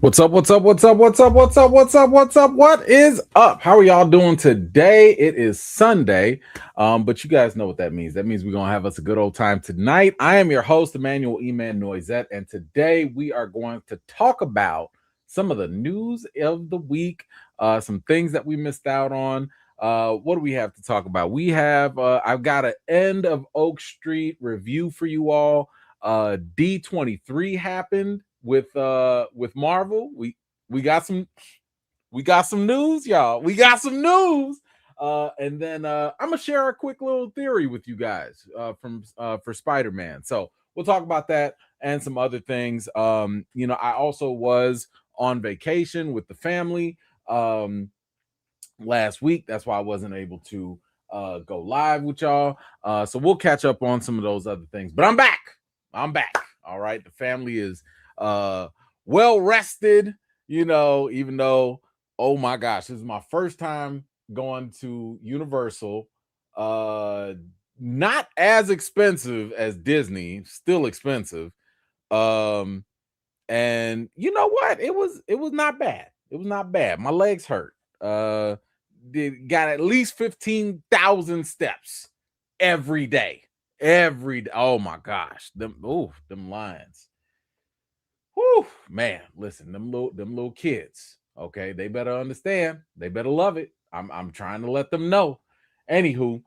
What's up? What's up? What's up? What's up? What's up? What's up? What's up? What is up? How are y'all doing today? It is Sunday, but you guys know what that means. That means we're gonna have us a good old time tonight. I am your host, Emmanuel Eman Noisette, and today we are going to talk about some of the news of the week, some things that we missed out on. What do we have to talk about? We have I've got an end of Oak Street review for you all. D23 happened with Marvel. We got some news, y'all. We got some news. And then I'm gonna share a quick little theory with you guys from for Spider-Man. So we'll talk about that and some other things. I also was on vacation with the family last week. That's why I wasn't able to go live with y'all. So we'll catch up on some of those other things. But I'm back. I'm back. All right. The family is well rested, even though, oh my gosh, this is my first time going to Universal. Not as expensive as Disney, still expensive. And you know what? It was not bad. It was not bad. My legs hurt. Got at least 15,000 steps every day. Oh my gosh. Them lions. Whew, man, listen, them little kids. Okay, they better understand. They better love it. I'm trying to let them know. Anywho,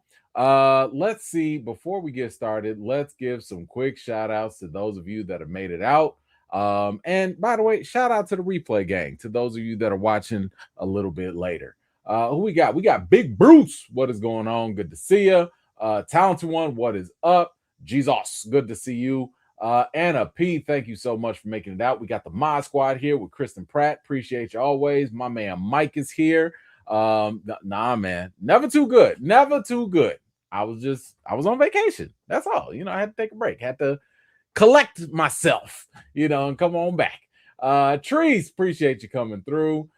let's see. Before we get started, let's give some quick shout outs to those of you that have made it out. And by the way, shout out to the replay gang, to those of you that are watching a little bit later. Who we got? We got Big Bruce. What is going on? Good to see you. Talented One, what is up? Jesus, good to see you. Anna P, thank you so much for making it out. We got the Mod Squad here with Kristen Pratt. Appreciate you always. My man Mike is here. Nah, man, never too good. Never too good. I was on vacation. That's all. I had to take a break. Had to collect myself, and come on back. Trees, appreciate you coming through.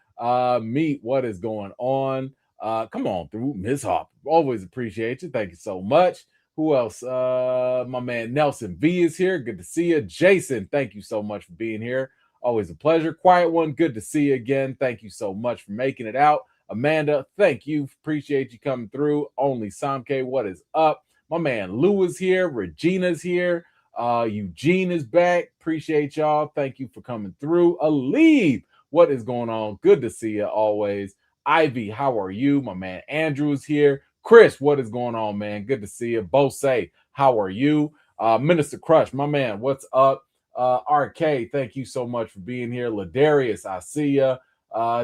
Meet, what is going on? Come on through, Miss Hop. Always appreciate you. Thank you so much. Who else? My man Nelson V is here. Good to see you. Jason, thank you so much for being here. Always a pleasure. Quiet One, good to see you again. Thank you so much for making it out. Amanda, thank you. Appreciate you coming through. Only Samke, what is up? My man Lou is here. Regina's here. Eugene is back. Appreciate y'all. Thank you for coming through. Aleve, what is going on? Good to see you always. Ivy, how are you? My man Andrew is here. Chris, what is going on, man? Good to see you. Both say, how are you? Minister Crush, my man, what's up? RK, thank you so much for being here. Ladarius, I see you.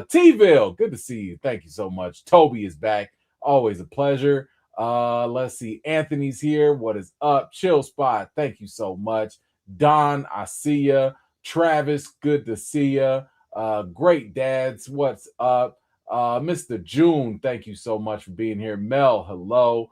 T-Ville, good to see you. Thank you so much. Toby is back. Always a pleasure. Let's see. Anthony's here. What is up? Chill Spot, thank you so much. Don, I see you. Travis, good to see you. Great Dads, what's up? Mr. June, thank you so much for being here. Mel, hello.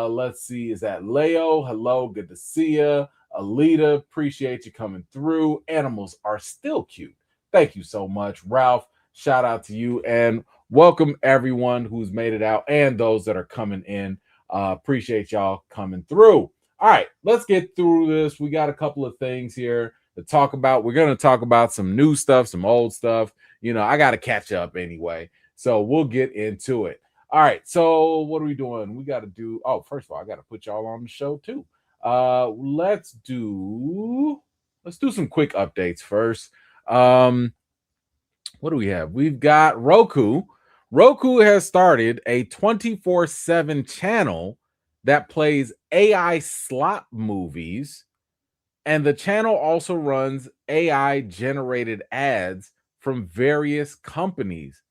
Let's see, is that Leo? Hello, good to see you. Alita, appreciate you coming through. Animals are still cute. Thank you so much. Ralph, shout out to you. And welcome everyone who's made it out and those that are coming in. Appreciate y'all coming through. All right, let's get through this. We got a couple of things here to talk about. We're going to talk about some new stuff, some old stuff. I got to catch up anyway. So we'll get into it. All right. So what are we doing? We got to do, first of all, I got to put y'all on the show too. Let's do some quick updates first. What do we have? We've got Roku. Roku has started a 24/7 channel that plays AI slot movies, and the channel also runs AI generated ads from various companies.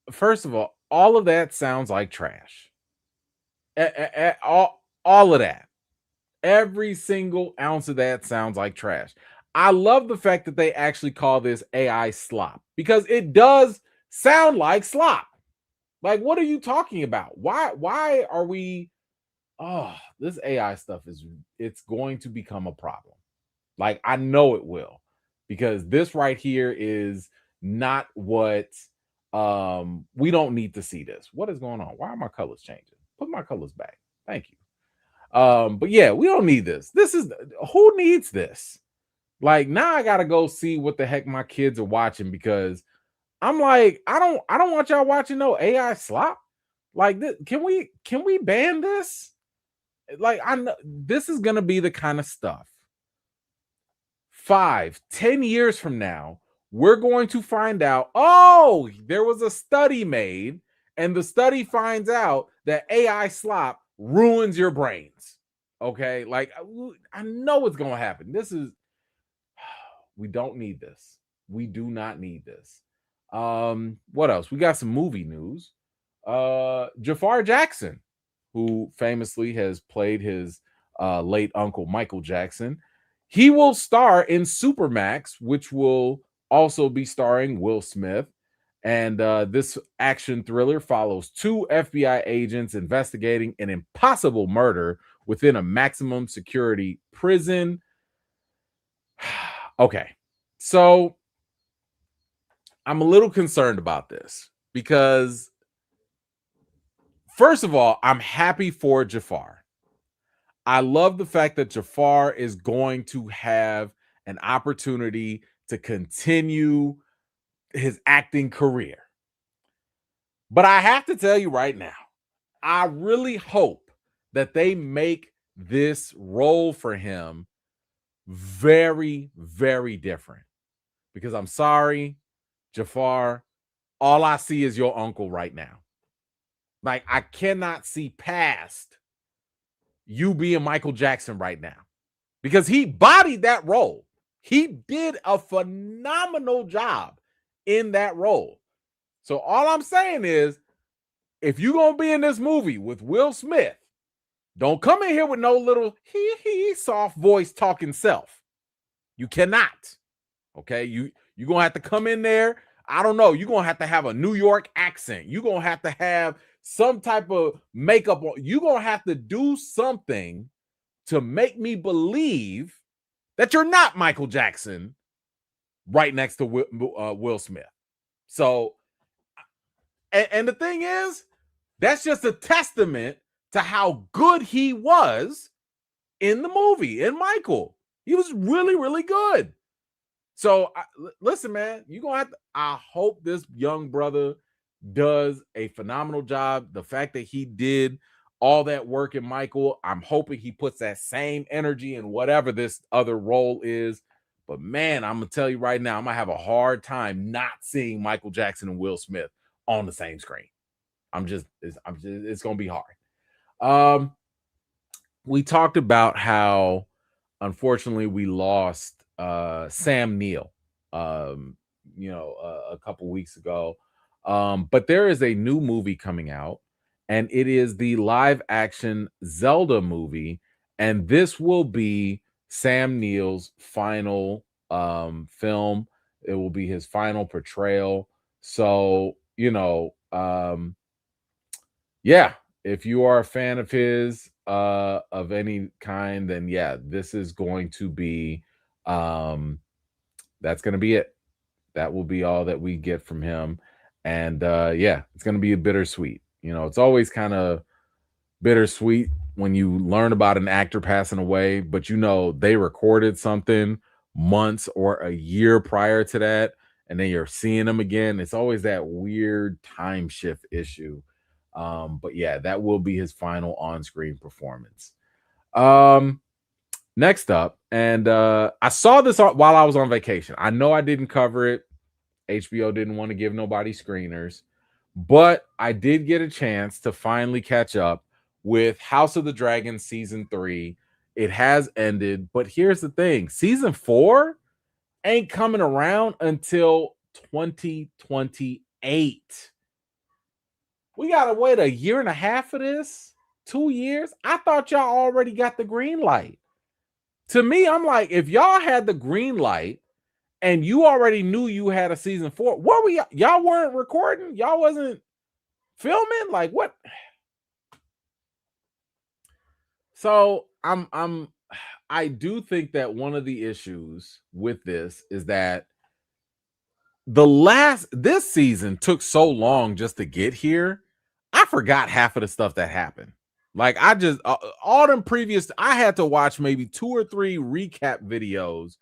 First of all of that sounds like trash. All of that. Every single ounce of that sounds like trash. I love the fact that they actually call this AI slop, because it does sound like slop. Like, what are you talking about? Why are we this AI stuff it's going to become a problem. Like, I know it will, because this right here is not what we don't need to see this. What is going on? Why are my colors changing? Put my colors back. Thank you. But yeah, we don't need this. Who needs this? Like now I gotta go see what the heck my kids are watching because I'm like, I don't want y'all watching no AI slop. Like this, can we ban this? Like I know this is gonna be the kind of stuff 5, 10 years from now, we're going to find out, oh, there was a study made, and the study finds out that AI slop ruins your brains. Okay, like I know it's gonna happen. This is we don't need this. We do not need this. What else? We got some movie news. Jafar Jackson, who famously has played his late uncle Michael Jackson, he will star in Supermax, which will also be starring Will Smith. And this action thriller follows two FBI agents investigating an impossible murder within a maximum security prison. Okay, so I'm a little concerned about this because, first of all, I'm happy for Jafar. I love the fact that Jafar is going to have an opportunity to continue his acting career. But I have to tell you right now, I really hope that they make this role for him very, very different. Because I'm sorry, Jafar, all I see is your uncle right now. Like, I cannot see past you being Michael Jackson right now because he bodied that role. He did a phenomenal job in that role. So all I'm saying is, if you're going to be in this movie with Will Smith, don't come in here with no little he soft voice talking self. You cannot. Okay? You're going to have to come in there. I don't know. You're going to have a New York accent. You're going to have some type of makeup on. You're going to have to do something to make me believe that you're not Michael Jackson right next to Will Smith. So, and the thing is, that's just a testament to how good he was in the movie, in Michael. He was really, really good. So, listen, man, you're going to have to, I hope this young brother does a phenomenal job. The fact that he did all that work in Michael, I'm hoping he puts that same energy in whatever this other role is. But man, I'm gonna tell you right now, I'm gonna have a hard time not seeing Michael Jackson and Will Smith on the same screen. It's gonna be hard. We talked about how unfortunately we lost Sam Neill, a couple weeks ago. But there is a new movie coming out, and it is the live action Zelda movie, and this will be Sam Neill's final film. It will be his final portrayal. So, yeah, if you are a fan of his of any kind, then yeah, this is going to be that's going to be it. That will be all that we get from him. And yeah, it's going to be a bittersweet. It's always kind of bittersweet when you learn about an actor passing away, but they recorded something months or a year prior to that, and then you're seeing them again. It's always that weird time shift issue. But yeah, that will be his final on-screen performance. Next up, and I saw this while I was on vacation. I know I didn't cover it. HBO didn't want to give nobody screeners, but I did get a chance to finally catch up with House of the Dragon season 3. It has ended, but here's the thing. Season 4 ain't coming around until 2028. We got to wait a year and a half for this? 2 years? I thought y'all already got the green light. To me, I'm like, if y'all had the green light and you already knew you had a season 4, what were y'all weren't recording? Y'all wasn't filming? Like what? So I do think that one of the issues with this is that this season took so long just to get here. I forgot half of the stuff that happened. Like I just all them previous, I had to watch maybe 2 or 3 recap videos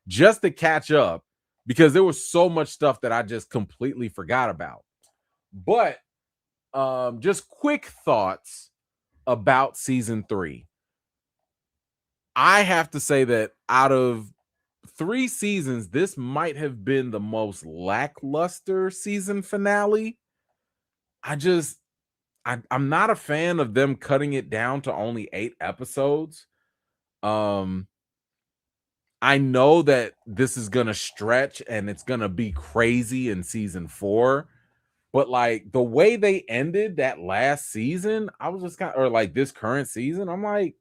just to catch up because there was so much stuff that I just completely forgot about. But just quick thoughts about season 3. I have to say that out of 3 seasons, this might have been the most lackluster season finale. I'm not a fan of them cutting it down to only 8 episodes. I know that this is gonna stretch and it's gonna be crazy in season 4, but like the way they ended that last season, I was just kind of, or like this current season, I'm like,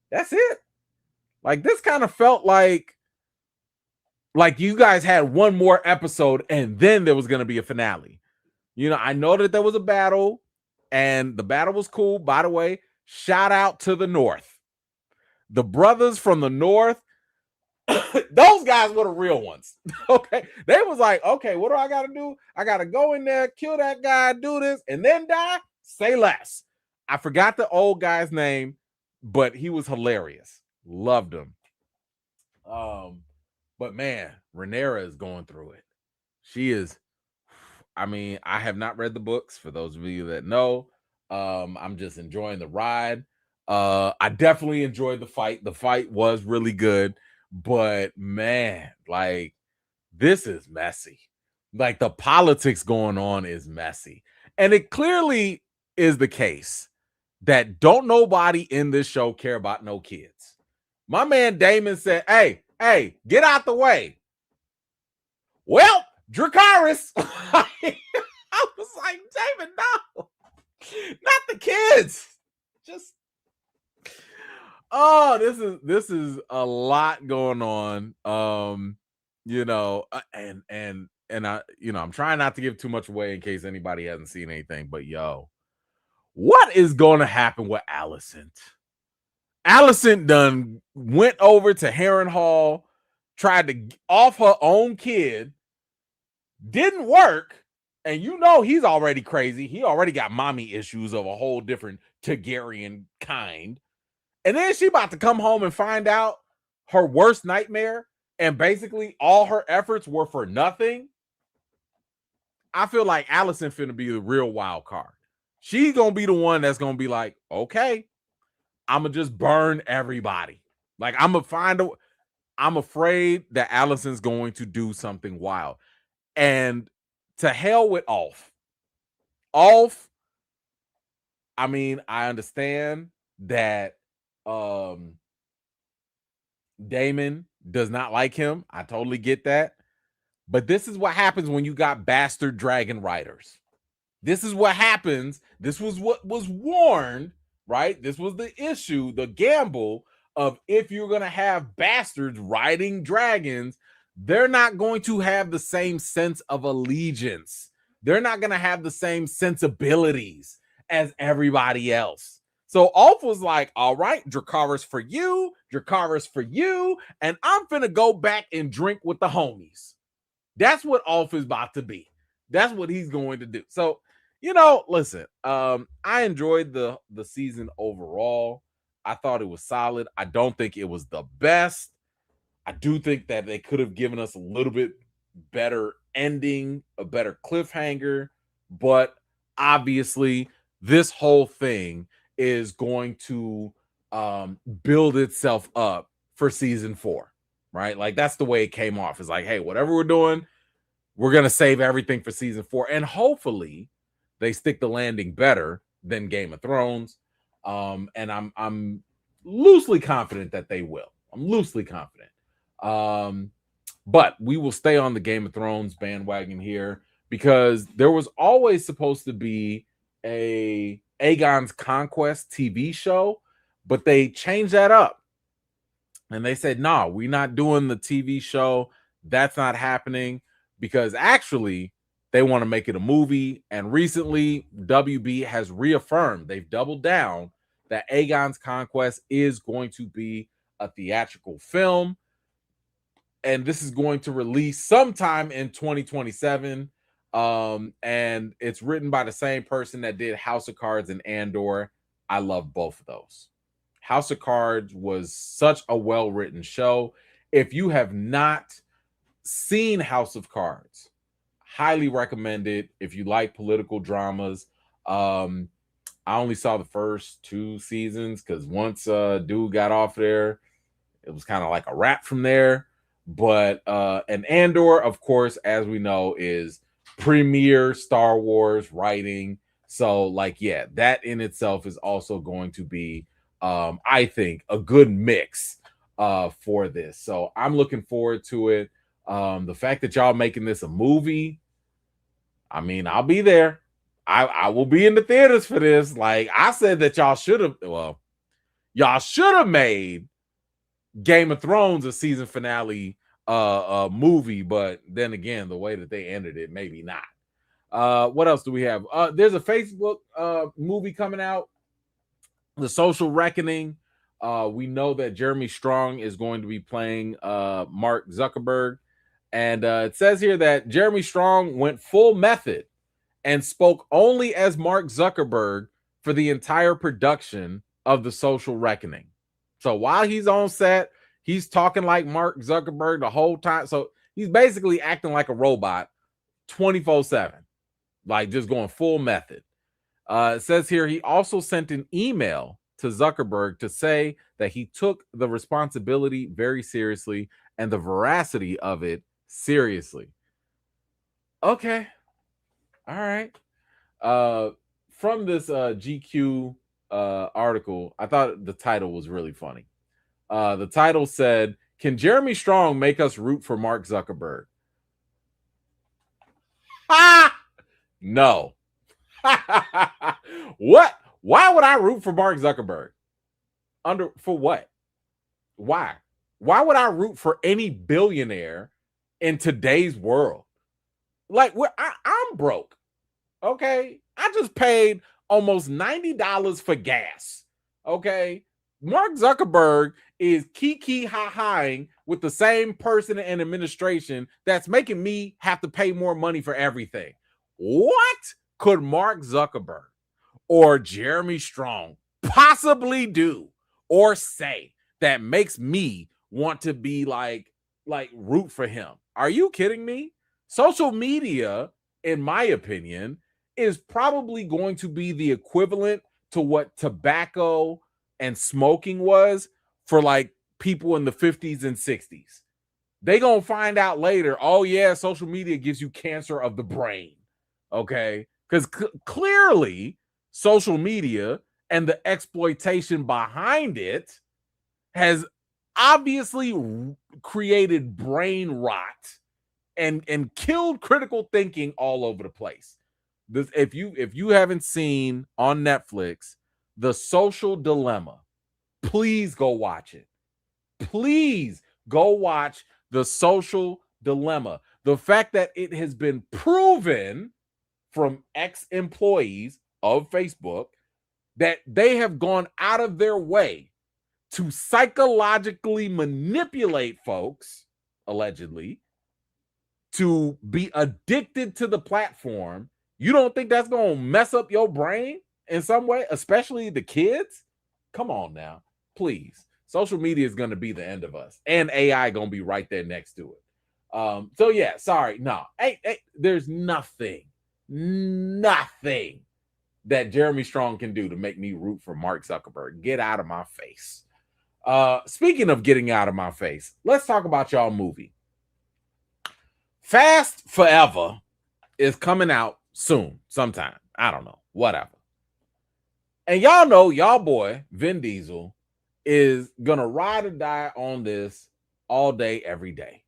that's it. Like this kind of felt like you guys had one more episode and then there was gonna be a finale. You know, I know that there was a battle and the battle was cool. By the way, shout out to the North. The brothers from the North, those guys were the real ones. Okay. They was like, okay, what do I got to do? I got to go in there, kill that guy, do this, and then die? Say less. I forgot the old guy's name, but he was hilarious. Loved him. But man, Rhaenyra is going through it. She is. I mean, I have not read the books for those of you that know. I'm just enjoying the ride. I definitely enjoyed the fight. The fight was really good, but man, like this is messy. Like the politics going on is messy. And it clearly is the case that don't nobody in this show care about no kids. My man Damon said, hey, get out the way. Well, Dracarys. I was like, David, no, not the kids. Just this is a lot going on. You know, and I, you know, I'm trying not to give too much away in case anybody hasn't seen anything, but yo, what is going to happen with Alicent? Alicent done went over to Harrenhal, tried to off her own kid, didn't work, and you know he's already crazy. He already got mommy issues of a whole different Targaryen kind. And then she about to come home and find out her worst nightmare, and basically all her efforts were for nothing. I feel like Alicent finna be the real wild card. She's gonna be the one that's gonna be like, okay, I'm gonna just burn everybody. Like I'm afraid that Alicent's going to do something wild. And to hell with Ulf. Ulf, I mean, I understand that Daemon does not like him. I totally get that. But this is what happens when you got bastard dragon riders. This is what happens. This was what was warned, right? This was the issue, the gamble of if you're going to have bastards riding dragons, they're not going to have the same sense of allegiance. They're not going to have the same sensibilities as everybody else. So Ulf was like, all right, Dracarys for you, and I'm finna go back and drink with the homies. That's what Ulf is about to be. That's what he's going to do. So, you know, listen, I enjoyed the season overall. I thought it was solid. I don't think it was the best. I do think that they could have given us a little bit better ending, a better cliffhanger, but obviously this whole thing is going to build itself up for season 4, right? Like that's the way it came off. It's like, hey, whatever we're doing, we're going to save everything for season 4. And hopefully they stick the landing better than Game of Thrones. And I'm loosely confident that they will. I'm loosely confident. But we will stay on the Game of Thrones bandwagon here because there was always supposed to be a Aegon's Conquest TV show, but they changed that up. And they said, no, we're not doing the TV show. That's not happening because actually they want to make it a movie. And recently WB has reaffirmed, they've doubled down that Aegon's Conquest is going to be a theatrical film. And this is going to release sometime in 2027. And it's written by the same person that did House of Cards and Andor. I love both of those. House of Cards was such a well-written show. If you have not seen House of Cards, highly recommend it. If you like political dramas, I only saw the first 2 seasons because once dude got off there, it was kind of like a wrap from there. But and Andor, of course, as we know, is premier Star Wars writing. So, like, yeah, that in itself is also going to be, I think, a good mix for this. So I'm looking forward to it. The fact that y'all making this a movie, I mean, I'll be there. I will be in the theaters for this. Like I said that y'all should have, well, y'all should have made Game of Thrones a season finale movie, but then again, the way that they ended it, maybe not. What else do we have? There's a Facebook movie coming out, The Social Reckoning. We know that Jeremy Strong is going to be playing Mark Zuckerberg. And it says here that Jeremy Strong went full method and spoke only as Mark Zuckerberg for the entire production of The Social Reckoning. So while he's on set, he's talking like Mark Zuckerberg the whole time. So he's basically acting like a robot 24/7, like just going full method. It says here he also sent an email to Zuckerberg to say that he took the responsibility very seriously and the veracity of it seriously. Okay. All right. From this GQ article, I thought the title was really funny. The title said, "Can Jeremy Strong make us root for Mark Zuckerberg?" Ah! No. What? Why would I root for Mark Zuckerberg? For what? Why? Why would I root for any billionaire in today's world? Like, I'm broke. Okay, I just paid almost $90 for gas. Okay, Mark Zuckerberg is kiki ha-haing with the same person in administration that's making me have to pay more money for everything. What could Mark Zuckerberg or Jeremy Strong possibly do or say that makes me want to be like root for him? Are you kidding me? Social media, in my opinion, is probably going to be the equivalent to what tobacco and smoking was for like people in the 50s and 60s. They gonna find out later, oh yeah, social media gives you cancer of the brain. Okay, because clearly social media and the exploitation behind it has obviously created brain rot and killed critical thinking all over the place. This, if you haven't seen on Netflix The Social Dilemma, please go watch it. Please go watch The Social Dilemma. The fact that it has been proven from ex-employees of Facebook that they have gone out of their way to psychologically manipulate folks, allegedly, to be addicted to the platform. You don't think that's going to mess up your brain in some way, especially the kids? Come on now, please. Social media is going to be the end of us, and AI going to be right there next to it. So yeah, sorry. No, there's nothing that Jeremy Strong can do to make me root for Mark Zuckerberg. Get out of my face. Speaking of getting out of my face, let's talk about y'all movie. Fast Forever is coming out soon, sometime. I don't know, whatever. And y'all know y'all boy, Vin Diesel, is going to ride or die on this all day, every day.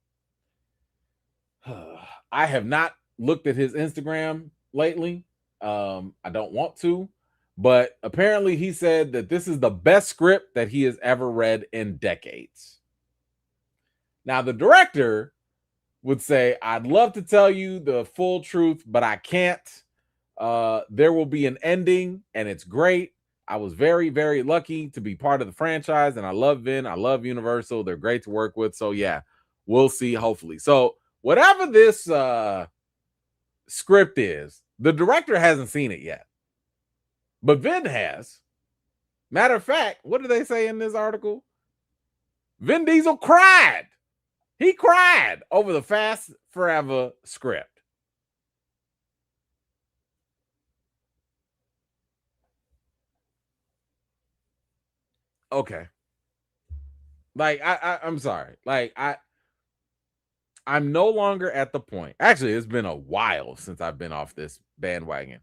I have not looked at his Instagram lately. I don't want to, but apparently he said that this is the best script that he has ever read in decades. Now, the director would say, I'd love to tell you the full truth, but I can't. There will be an ending, and it's great. I was very, very lucky to be part of the franchise, and I love Vin. I love Universal. They're great to work with. So, yeah, we'll see, hopefully. So, whatever this script is, the director hasn't seen it yet, but Vin has. Matter of fact, what do they say in this article? Vin Diesel cried He cried over the Fast Forever script. Okay. Like I'm sorry. Like I'm no longer at the point. Actually, it's been a while since I've been off this bandwagon.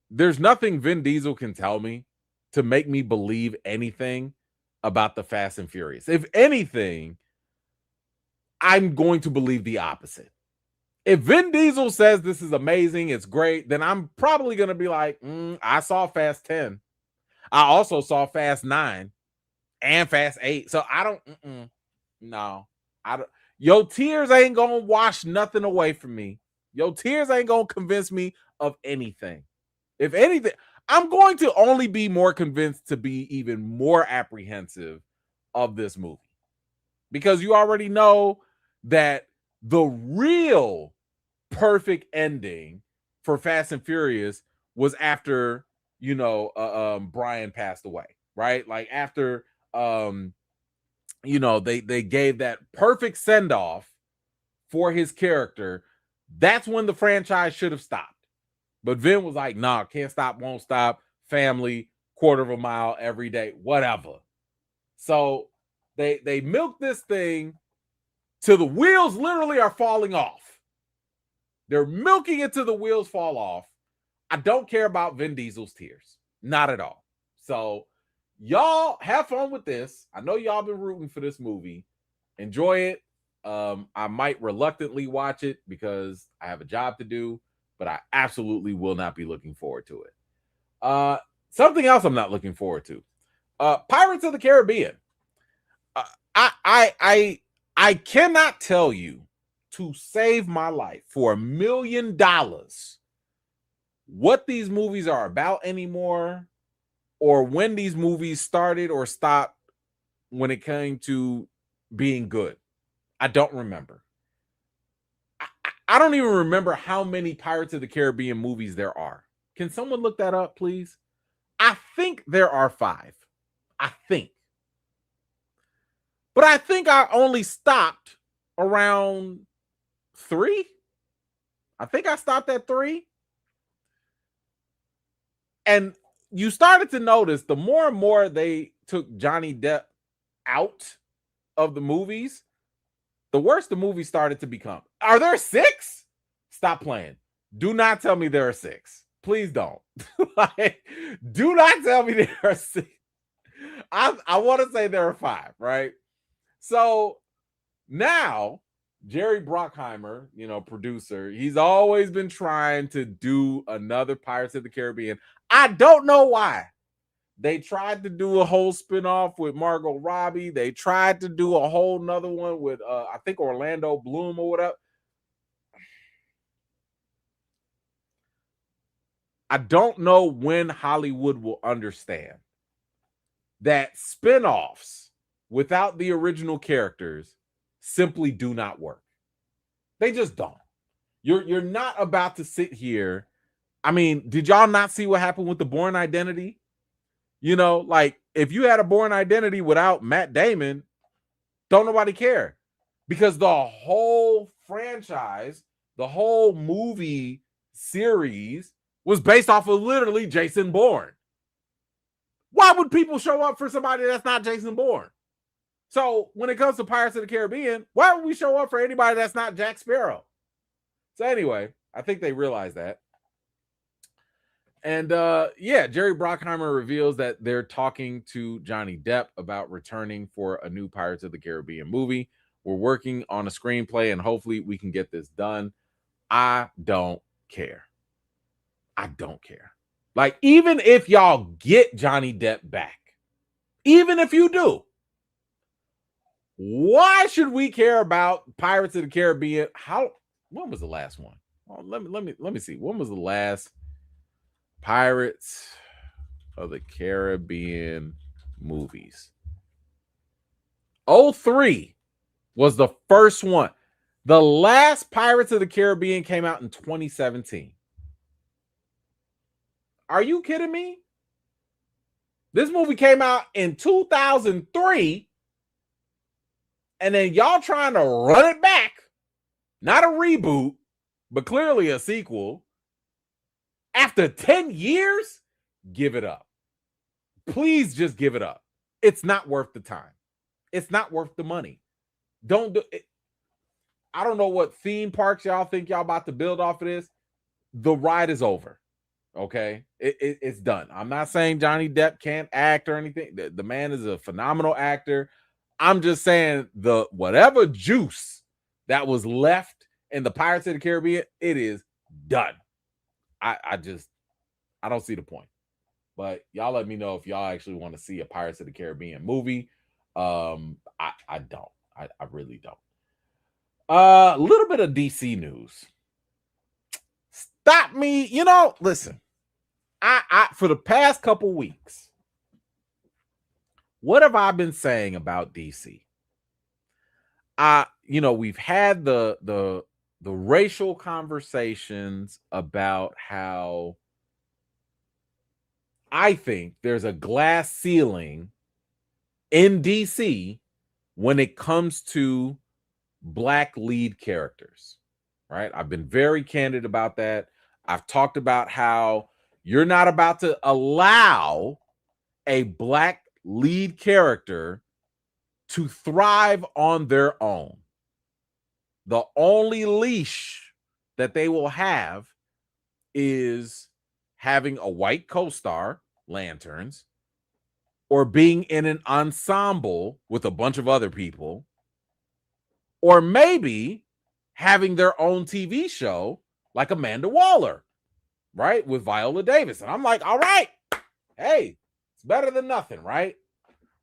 There's nothing Vin Diesel can tell me to make me believe anything about the Fast and Furious. If anything, I'm going to believe the opposite. If Vin Diesel says this is amazing, it's great, then I'm probably going to be like, I saw Fast 10. I also saw Fast 9 and Fast 8. So I don't, no, I don't. Your tears ain't going to wash nothing away from me. Your tears ain't going to convince me of anything. If anything, I'm going to only be more convinced to be even more apprehensive of this movie. Because you already know that the real perfect ending for Fast and Furious was after, Brian passed away, right? Like after, they gave that perfect send-off for his character. That's when the franchise should have stopped. But Vin was like, nah, can't stop, won't stop, family, quarter of a mile every day, whatever. So they milked this thing till the wheels literally are falling off. They're milking it till the wheels fall off. I don't care about Vin Diesel's tears. Not at all. So y'all have fun with this. I know y'all been rooting for this movie. Enjoy it. I might reluctantly watch it because I have a job to do, but I absolutely will not be looking forward to it. Something else I'm not looking forward to. Pirates of the Caribbean. I cannot tell you to save my life for $1 million what these movies are about anymore, or when these movies started or stopped when it came to being good. I don't remember. I don't even remember how many Pirates of the Caribbean movies there are. Can someone look that up, please? I think there are 5. I think. But I think I only stopped around 3. I think I stopped at 3. And you started to notice the more and more they took Johnny Depp out of the movies, the worse the movie started to become. Are there 6? Stop playing. Do not tell me there are 6. Please don't. Do not tell me there are 6. I want to say there are 5, right? So now Jerry Bruckheimer, producer, he's always been trying to do another Pirates of the Caribbean. I don't know why. They tried to do a whole spinoff with Margot Robbie. They tried to do a whole nother one with, I think, Orlando Bloom or whatever. I don't know when Hollywood will understand that spinoffs without the original characters simply do not work. They just don't. You're not about to sit here. I mean, did y'all not see what happened with the Bourne Identity? Like if you had a Bourne Identity without Matt Damon, don't nobody care, because the whole franchise, the whole movie series was based off of literally Jason Bourne. Why would people show up for somebody that's not Jason Bourne? So when it comes to Pirates of the Caribbean, why would we show up for anybody that's not Jack Sparrow? So anyway, I think they realize that. And Jerry Bruckheimer reveals that they're talking to Johnny Depp about returning for a new Pirates of the Caribbean movie. We're working on a screenplay and hopefully we can get this done. I don't care. I don't care. Like, even if y'all get Johnny Depp back, even if you do, why should we care about Pirates of the Caribbean? When was the last one? Oh, let me see. When was the last Pirates of the Caribbean movies? 2003 was the first one. The last Pirates of the Caribbean came out in 2017. Are you kidding me? This movie came out in 2003 And then y'all trying to run it back. Not a reboot, but clearly a sequel. After 10 years, give it up. Please just give it up. It's not worth the time. It's not worth the money. Don't do it. I don't know what theme parks y'all think y'all about to build off of this. The ride is over. Okay? It's done. I'm not saying Johnny Depp can't act or anything. The man is a phenomenal actor. I'm just saying the whatever juice that was left in the Pirates of the Caribbean, it is done. I don't see the point. But y'all let me know if y'all actually want to see a Pirates of the Caribbean movie. I don't. I really don't. A little bit of DC news. Stop me. Listen. I for the past couple weeks, what have I been saying about DC? We've had the racial conversations about how I think there's a glass ceiling in DC when it comes to Black lead characters, right? I've been very candid about that. I've talked about how you're not about to allow a Black lead character to thrive on their own. The only leash that they will have is having a white co-star, Lanterns, or being in an ensemble with a bunch of other people, or maybe having their own TV show like Amanda Waller, right? With Viola Davis. And I'm like, all right, hey, it's better than nothing, right?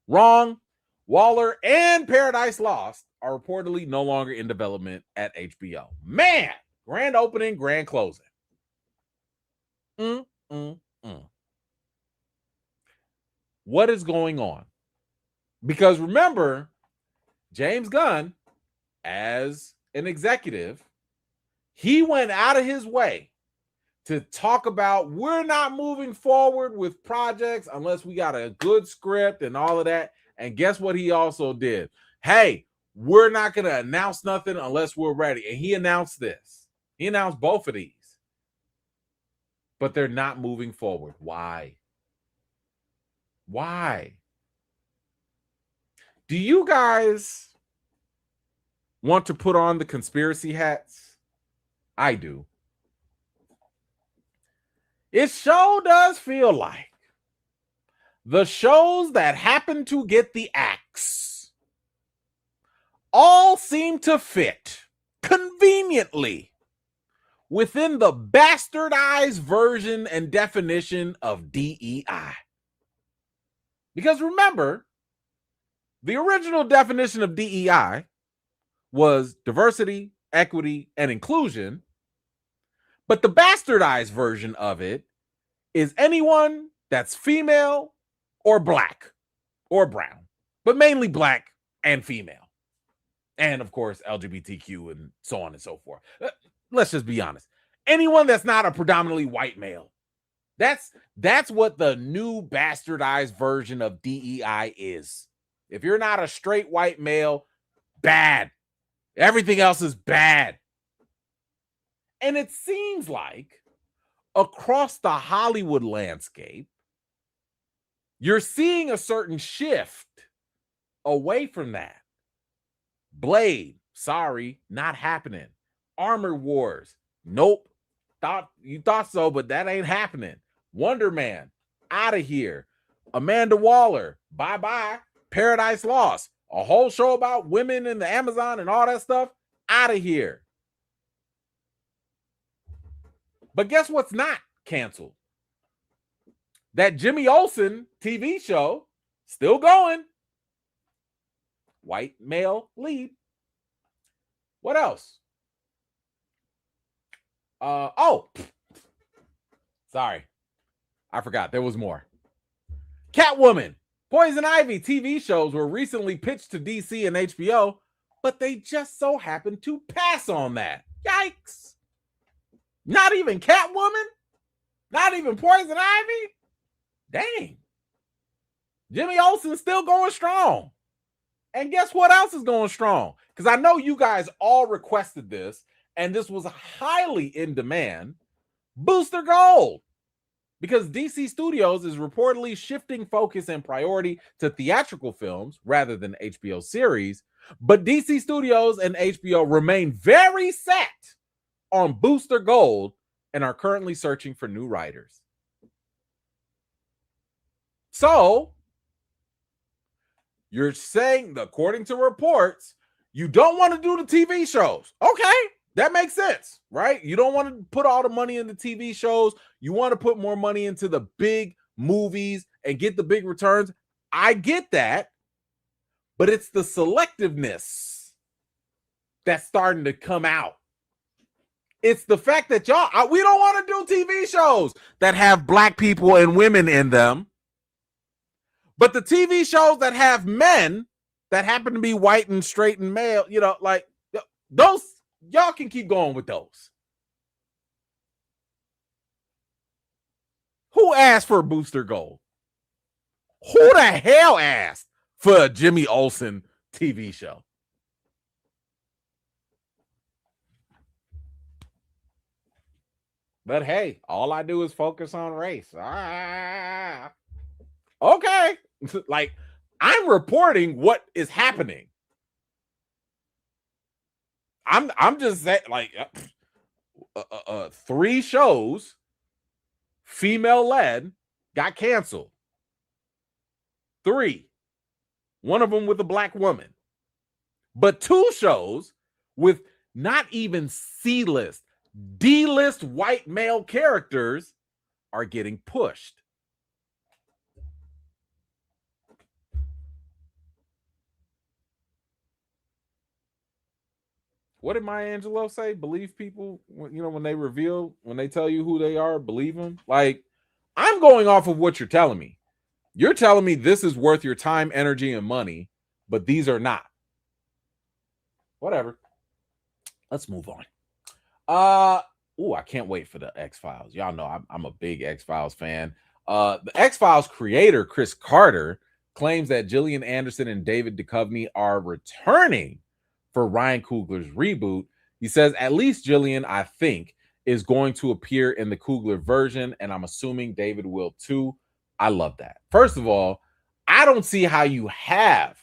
Wrong. Waller and Paradise Lost are reportedly no longer in development at HBO. Man, grand opening, grand closing. What is going on? Because remember, James Gunn, as an executive, he went out of his way to talk about we're not moving forward with projects unless we got a good script and all of that. And guess what he also did? Hey, we're not going to announce nothing unless we're ready. And he announced this. He announced both of these. But they're not moving forward. Why? Why? Do you guys want to put on the conspiracy hats? I do. It sure does feel like the shows that happen to get the axe all seem to fit conveniently within the bastardized version and definition of DEI. Because remember, the original definition of DEI was diversity, equity, and inclusion. But the bastardized version of it is anyone that's female or Black or brown, but mainly Black and female. And of course, LGBTQ and so on and so forth. Let's just be honest. Anyone that's not a predominantly white male. That's what the new bastardized version of DEI is. If you're not a straight white male, bad. Everything else is bad. And it seems like across the Hollywood landscape, you're seeing a certain shift away from that. Blade, sorry, not happening. Armor Wars, nope. You thought so, but that ain't happening. Wonder Man, out of here. Amanda Waller, bye-bye. Paradise Lost, a whole show about women in the Amazon and all that stuff, out of here. But guess what's not canceled? That Jimmy Olsen TV show, still going. White male lead. What else? Sorry. I forgot. There was more. Catwoman, Poison Ivy TV shows were recently pitched to DC and HBO, but they just so happened to pass on that. Yikes. Not even Catwoman? Not even Poison Ivy? Dang. Jimmy Olsen's still going strong. And guess what else is going strong? Because I know you guys all requested this, and this was highly in demand. Booster Gold. Because DC Studios is reportedly shifting focus and priority to theatrical films rather than HBO series. But DC Studios and HBO remain very set on Booster Gold and are currently searching for new writers. So, you're saying, according to reports, you don't want to do the TV shows. Okay, that makes sense, right? You don't want to put all the money in the TV shows. You want to put more money into the big movies and get the big returns. I get that, but it's the selectiveness that's starting to come out. It's the fact that we don't want to do TV shows that have black people and women in them. But the TV shows that have men that happen to be white and straight and male, like those, y'all can keep going with those. Who asked for Booster Gold? Who the hell asked for a Jimmy Olsen TV show? But hey, all I do is focus on race. Okay. Like, I'm reporting what is happening. I'm just saying, like, 3 shows, female-led, got canceled. 3. One of them with a black woman. But 2 shows with not even C-list, D-list white male characters are getting pushed. What did Maya Angelou say? Believe people, when they tell you who they are, believe them. Like, I'm going off of what you're telling me. You're telling me this is worth your time, energy, and money, but these are not. Whatever. Let's move on. I can't wait for the X-Files. Y'all know I'm a big X-Files fan. The X-Files creator, Chris Carter, claims that Gillian Anderson and David Duchovny are returning for Ryan Coogler's reboot. He says at least Gillian, I think, is going to appear in the Coogler version, and I'm assuming David will too. I love that. First of all, I don't see how you have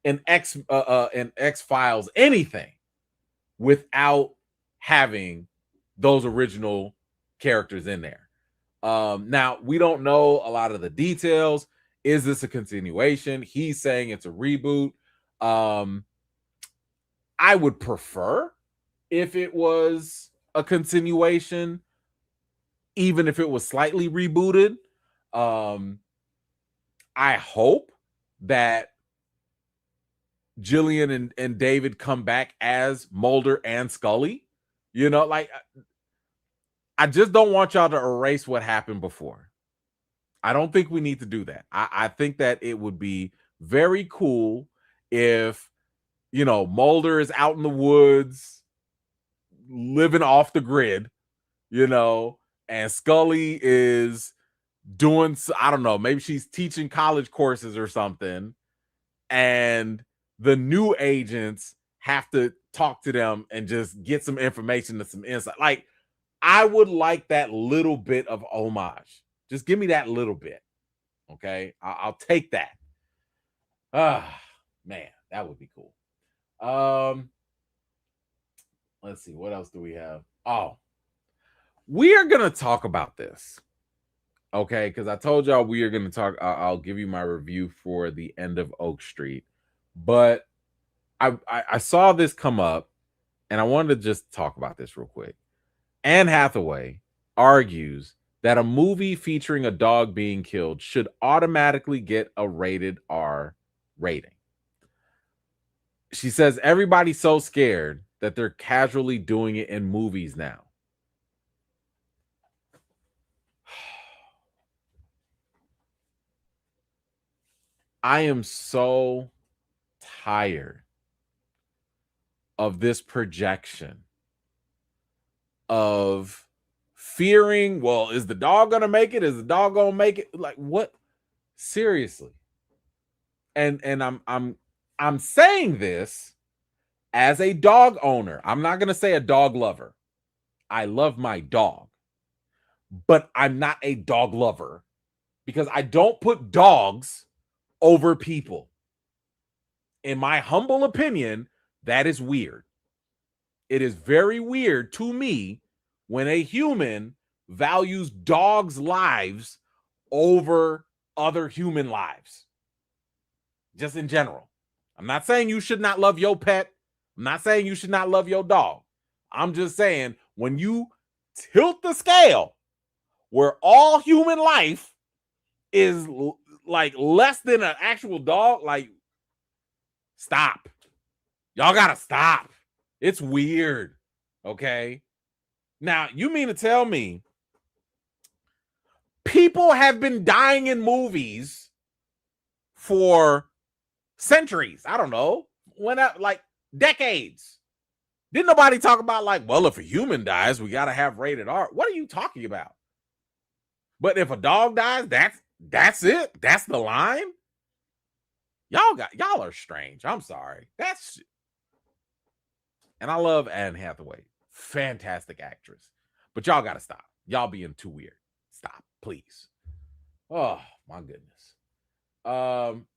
an X-Files anything without having those original characters in there. Now, we don't know a lot of the details. Is this a continuation? He's saying it's a reboot. I would prefer if it was a continuation, even if it was slightly rebooted. I hope that Gillian and David come back as Mulder and Scully. I just don't want y'all to erase what happened before. I don't think we need to do that. I think that it would be very cool if, Mulder is out in the woods, living off the grid, and Scully is doing, I don't know, maybe she's teaching college courses or something, and the new agents have to talk to them and just get some information and some insight. Like, I would like that little bit of homage. Just give me that little bit. Okay. I'll take that. Man, that would be cool. Let's see. What else do we have? Oh, we are going to talk about this. Okay. Because I told y'all we are going to talk. I'll give you my review for The End of Oak Street. But I saw this come up and I wanted to just talk about this real quick. Anne Hathaway argues that a movie featuring a dog being killed should automatically get a rated R rating. She says everybody's so scared that they're casually doing it in movies now. I am so tired of this projection of fearing, well, is the dog gonna make it? Is the dog gonna make it? Like, what? Seriously. And I'm saying this as a dog owner. I'm not going to say a dog lover. I love my dog, but I'm not a dog lover because I don't put dogs over people. In my humble opinion, that is weird. It is very weird to me when a human values dogs' lives over other human lives. Just in general. I'm not saying you should not love your pet. I'm not saying you should not love your dog. I'm just saying when you tilt the scale where all human life is like less than an actual dog, like, stop. Y'all gotta stop. It's weird. Okay. Now, you mean to tell me people have been dying in movies for centuries? I don't know. Like decades. Didn't nobody talk about, like, well, if a human dies, we gotta have rated R. What are you talking about? But if a dog dies, that's it. That's the line. Y'all are strange. I'm sorry. And I love Anne Hathaway. Fantastic actress. But y'all gotta stop. Y'all being too weird. Stop, please. Oh my goodness.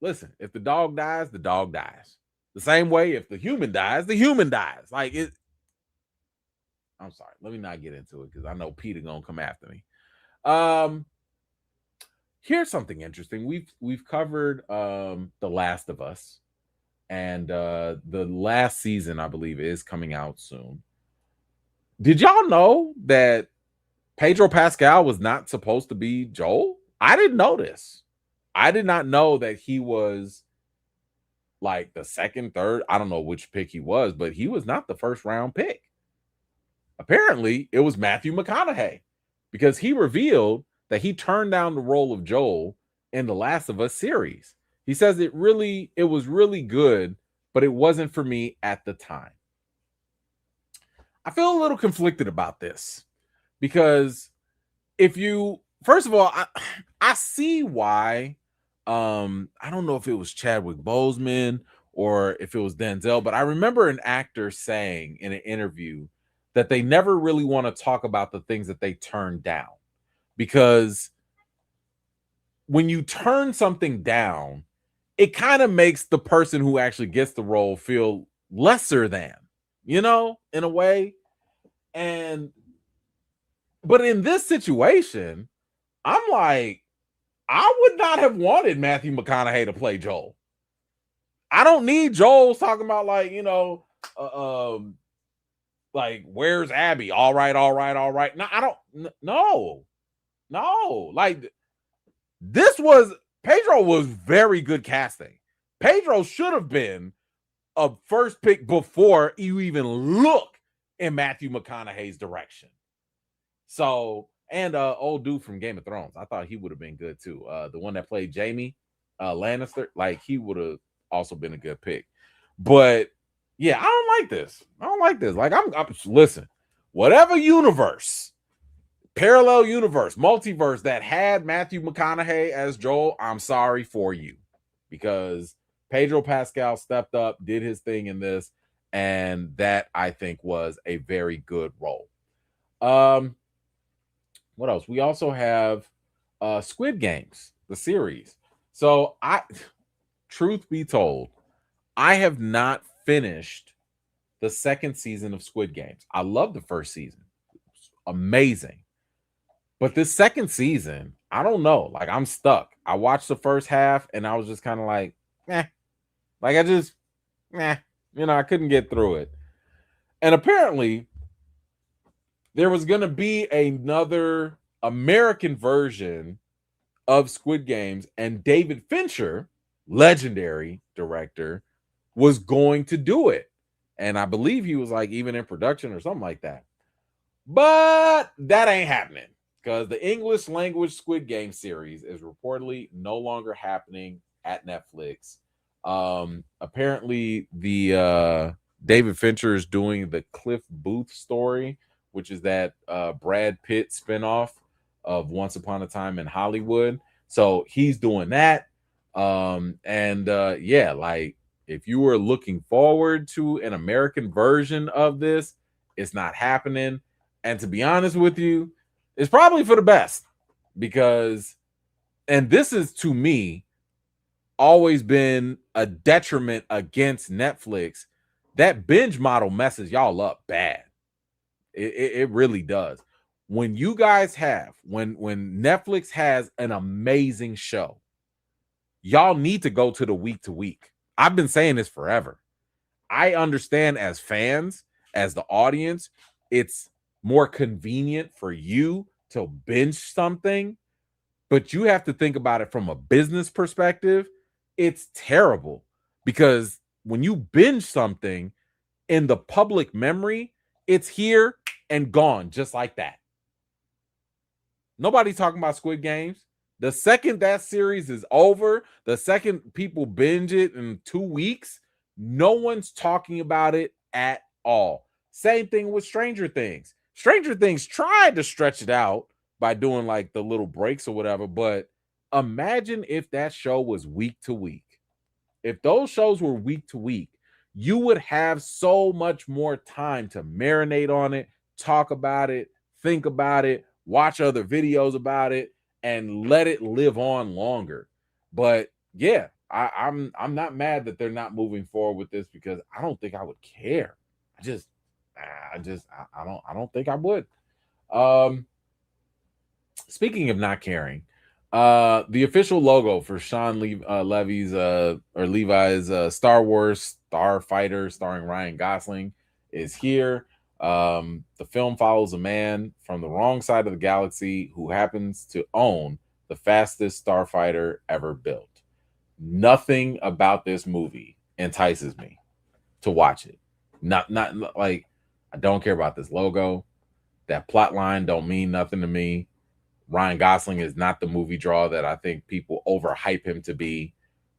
Listen, if the dog dies, the dog dies. The same way if the human dies, the human dies. Like it. I'm sorry. Let me not get into it because I know Peter gonna come after me. Here's something interesting. We've covered The Last of Us, and the last season, I believe, is coming out soon. Did y'all know that Pedro Pascal was not supposed to be Joel? I didn't know this. I did not know that he was like the second, third. I don't know which pick he was, but he was not the first round pick. Apparently, it was Matthew McConaughey because he revealed that he turned down the role of Joel in the Last of Us series. He says it was really good, but it wasn't for me at the time. I feel a little conflicted about this because first of all, I see why. I don't know if it was Chadwick Boseman or if it was Denzel, but I remember an actor saying in an interview that they never really want to talk about the things that they turned down. Because when you turn something down, it kind of makes the person who actually gets the role feel lesser than, in a way. But in this situation, I'm like, I would not have wanted Matthew McConaughey to play Joel. I don't need Joel talking about like, where's Abby? All right. No, I don't. No, like Pedro was very good casting. Pedro should have been a first pick before you even look in Matthew McConaughey's direction. So, and old dude from Game of Thrones, I thought he would have been good too. The one that played Jaime Lannister, like he would have also been a good pick. But yeah, I don't like this. Like I'm listen, whatever universe, parallel universe, multiverse that had Matthew McConaughey as Joel, I'm sorry for you, because Pedro Pascal stepped up, did his thing in this, and that I think was a very good role. What else? We also have Squid Games, the series. So truth be told, I have not finished the second season of Squid Games. I love the first season. It's amazing. But this second season, I don't know. Like, I'm stuck. I watched the first half and I was just kind of like, Like, I couldn't get through it. And apparently, there was going to be another American version of Squid Games, and David Fincher, legendary director, was going to do it. And I believe he was like even in production or something like that. But that ain't happening because the English language Squid Game series is reportedly no longer happening at Netflix. Apparently the David Fincher is doing the Cliff Booth story, which is that Brad Pitt spinoff of Once Upon a Time in Hollywood. So he's doing that. Yeah, like If you were looking forward to an American version of this, it's not happening. And to be honest with you, it's probably for the best because, and this is to me, always been a detriment against Netflix. That binge model messes y'all up bad. It really does. When you guys have, when Netflix has an amazing show, y'all need to go to the week to week. I've been saying this forever. I understand as fans, as the audience, it's more convenient for you to binge something, but you have to think about it from a business perspective. It's terrible because when you binge something in the public memory, it's here and gone just like that. Nobody's talking about Squid Games. The second that series is over, the second people binge it in 2 weeks, no one's talking about it at all. Same thing with Stranger Things. Stranger Things tried to stretch it out by doing like the little breaks or whatever, but imagine if that show was week to week. If those shows were week to week, you would have so much more time to marinate on it, talk about it, think about it, watch other videos about it, and let it live on longer. But yeah, I'm not mad that they're not moving forward with this because I don't think I would care. I don't think I would. Speaking of not caring, the official logo for Levy's or Levi's Star Wars Starfighter starring Ryan Gosling is here. The film follows a man from the wrong side of the galaxy who happens to own the fastest starfighter ever built. Nothing about this movie entices me to watch it. Not like I don't care about this logo. That plot line don't mean nothing to me. Ryan Gosling is not the movie draw that I think people overhype him to be.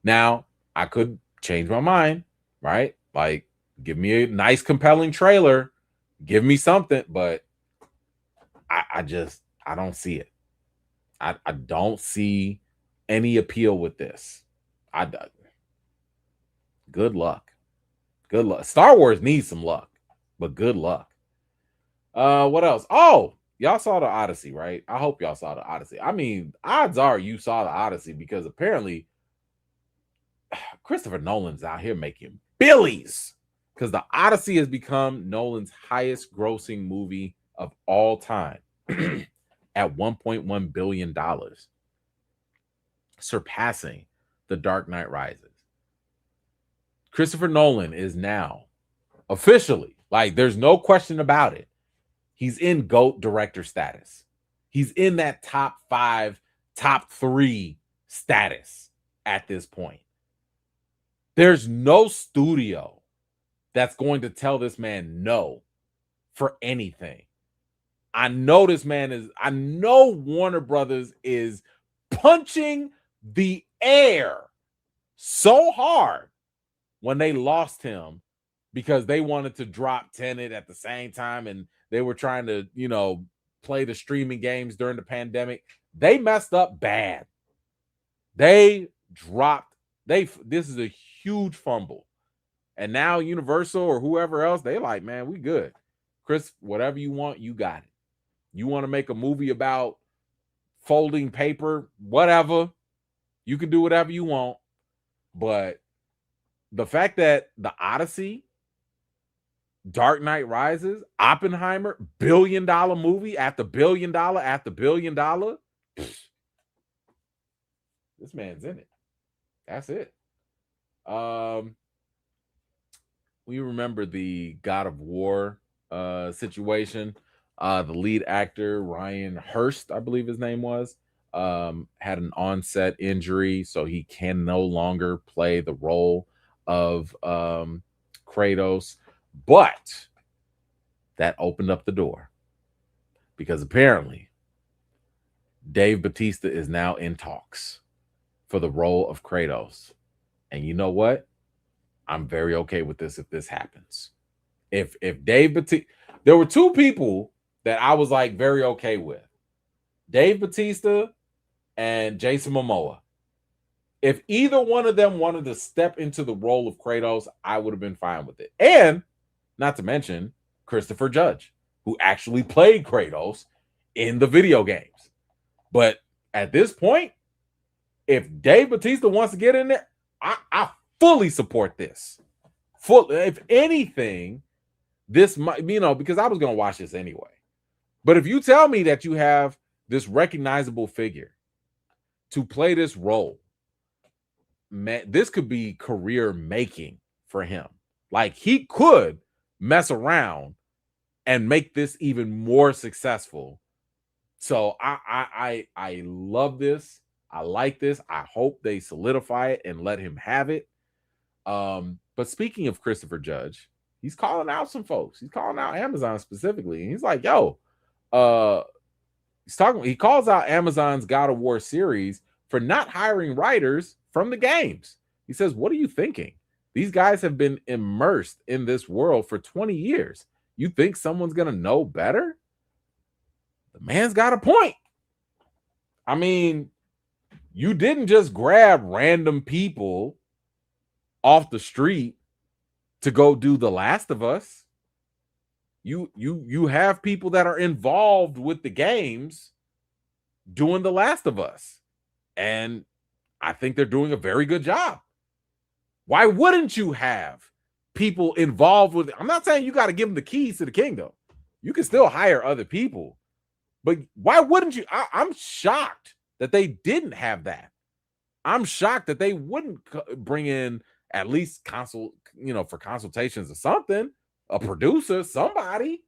Now, I could change my mind, right? Like, give me a nice, compelling trailer. Give me something, but I don't see it. I don't see any appeal with this. Good luck. Good luck. Star Wars needs some luck, but good luck. What else? Oh, y'all saw the Odyssey, right? I hope y'all saw the Odyssey. I mean, odds are you saw the Odyssey because apparently Christopher Nolan's out here making billies because the Odyssey has become Nolan's highest grossing movie of all time at $1.1 billion, surpassing The Dark Knight Rises. Christopher Nolan is now officially, like, there's no question about it, he's in GOAT director status. He's in that top 5, top 3 status at this point. There's no studio that's going to tell this man no for anything. I know Warner Brothers is punching the air so hard when they lost him because they wanted to drop Tenet at the same time and they were trying to, play the streaming games during the pandemic. They messed up bad. This is a huge fumble. And now Universal or whoever else, they like, man, we good. Chris, whatever you want, you got it. You want to make a movie about folding paper, whatever. You can do whatever you want. But the fact that the Odyssey, Dark Knight Rises, Oppenheimer, $1 billion movie after $1 billion after $1 billion, this man's in it. That's it. We remember the God of War situation. The lead actor, Ryan Hurst, I believe his name was, had an onset injury, so he can no longer play the role of Kratos. But that opened up the door because apparently Dave Bautista is now in talks for the role of Kratos. And you know what? I'm very okay with this if this happens. If Dave Bautista, there were 2 people that I was like very okay with. Dave Bautista and Jason Momoa. If either one of them wanted to step into the role of Kratos, I would have been fine with it. And not to mention Christopher Judge, who actually played Kratos in the video games. But at this point, if Dave Bautista wants to get in there, I fully support this. If anything, this might, because I was going to watch this anyway. But if you tell me that you have this recognizable figure to play this role, man, this could be career making for him. Like, he could mess around and make this even more successful. So I love this. I like this. I hope they solidify it and let him have it. But speaking of Christopher Judge, he's calling out some folks. He's calling out Amazon specifically. And he's like, yo, he calls out Amazon's God of War series for not hiring writers from the games. He says, what are you thinking? These guys have been immersed in this world for 20 years. You think someone's going to know better? The man's got a point. I mean, you didn't just grab random people off the street to go do The Last of Us. You have people that are involved with the games doing The Last of Us. And I think they're doing a very good job. Why wouldn't you have people involved with it? I'm not saying you got to give them the keys to the kingdom. You can still hire other people. But why wouldn't you? I'm shocked that they didn't have that. I'm shocked that they wouldn't bring in at least for consultations or something, a producer, somebody.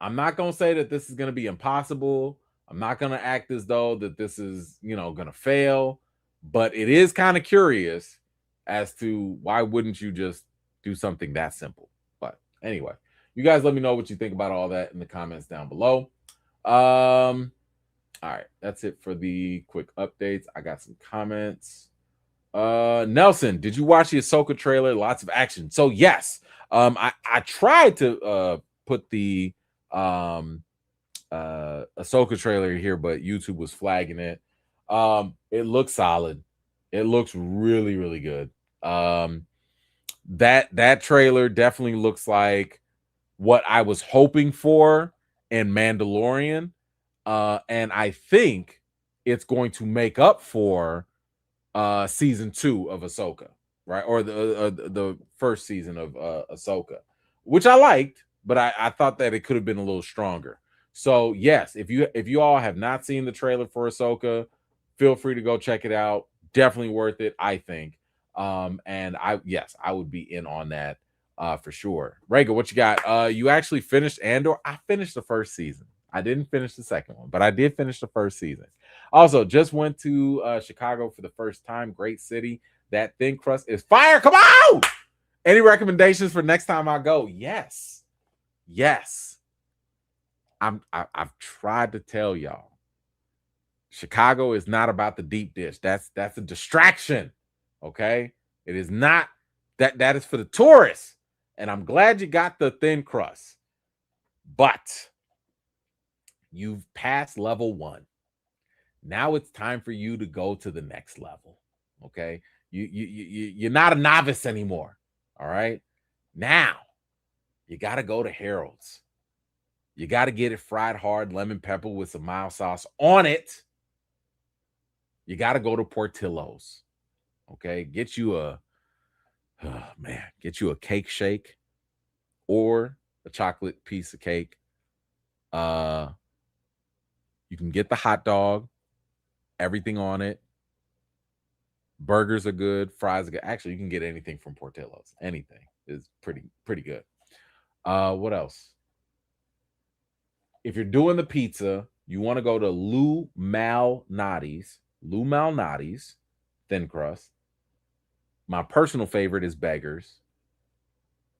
I'm not going to say that this is going to be impossible. I'm not going to act as though that this is, going to fail, but it is kind of curious as to why wouldn't you just do something that simple? But anyway, you guys let me know what you think about all that in the comments down below. All right, that's it for the quick updates. I got some comments. Nelson, did you watch the Ahsoka trailer? Lots of action. So yes, I tried to put the Ahsoka trailer here, but YouTube was flagging it. It looks solid. It looks really, really good. That trailer definitely looks like what I was hoping for in Mandalorian. And I think it's going to make up for season 2 of Ahsoka, right? Or the first season of Ahsoka, which I liked, but I thought that it could have been a little stronger. So yes, if you all have not seen the trailer for Ahsoka, feel free to go check it out. Definitely worth it, I think. And I would be in on that for sure. Rega, what you got? You actually finished Andor? I finished the first season. I didn't finish the second one, but I did finish the first season. Also, just went to Chicago for the first time. Great city. That thin crust is fire. Come on! Any recommendations for next time I go? Yes. I've tried to tell y'all. Chicago is not about the deep dish. That's a distraction. Okay? It is not. That is for the tourists. And I'm glad you got the thin crust. But you've passed level 1. Now it's time for you to go to the next level. Okay? You're not a novice anymore. All right? Now, you got to go to Harold's. You got to get it fried hard, lemon pepper with some mild sauce on it. You got to go to Portillo's. Okay? Get you a cake shake or a chocolate piece of cake. You can get the hot dog, everything on it. Burgers are good, fries are good. Actually, you can get anything from Portillo's. Anything is pretty good. What else? If you're doing the pizza, you want to go to Lou Malnati's, thin crust. My personal favorite is Beggar's.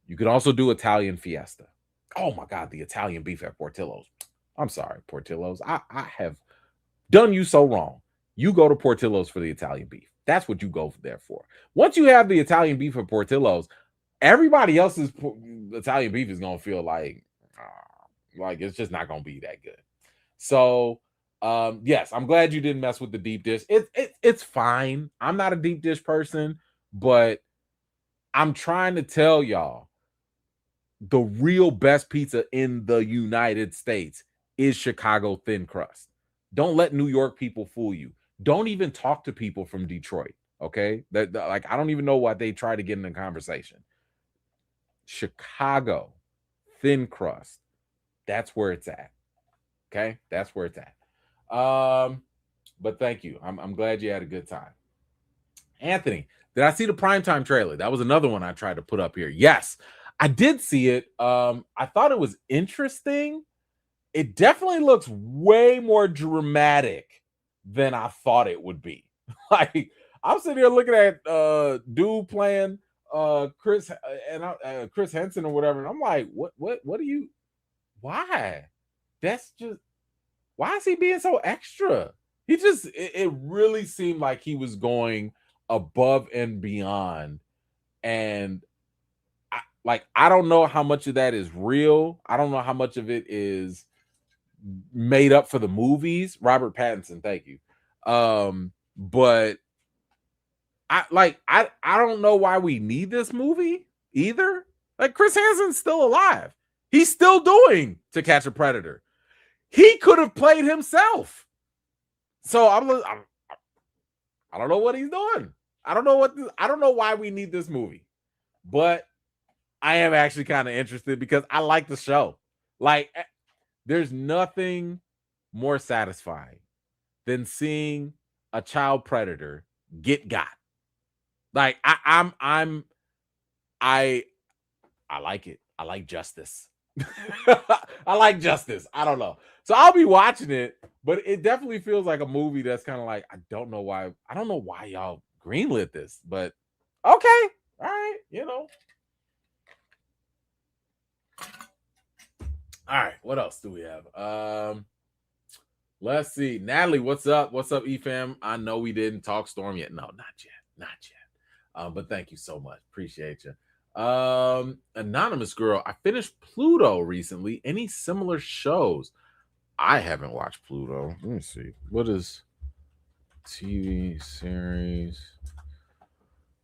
You could also do Italian Fiesta. Oh my God, the Italian beef at Portillo's. I'm sorry, Portillo's. I have done you so wrong. You go to Portillo's for the Italian beef. That's what you go there for. Once you have the Italian beef at Portillo's, everybody else's Italian beef is going to feel like it's just not going to be that good. So Yes, I'm glad you didn't mess with the deep dish. It's fine. I'm not a deep dish person, but I'm trying to tell y'all the real best pizza in the United States is Chicago thin crust. Don't let New York people fool you. Don't even talk to people from Detroit. Okay, like I don't even know why they try to get in the conversation. Chicago thin crust. That's where it's at. Okay, that's where it's at. But thank you. I'm glad you had a good time. Anthony, did I see the primetime trailer? That was another one I tried to put up here. Yes, I did see it. I thought it was interesting. It definitely looks way more dramatic than I thought it would be. Like I'm sitting here looking at dude playing Chris Chris Henson or whatever, and I'm like, what are you? Why? That's just why is he being so extra? He just it really seemed like he was going above and beyond, and I don't know how much of that is real. I don't know how much of it is made up for the movies. Robert Pattinson, thank you. But I don't know why we need this movie either. Like Chris Hansen's still alive. He's still doing To Catch a Predator. He could have played himself. So I don't know what he's doing. I don't know why we need this movie. But I am actually kind of interested because I like the show. Like there's nothing more satisfying than seeing a child predator get got. Like I like it. I like justice. I like justice. I don't know. So I'll be watching it, but it definitely feels like a movie that's kind of like I don't know why y'all greenlit this, but okay. All right, All right, what else do we have? Let's see. Natalie, what's up? What's up, EFAM? I know we didn't talk Storm yet. No, not yet. Not yet. But thank you so much. Appreciate you. Anonymous girl, I finished Pluto recently. Any similar shows? I haven't watched Pluto. Let me see. What is TV series?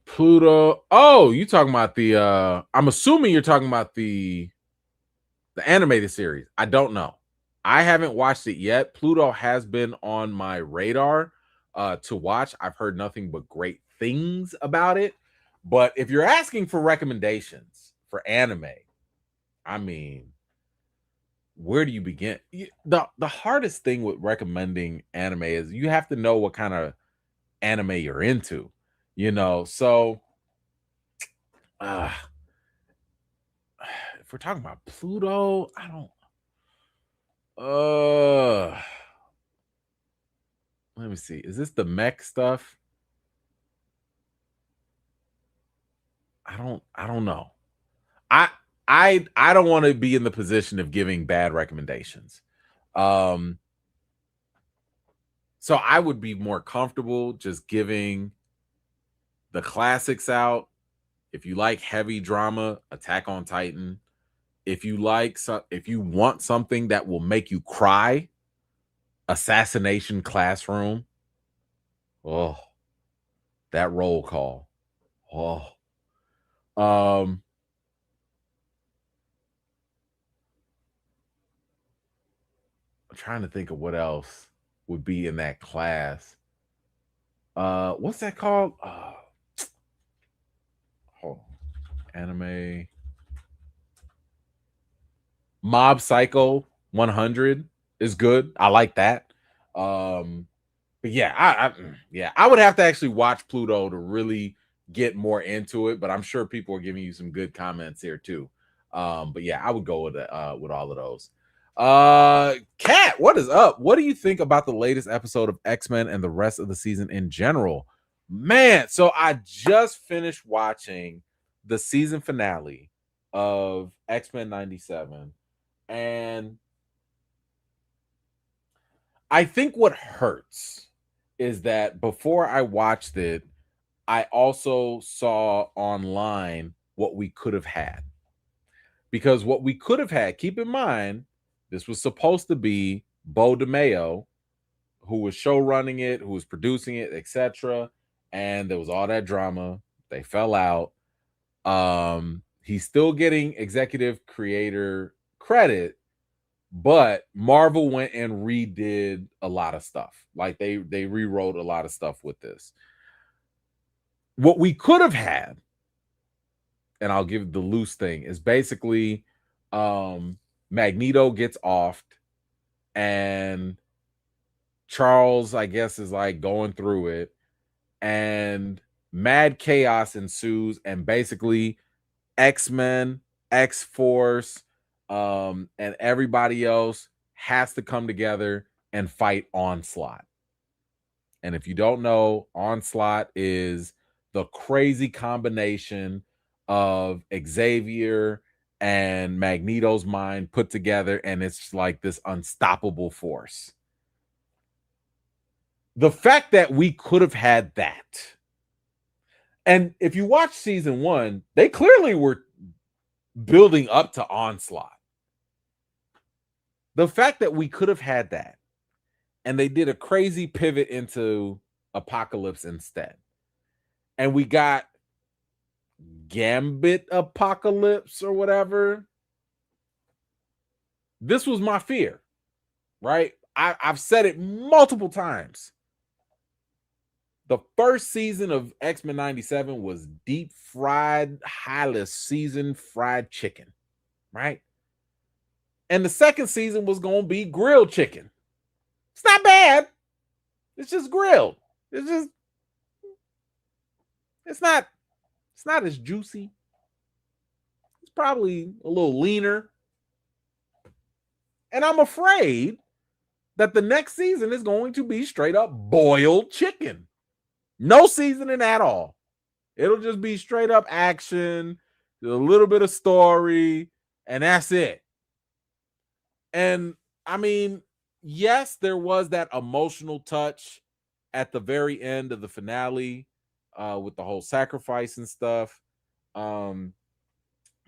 Pluto. Oh, you talking about the I'm assuming you're talking about the animated series. I don't know. I haven't watched it yet. Pluto has been on my radar to watch. I've heard nothing but great things about it. But if you're asking for recommendations for anime, I mean, where do you begin? The hardest thing with recommending anime is you have to know what kind of anime you're into, So, if we're talking about Pluto, I don't. Let me see. Is this the mech stuff? I don't know. I don't want to be in the position of giving bad recommendations. So I would be more comfortable just giving the classics out. If you like heavy drama, Attack on Titan. If you want something that will make you cry, Assassination Classroom. Oh, that roll call. Oh. I'm trying to think of what else would be in that class. What's that called? Anime Mob Psycho 100 is good. I like that. But yeah, I would have to actually watch Pluto to really get more into it. But I'm sure people are giving you some good comments here too. But yeah, I would go with all of those. Kat, what is up? What do you think about the latest episode of X-Men and the rest of the season in general? Man, so I just finished watching the season finale of X-Men 97, and I think what hurts is that before I watched it, I also saw online what we could have had. Because what we could have had, keep in mind, this was supposed to be Bo DeMayo who was show running it, who was producing it, etc. And there was all that drama. They fell out. He's still getting executive creator credit, but Marvel went and redid a lot of stuff. Like they rewrote a lot of stuff with this. What we could have had, and I'll give the loose thing, is basically Magneto gets offed and Charles, I guess, is like going through it, and mad chaos ensues, and basically X-Men, X-Force, and everybody else has to come together and fight Onslaught. And if you don't know, Onslaught is the crazy combination of Xavier and Magneto's mind put together, and it's like this unstoppable force. The fact that we could have had that, and if you watch season 1, they clearly were building up to Onslaught. The fact that we could have had that, and they did a crazy pivot into Apocalypse instead, and we got Gambit Apocalypse or whatever. This was my fear, right? I've said it multiple times. The first season of X-Men 97 was deep fried, highly seasoned fried chicken, right? And the second season was going to be grilled chicken. It's not bad. It's just grilled. It's not as juicy. It's probably a little leaner. And I'm afraid that the next season is going to be straight up boiled chicken. No seasoning at all. It'll just be straight up action, a little bit of story, and that's it. And I mean, yes, there was that emotional touch at the very end of the finale with the whole sacrifice and stuff. There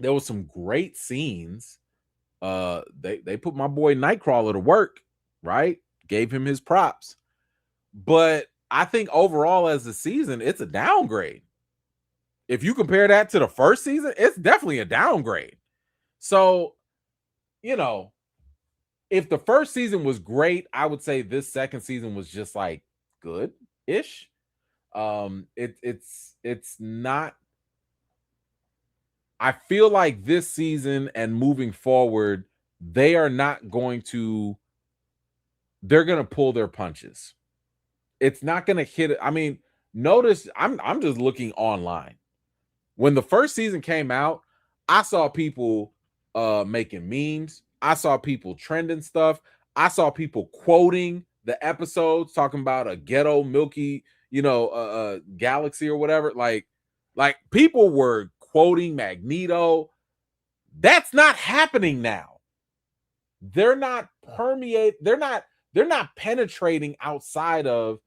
was some great scenes. They put my boy Nightcrawler to work, right? Gave him his props. But I think overall as a season, it's a downgrade. If you compare that to the first season, it's definitely a downgrade. So, you know, if the first season was great, I would say this second season was just like good-ish. It's not. I feel like this season and moving forward, they are not going to. They're going to pull their punches. It's not going to hit it. I mean, notice I'm just looking online. When the first season came out, I saw people making memes. I saw people trending stuff. I saw people quoting the episodes, talking about a ghetto Milky, galaxy or whatever. Like people were quoting Magneto. That's not happening now. They're not penetrating outside of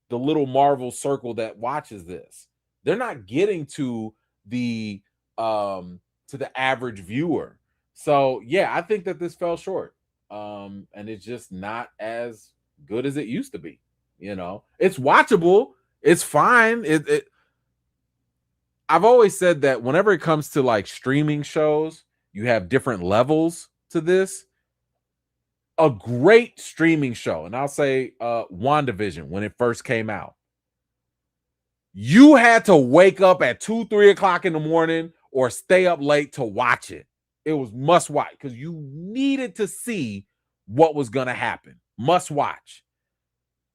the little Marvel circle that watches this. They're not getting to the average viewer. So yeah, I think that this fell short. And it's just not as good as it used to be. It's watchable. It's fine. I've always said that whenever it comes to like streaming shows, you have different levels to this. A great streaming show, and I'll say WandaVision when it first came out. You had to wake up at 2-3 o'clock in the morning or stay up late to watch it. It was must watch because you needed to see what was going to happen. Must watch.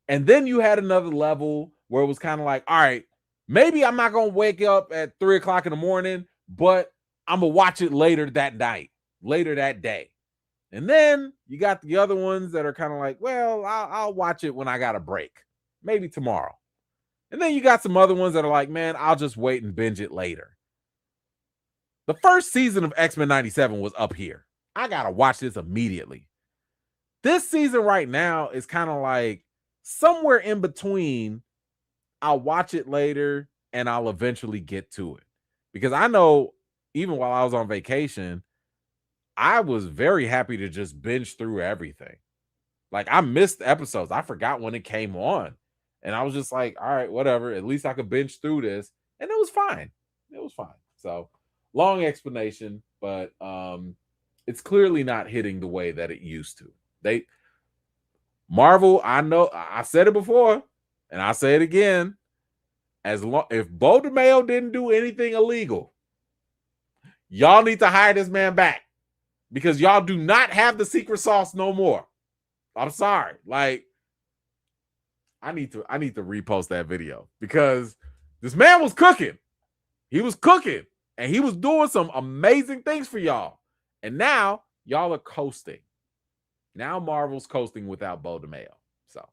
And then you had another level where it was kind of like, all right, maybe I'm not going to wake up at 3 o'clock in the morning, but I'm going to watch it later that night, later that day. And then you got the other ones that are kind of like, well, I'll watch it when I got a break, maybe tomorrow. And then you got some other ones that are like, man, I'll just wait and binge it later. The first season of X-Men 97 was up here. I got to watch this immediately. This season right now is kind of like somewhere in between. I'll watch it later and I'll eventually get to it. Because I know even while I was on vacation, I was very happy to just binge through everything. Like, I missed episodes. I forgot when it came on. And I was just like, all right, whatever. At least I could binge through this. And it was fine. It was fine. So long explanation, but it's clearly not hitting the way that it used to. Marvel, I know I said it before, and I'll say it again. As long if Bo DeMayo didn't do anything illegal, y'all need to hire this man back because y'all do not have the secret sauce no more. I'm sorry. Like, I need to repost that video because this man was cooking. He was cooking and he was doing some amazing things for y'all. And now y'all are coasting. Now Marvel's coasting without Bo DeMayo. So,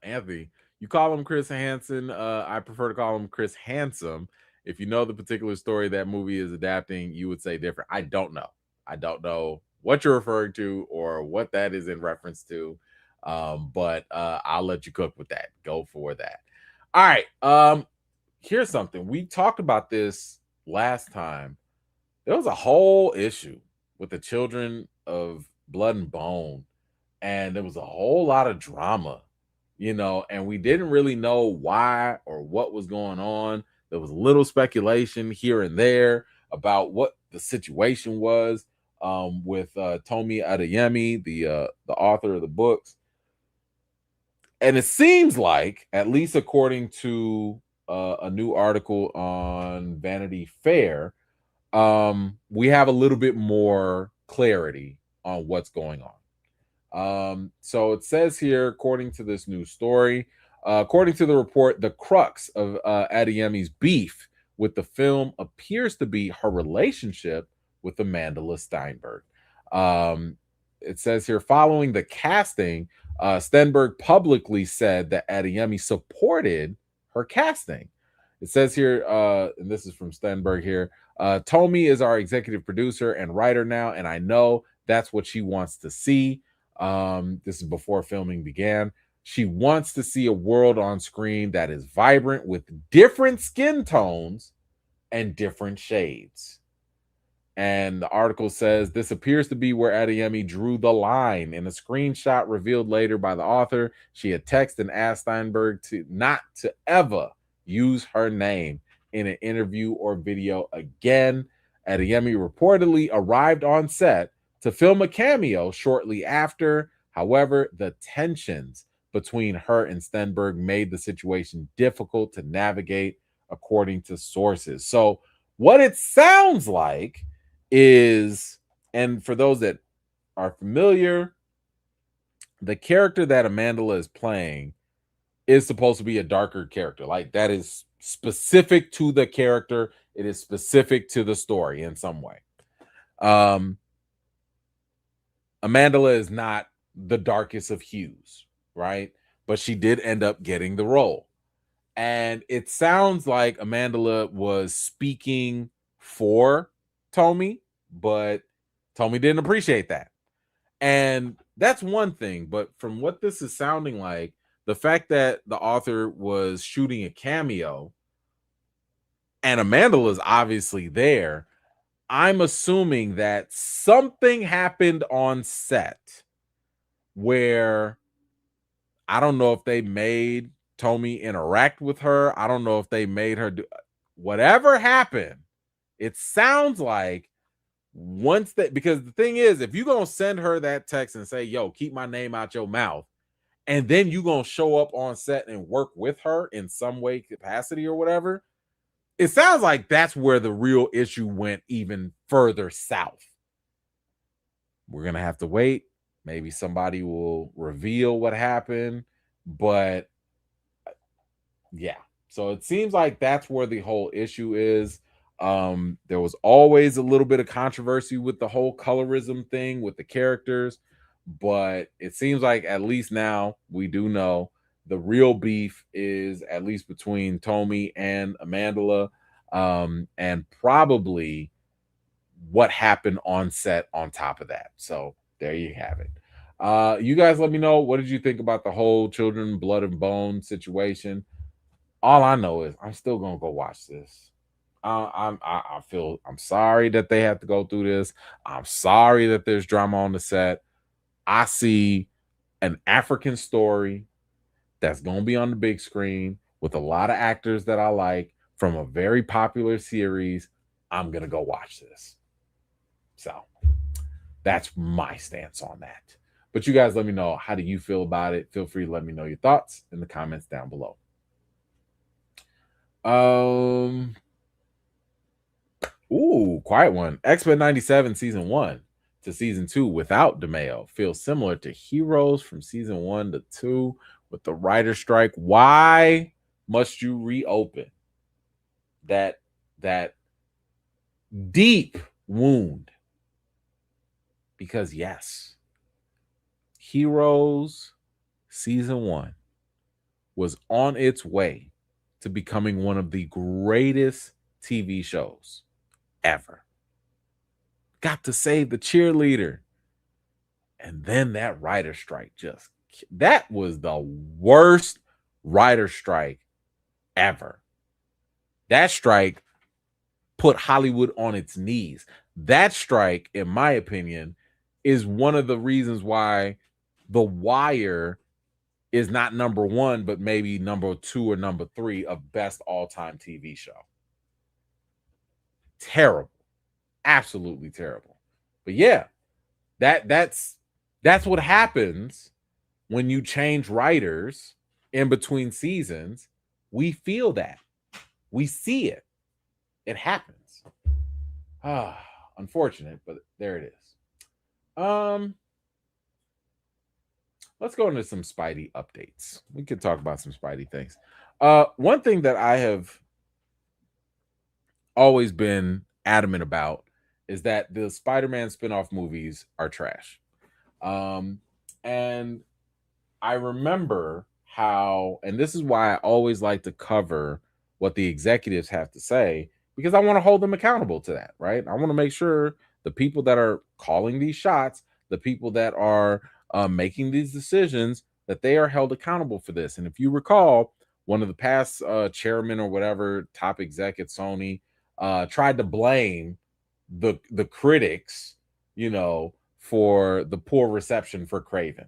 Anthony, you call him Chris Hansen. I prefer to call him Chris Handsome. If you know the particular story that movie is adapting, you would say different. I don't know. I don't know what you're referring to or what that is in reference to. But I'll let you cook with that. Go for that. All right. Here's something. We talked about this last time. There was a whole issue with the Children of Blood and Bone, and there was a whole lot of drama, and we didn't really know why or what was going on. There was a little speculation here and there about what the situation was with Tomi Adeyemi, the author of the books. And it seems like, at least according to a new article on Vanity Fair, we have a little bit more clarity on what's going on. So it says here, according to this new story, according to the report, the crux of Adeyemi's beef with the film appears to be her relationship with Amanda Steinberg. It says here, following the casting, Stenberg publicly said that Adeyemi supported her casting. It says here, and this is from Stenberg here, Tomi is our executive producer and writer now, and I know that's what she wants to see. This is before filming began. She wants to see a world on screen that is vibrant with different skin tones and different shades. And the article says this appears to be where Adeyemi drew the line. In a screenshot revealed later by the author, she had texted and asked Steinberg to not to ever use her name in an interview or video again. Adeyemi reportedly arrived on set to film a cameo shortly after. However, the tensions between her and Stenberg made the situation difficult to navigate, according to sources. So what it sounds like is, and for those that are familiar, the character that Amanda is playing is supposed to be a darker character. Like, that is specific to the character. It is specific to the story in some way. Amanda is not the darkest of hues, right? But she did end up getting the role. And it sounds like Amanda was speaking for Tomi, but Tomi didn't appreciate that. And that's one thing. But from what this is sounding like, the fact that the author was shooting a cameo and Amanda is obviously there, I'm assuming that something happened on set where I don't know if they made Tomi interact with her. I don't know if they made her do whatever happened. It sounds like once that, because the thing is, if you're going to send her that text and say, yo, keep my name out your mouth, and then you're going to show up on set and work with her in some way, capacity or whatever, it sounds like that's where the real issue went even further south. We're going to have to wait. Maybe somebody will reveal what happened, but yeah. So it seems like that's where the whole issue is. There was always a little bit of controversy with the whole colorism thing with the characters, but it seems like at least now we do know the real beef is at least between Tomi and Amanda, and probably what happened on set on top of that. So there you have it. You guys let me know, what did you think about the whole Children, Blood and Bone situation? All I know is I'm still gonna go watch this. I'm sorry that they have to go through this. I'm sorry that there's drama on the set. I see an African story that's going to be on the big screen with a lot of actors that I like from a very popular series. I'm going to go watch this. So that's my stance on that. But you guys let me know, how do you feel about it? Feel free to let me know your thoughts in the comments down below. Quiet one. X-Men 97 season 1 to season 2 without DeMeo feels similar to Heroes from season 1 to 2 with the writer strike. Why must you reopen that deep wound? Because yes, Heroes season 1 was on its way to becoming one of the greatest TV shows ever. Got to save the cheerleader. And then that writer strike that was the worst writer strike ever. That strike put Hollywood on its knees. That strike, in my opinion, is one of the reasons why The Wire is not number 1, but maybe number 2 or number 3 of best all-time TV show. Terrible. Absolutely terrible. But yeah, that's what happens when you change writers in between seasons. We feel that. We see it. It happens. Unfortunate, but there it is. Let's go into some Spidey updates. We could talk about some Spidey things. One thing that I have always been adamant about is that the Spider-Man spin-off movies are trash. And I remember how, and this is why I always like to cover what the executives have to say, because I want to hold them accountable to that, right? I want to make sure the people that are calling these shots, the people that are making these decisions, that they are held accountable for this. And if you recall, one of the past chairman or whatever, top exec at Sony, tried to blame the critics, for the poor reception for Craven.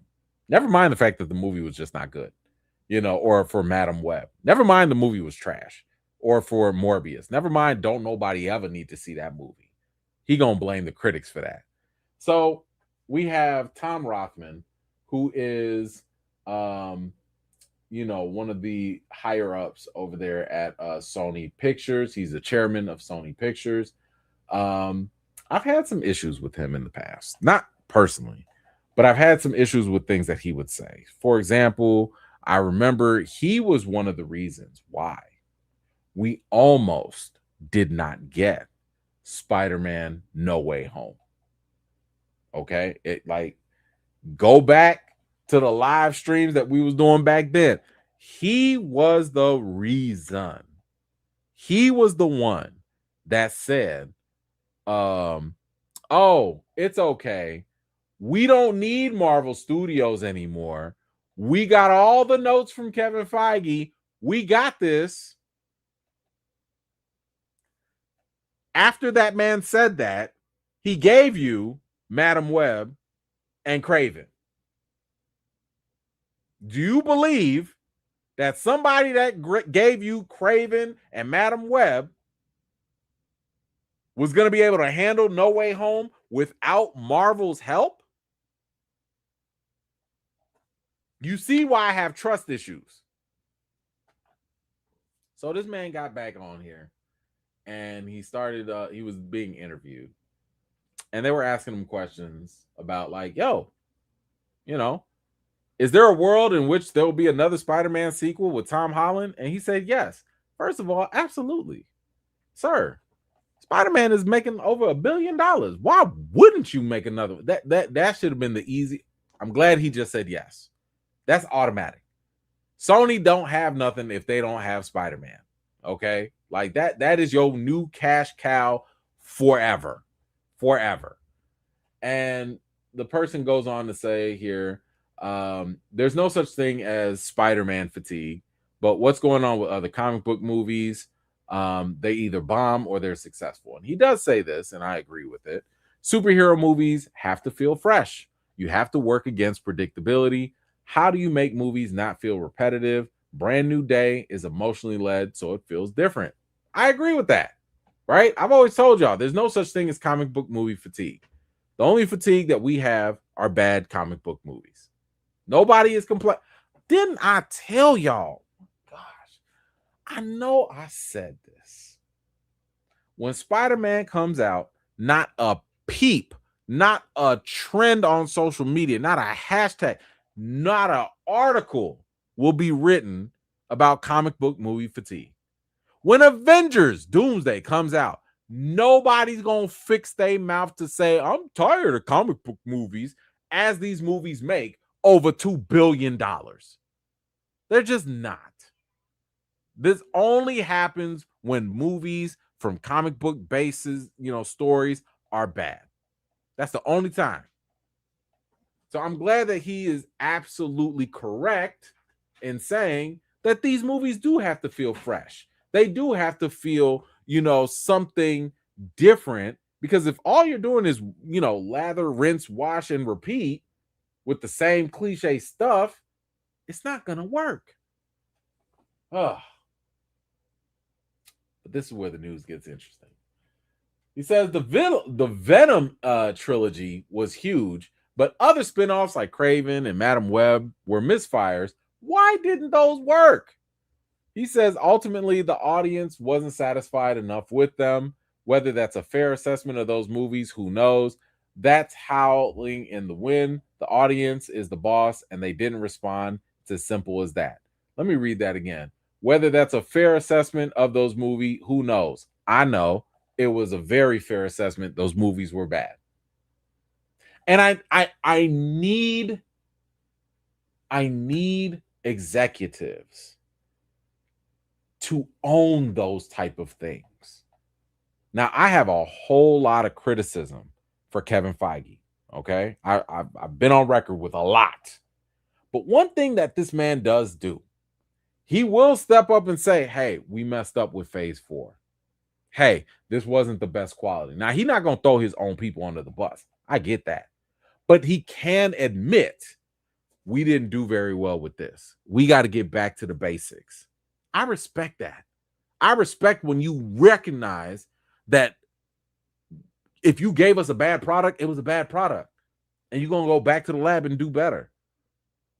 Never mind the fact that the movie was just not good, or for Madam Web. Never mind the movie was trash, or for Morbius. Never mind, don't nobody ever need to see that movie. He gonna blame the critics for that. So we have Tom Rothman, who is, one of the higher ups over there at Sony Pictures. He's the chairman of Sony Pictures. I've had some issues with him in the past, not personally, but I've had some issues with things that he would say. For example, I remember he was one of the reasons why we almost did not get Spider-Man No Way Home. Okay, go back to the live streams that we was doing back then. He was the reason. He was the one that said, oh, it's okay. We don't need Marvel Studios anymore. We got all the notes from Kevin Feige. We got this. After that man said that, he gave you Madam Web and Craven. Do you believe that somebody that gave you Craven and Madam Web was going to be able to handle No Way Home without Marvel's help? You see why I have trust issues. So this man got back on here and he started, he was being interviewed and they were asking him questions about is there a world in which there will be another Spider-Man sequel with Tom Holland? And he said, yes. First of all, absolutely. Sir, Spider-Man is making over $1 billion. Why wouldn't you make another? That should have been the easy. I'm glad he just said yes. That's automatic. Sony don't have nothing if they don't have Spider-Man. Okay? Like that is your new cash cow forever. Forever. And the person goes on to say here, there's no such thing as Spider-Man fatigue, but what's going on with other comic book movies? They either bomb or they're successful. And he does say this, and I agree with it. Superhero movies have to feel fresh. You have to work against predictability. How do you make movies not feel repetitive? Brand New Day is emotionally led, so it feels different. I agree with that, right? I've always told y'all there's no such thing as comic book movie fatigue. The only fatigue that we have are bad comic book movies. Nobody is complaining. Didn't I tell y'all? Gosh, I know I said this. When Spider-Man comes out, not a peep, not a trend on social media, not a hashtag, not an article will be written about comic book movie fatigue. When Avengers Doomsday comes out, nobody's going to fix their mouth to say, I'm tired of comic book movies, as these movies make over $2 billion. They're just not. This only happens when movies from comic book bases, stories are bad. That's the only time. So I'm glad that he is absolutely correct in saying that these movies do have to feel fresh. They do have to feel, something different, because if all you're doing is, lather, rinse, wash, and repeat with the same cliche stuff, it's not going to work. But this is where the news gets interesting. He says the Venom trilogy was huge, but other spinoffs like Kraven and Madam Web were misfires. Why didn't those work? He says ultimately the audience wasn't satisfied enough with them. Whether that's a fair assessment of those movies, who knows? That's howling in the wind. The audience is the boss, and they didn't respond. It's as simple as that. Let me read that again. Whether that's a fair assessment of those movies, who knows? I know it was a very fair assessment. Those movies were bad. And I need executives to own those type of things. Now, I have a whole lot of criticism for Kevin Feige. Okay, I've been on record with a lot. But one thing that this man does do, he will step up and say, hey, we messed up with phase 4. Hey, this wasn't the best quality. Now, he's not going to throw his own people under the bus. I get that. But he can admit we didn't do very well with this. We got to get back to the basics. I respect that. I respect when you recognize that if you gave us a bad product, it was a bad product. And you're going to go back to the lab and do better.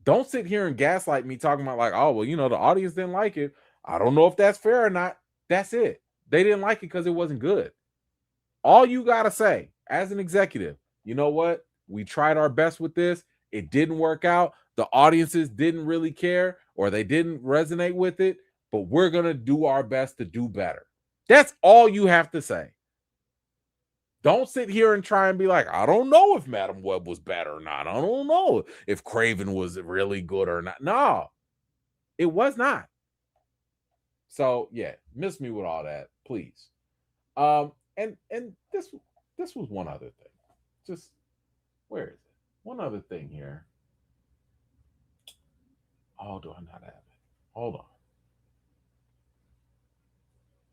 Don't sit here and gaslight me talking about like, oh, well, the audience didn't like it. I don't know if that's fair or not. That's it. They didn't like it because it wasn't good. All you got to say as an executive, you know what? We tried our best with this. It didn't work out. The audiences didn't really care, or they didn't resonate with it, but we're going to do our best to do better. That's all you have to say. Don't sit here and try and be like, I don't know if Madam Web was bad or not. I don't know if Kraven was really good or not. No, it was not. So yeah, miss me with all that, please. And this was one other thing. Just where is it? One other thing here. Oh, do I not have it? Hold on.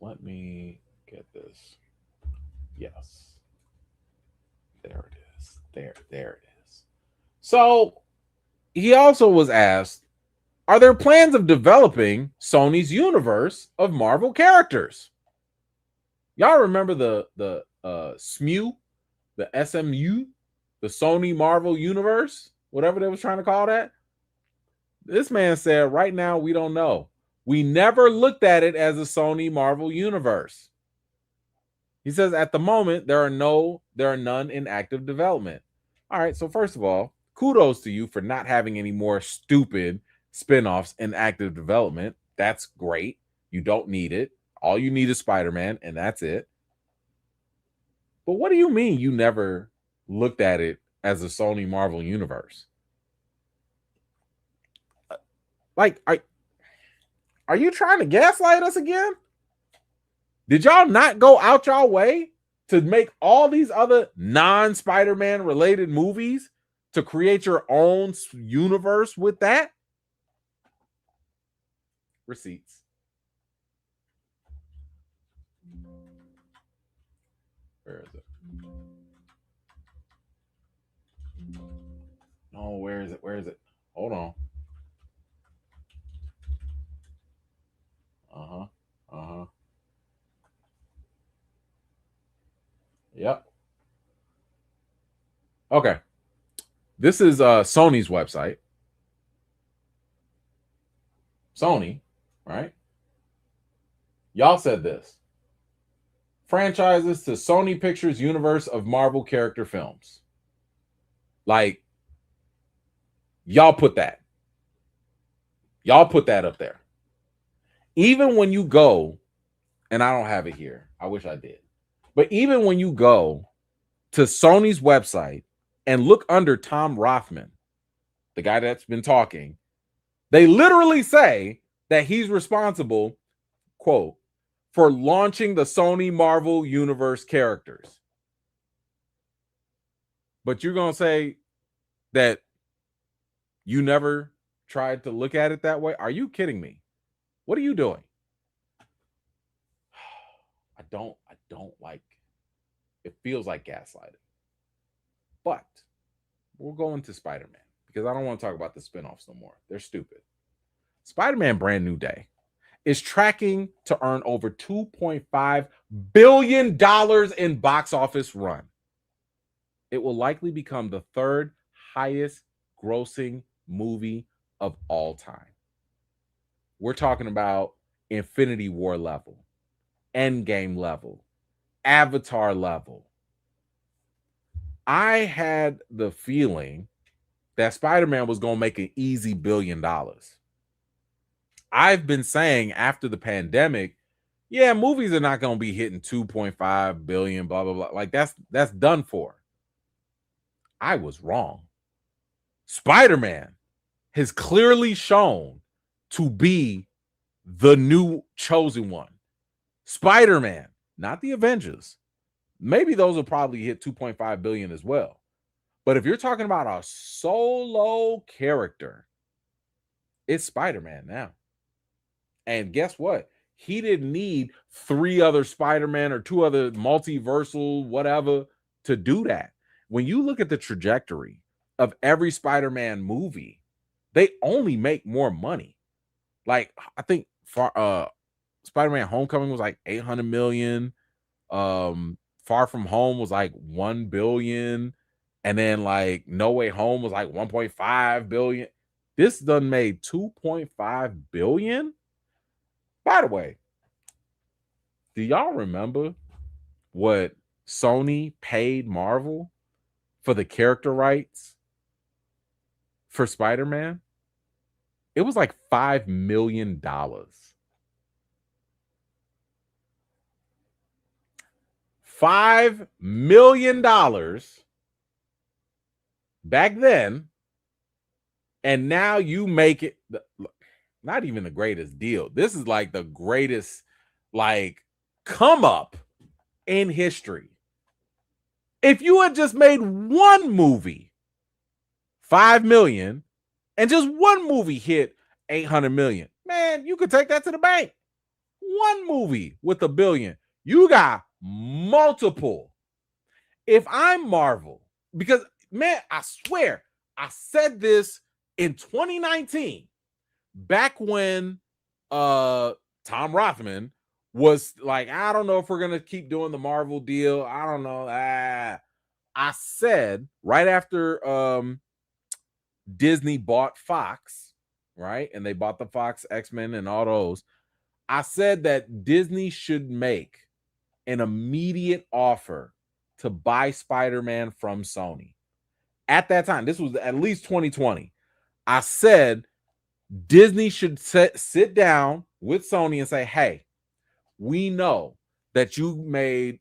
Let me get this. Yes. There it is. There it is. So he also was asked, are there plans of developing Sony's universe of Marvel characters? Y'all remember the SMU, the SMU, the Sony Marvel universe, whatever they was trying to call that? This man said, right now, we don't know. We never looked at it as a Sony Marvel universe. He says, at the moment, there are none in active development. All right, so first of all, kudos to you for not having any more stupid spinoffs in active development. That's great. You don't need it. All you need is Spider-Man, and that's it. But what do you mean you never looked at it as a Sony Marvel universe? Like, are you trying to gaslight us again? Did y'all not go out y'all way to make all these other non-Spider-Man related movies to create your own universe with that? Receipts. is it? Where is it? Hold on. Uh-huh. Uh-huh. Yep. Okay. This is Sony's website. Sony, right? Y'all said this. Franchises to Sony Pictures universe of Marvel character films. Like, y'all put that. Y'all put that up there. Even when you go, and I don't have it here. I wish I did. But even when you go to Sony's website and look under Tom Rothman, the guy that's been talking, they literally say that he's responsible, quote, for launching the Sony Marvel Universe characters. But you're going to say that you never tried to look at it that way? Are you kidding me? What are you doing? I don't like it. Feels like gaslighting. But we'll go into Spider-Man because I don't want to talk about the spinoffs no more. They're stupid. Spider-Man Brand New Day is tracking to earn over $2.5 billion in box office run. It will likely become the third highest grossing movie of all time. We're talking about Infinity War level, Endgame level, Avatar level. I had the feeling that Spider-Man was going to make an easy $1 billion. I've been saying after the pandemic, yeah, movies are not going to be hitting 2.5 billion, blah, blah, blah. Like that's done for. I was wrong. Spider-Man has clearly shown to be the new chosen one. Spider-Man, not the Avengers. Maybe those will probably hit 2.5 billion as well. But if you're talking about a solo character, it's Spider-Man now. And guess what? He didn't need 3 other Spider-Man or 2 other multiversal whatever to do that. When you look at the trajectory of every Spider-Man movie, they only make more money. Like, I think Spider-Man Homecoming was like 800 million. Far From Home was like 1 billion. And then like No Way Home was like 1.5 billion. This done made 2.5 billion. By the way, do y'all remember what Sony paid Marvel for the character rights for Spider-Man? It was like $5 million. $5 million back then, and now you make it not even the greatest deal. This is like the greatest like come up in history. If you had just made one movie 5 million and just one movie hit 800 million, man, you could take that to the bank. One movie with $1 billion. You got multiple. If I'm Marvel, because man, I swear I said this in 2019, back when Tom Rothman was like, I don't know if we're gonna keep doing the Marvel deal. I don't know. I said right after Disney bought Fox, right? And they bought the Fox X-Men and all those. I said that Disney should make an immediate offer to buy Spider-Man from Sony. At that time, this was at least 2020. I said Disney should sit down with Sony and say, hey, we know that you paid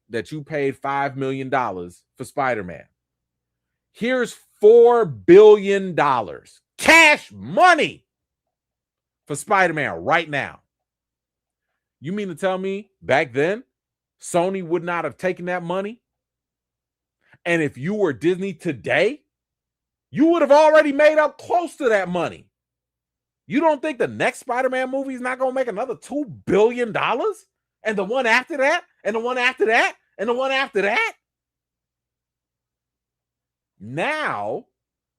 $5 million for Spider-Man. Here's $4 billion cash money for Spider-Man right now. You mean to tell me back then Sony would not have taken that money? And if you were Disney today, you would have already made up close to that money. You don't think the next Spider-Man movie is not going to make another $2 billion? And the one after that, and the one after that, and the one after that? Now,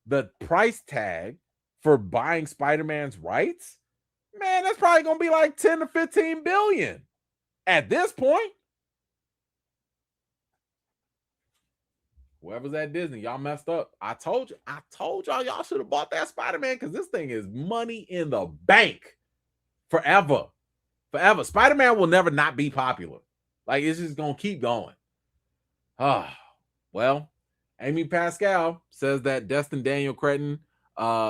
the price tag for buying Spider-Man's rights, man, that's probably gonna be like 10 to 15 billion at this point. Whoever's at Disney, y'all messed up. I told y'all should have bought that Spider-Man because this thing is money in the bank forever. Forever. Spider-Man will never not be popular. Like, it's just gonna keep going. Well, Amy Pascal says that Destin Daniel Cretton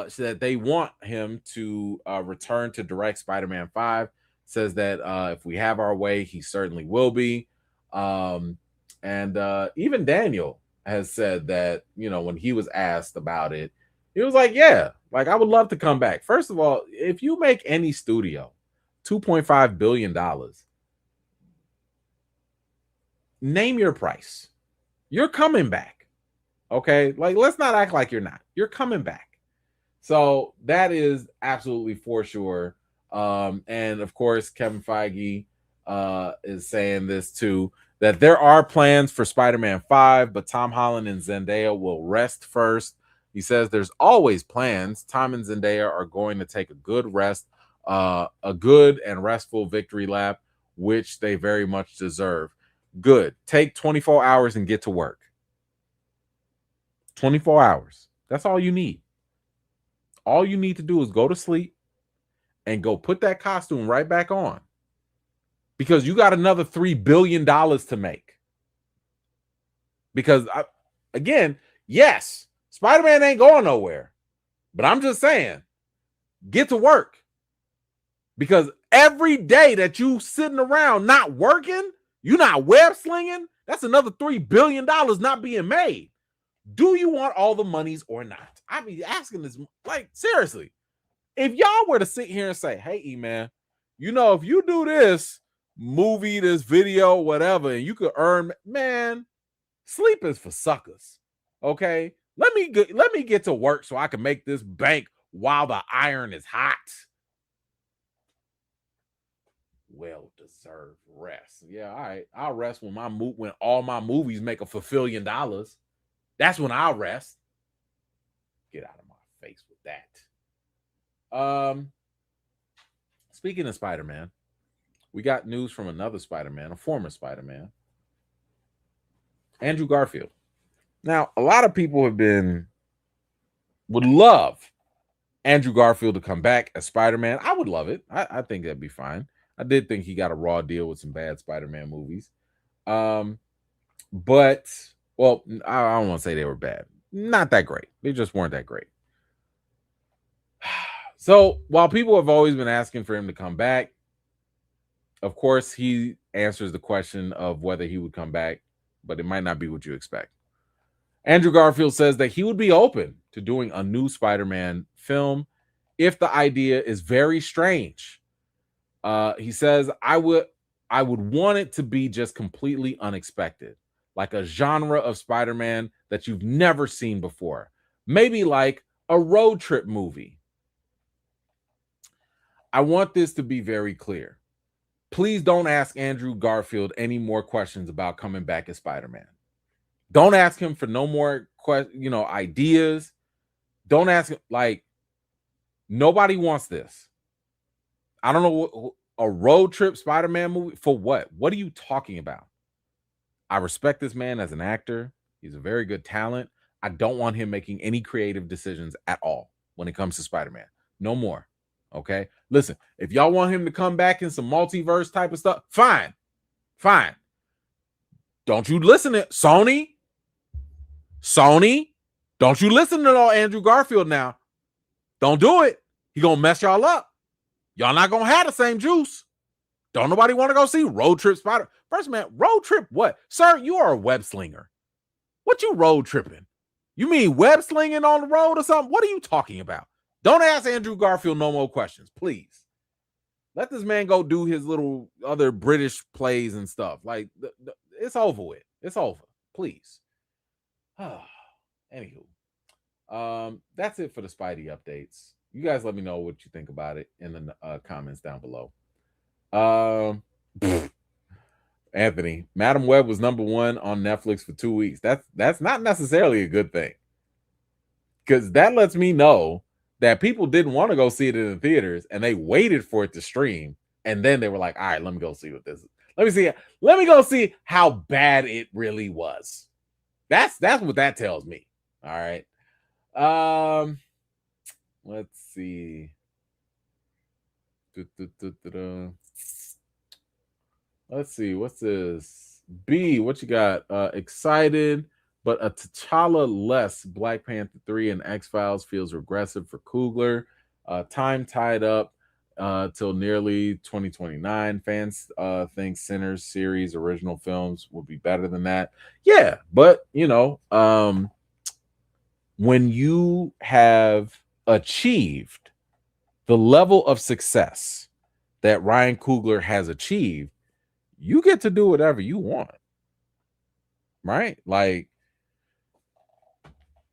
said they want him to return to direct Spider-Man 5. Says that if we have our way, he certainly will be. And even Daniel has said that, you know, when he was asked about it, he was like, yeah, like I would love to come back. First of all, if you make any studio $2.5 billion, name your price. You're coming back. Okay. Like, let's not act like you're not. You're coming back. So that is absolutely for sure. And of course, Kevin Feige is saying this too, that there are plans for Spider-Man 5, but Tom Holland and Zendaya will rest first. He says there's always plans. Tom and Zendaya are going to take a good rest, a good and restful victory lap, which they very much deserve. Good. Take 24 hours and get to work. 24 hours. That's all you need. All you need to do is go to sleep and go put that costume right back on. Because you got another $3 billion to make. Because, again, yes, Spider-Man ain't going nowhere. But I'm just saying, get to work. Because every day that you sitting around not working, you're not web slinging, that's another $3 billion not being made. Do you want all the monies or not? I be asking this, like, seriously. If y'all were to sit here and say, hey, E-Man, you know, if you do this movie, this video, whatever, and you could earn, man, sleep is for suckers. Okay? Let me get to work so I can make this bank while the iron is hot. Well-deserved rest. Yeah, all right. I'll rest when when all my movies make $1 billion. That's when I'll rest. Get out of my face with that. Speaking of Spider-Man, we got news from another Spider-Man, a former Spider-Man, Andrew Garfield. Now, a lot of people would love Andrew Garfield to come back as Spider-Man. I would love it. I think that'd be fine. I did think he got a raw deal with some bad Spider-Man movies. But, well, I don't want to say they were bad. Not that great. They just weren't that great. So, while people have always been asking for him to come back, of course, he answers the question of whether he would come back, but it might not be what you expect. Andrew Garfield says that he would be open to doing a new Spider-Man film if the idea is very strange. He says, I would want it to be just completely unexpected, like a genre of Spider-Man that you've never seen before. Maybe like a road trip movie. I want this to be very clear. Please don't ask Andrew Garfield any more questions about coming back as Spider-Man. Don't ask him for no more ideas. Don't ask him, like, nobody wants this. I don't know, a road trip Spider-Man movie for what? What are you talking about? I respect this man as an actor. He's a very good talent. I don't want him making any creative decisions at all when it comes to Spider-Man. No more. Okay? Listen, if y'all want him to come back in some multiverse type of stuff, fine. Fine. Don't you listen to Sony? Don't you listen to Andrew Garfield now. Don't do it. He gonna mess y'all up. Y'all not gonna have the same juice. Don't nobody want to go see Road Trip Spider. First, man, road trip what? Sir, you are a web slinger. What you road tripping? You mean web slinging on the road or something? What are you talking about? Don't ask Andrew Garfield no more questions, please. Let this man go do his little other British plays and stuff. Like, it's over with. It's over. Please. Anywho, that's it for the Spidey updates. You guys let me know what you think about it in the comments down below. Anthony, Madam Web was #1 on Netflix for 2 weeks. That's not necessarily a good thing. because that lets me know that people didn't want to go see it in the theaters and they waited for it to stream, and then they were like, all right, let me go see what this is. Let me go see how bad it really was. That's what that tells me. All right. Let's see. Let's see. What's this? B, what you got? Excited, but a T'Challa less Black Panther 3 and X-Files feels regressive for Coogler. Time tied up till nearly 2029. Fans think Sinners series original films will be better than that. Yeah, but when you have achieved the level of success that Ryan Coogler has achieved, you get to do whatever you want, right? Like,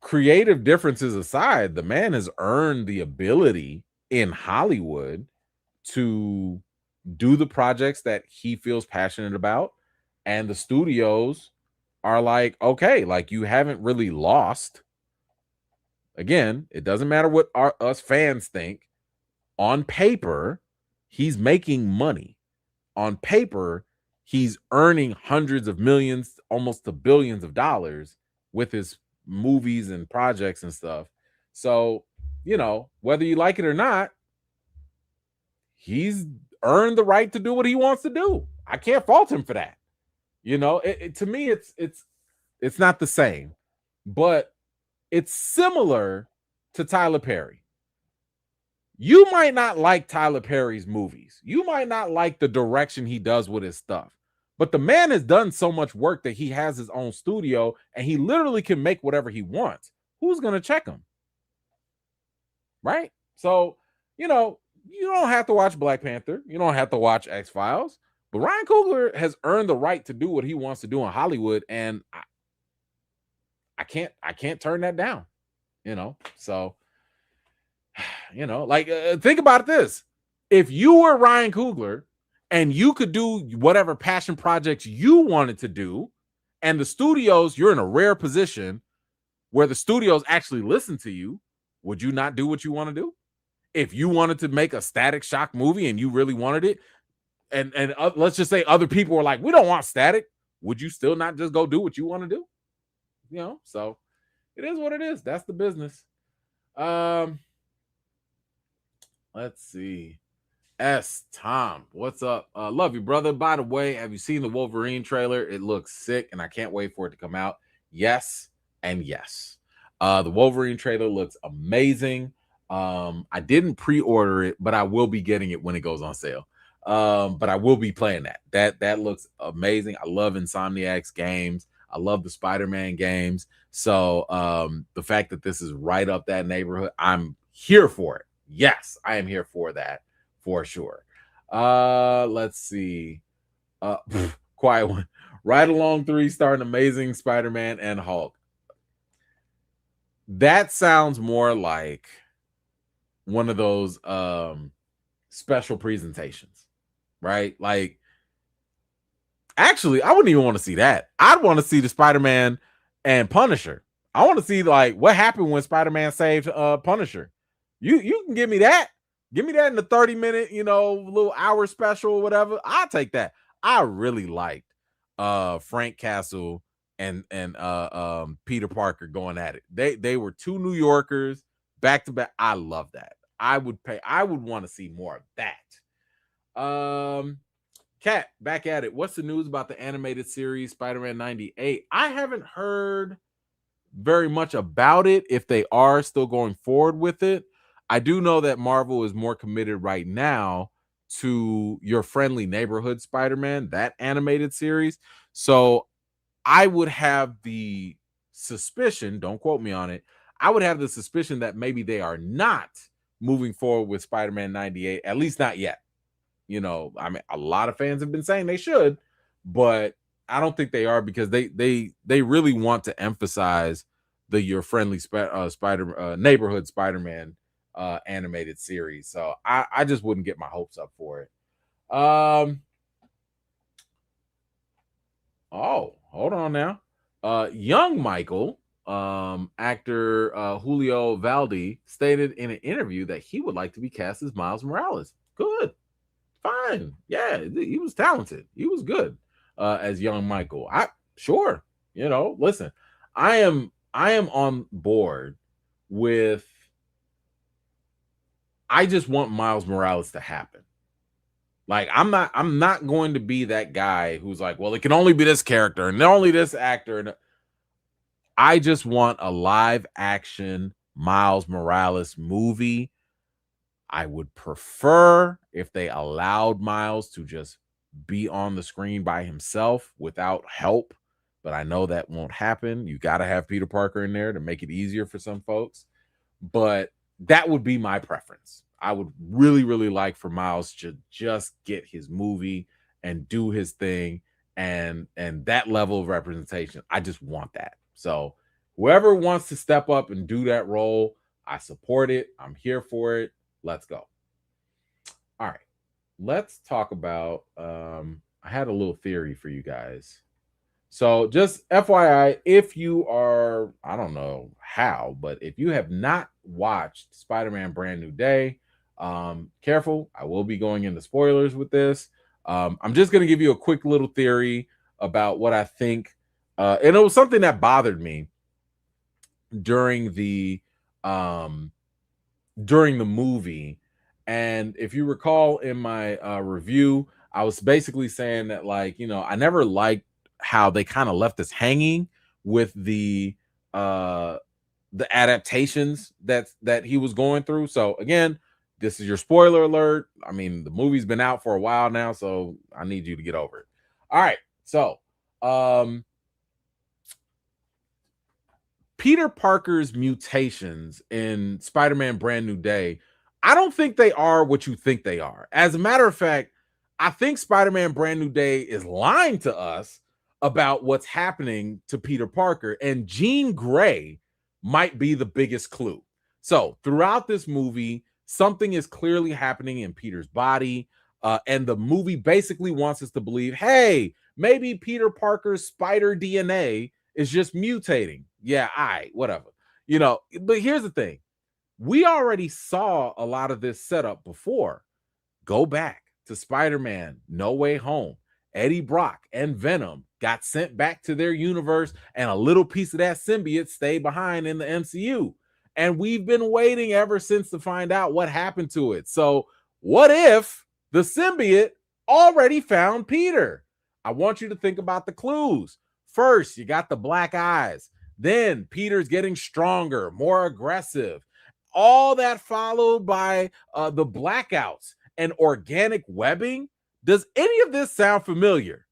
creative differences aside, the man has earned the ability in Hollywood to do the projects that he feels passionate about, and the studios are like, okay, like, you haven't really lost. Again, it doesn't matter what us fans think. On paper, he's making money. On paper, he's earning hundreds of millions, almost to billions of dollars with his movies and projects and stuff. So, whether you like it or not, he's earned the right to do what he wants to do. I can't fault him for that. To me, it's not the same, but it's similar to Tyler Perry. You might not like Tyler Perry's movies. You might not like the direction he does with his stuff. But the man has done so much work that he has his own studio and he literally can make whatever he wants. Who's going to check him? Right? So, you don't have to watch Black Panther. You don't have to watch X-Files. But Ryan Coogler has earned the right to do what he wants to do in Hollywood. And I can't turn that down, So, think about this. If you were Ryan Coogler and you could do whatever passion projects you wanted to do, and the studios, you're in a rare position where the studios actually listen to you, would you not do what you want to do? If you wanted to make a Static Shock movie and you really wanted it, and let's just say other people were like, we don't want Static, would you still not just go do what you want to do? So it is what it is. That's the business. Let's see. Tom, what's up? Love you, brother. By the way, have you seen the Wolverine trailer? It looks sick, and I can't wait for it to come out. Yes, and yes. The Wolverine trailer looks amazing. I didn't pre-order it, but I will be getting it when it goes on sale. But I will be playing that. That looks amazing. I love Insomniac's games. I love the Spider-Man games. So the fact that this is right up that neighborhood, I'm here for it. Yes, I am here for that for sure. Let's see. Quiet One. Ride Along 3 starring Amazing Spider-Man and Hulk. That sounds more like one of those special presentations, right? Like, actually, I wouldn't even want to see that. I'd want to see the Spider-Man and Punisher. I want to see like what happened when Spider-Man saved Punisher. You can give me that. Give me that in the 30-minute, little hour special or whatever. I'll take that. I really liked Frank Castle and Peter Parker going at it. They were two New Yorkers back to back. I love that. I would want to see more of that. Kat, back at it. What's the news about the animated series Spider-Man 98? I haven't heard very much about it, if they are still going forward with it. I do know that Marvel is more committed right now to Your Friendly Neighborhood Spider-Man, that animated series. So I would have the suspicion, don't quote me on it, I would have the suspicion that maybe they are not moving forward with Spider-Man 98, at least not yet. I mean, a lot of fans have been saying they should, but I don't think they are, because they really want to emphasize the Your Friendly Neighborhood Spider-Man animated series. So I just wouldn't get my hopes up for it. Oh, hold on now. Young Michael actor Julio Valde stated in an interview that he would like to be cast as Miles Morales. Good, fine, yeah, he was talented, he was good as young Michael. Sure, listen, I am on board with. I just want Miles Morales to happen. Like, I'm not going to be that guy who's like, well, it can only be this character and only this actor. And I just want a live action Miles Morales movie. I would prefer if they allowed Miles to just be on the screen by himself without help, but I know that won't happen. You got to have Peter Parker in there to make it easier for some folks, but that would be my preference. I would really, really like for Miles to just get his movie and do his thing, and that level of representation. I just want that. So whoever wants to step up and do that role, I support it. I'm here for it. Let's go. All right. Let's talk about I had a little theory for you guys. So just FYI, if you are, I don't know how, but if you have not watched Spider-Man Brand New Day, careful, I will be going into spoilers with this. I'm just going to give you a quick little theory about what I think. And it was something that bothered me during the movie. And if you recall in my review, I was basically saying that, like, I never liked how they kind of left us hanging with the adaptations that he was going through. So again, this is your spoiler alert. I mean, the movie's been out for a while now, so I need you to get over it. All right. So Peter Parker's mutations in Spider-Man Brand New Day, I don't think they are what you think they are. As a matter of fact, I think Spider-Man Brand New Day is lying to us about what's happening to Peter Parker, and Jean Grey might be the biggest clue. So throughout this movie, something is clearly happening in Peter's body, and the movie basically wants us to believe, hey, maybe Peter Parker's spider DNA is just mutating. Yeah, whatever. But here's the thing. We already saw a lot of this setup before. Go back to Spider-Man No Way Home. Eddie Brock and Venom got sent back to their universe, and a little piece of that symbiote stayed behind in the MCU. And we've been waiting ever since to find out what happened to it. So what if the symbiote already found Peter? I want you to think about the clues. First, you got the black eyes. Then Peter's getting stronger, more aggressive. All that followed by the blackouts and organic webbing. Does any of this sound familiar?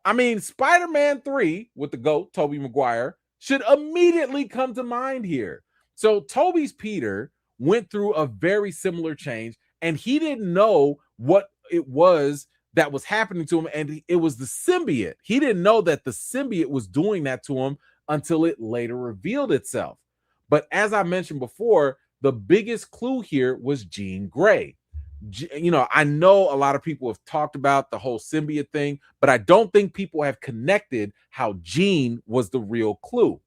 I mean, Spider-Man 3 with the GOAT, Tobey Maguire, should immediately come to mind here. So Tobey's Peter went through a very similar change, and he didn't know what it was that was happening to him, and it was the symbiote. He didn't know that the symbiote was doing that to him until it later revealed itself. But as I mentioned before, the biggest clue here was Jean Grey. I know a lot of people have talked about the whole symbiote thing, but I don't think people have connected how Jean was the real clue.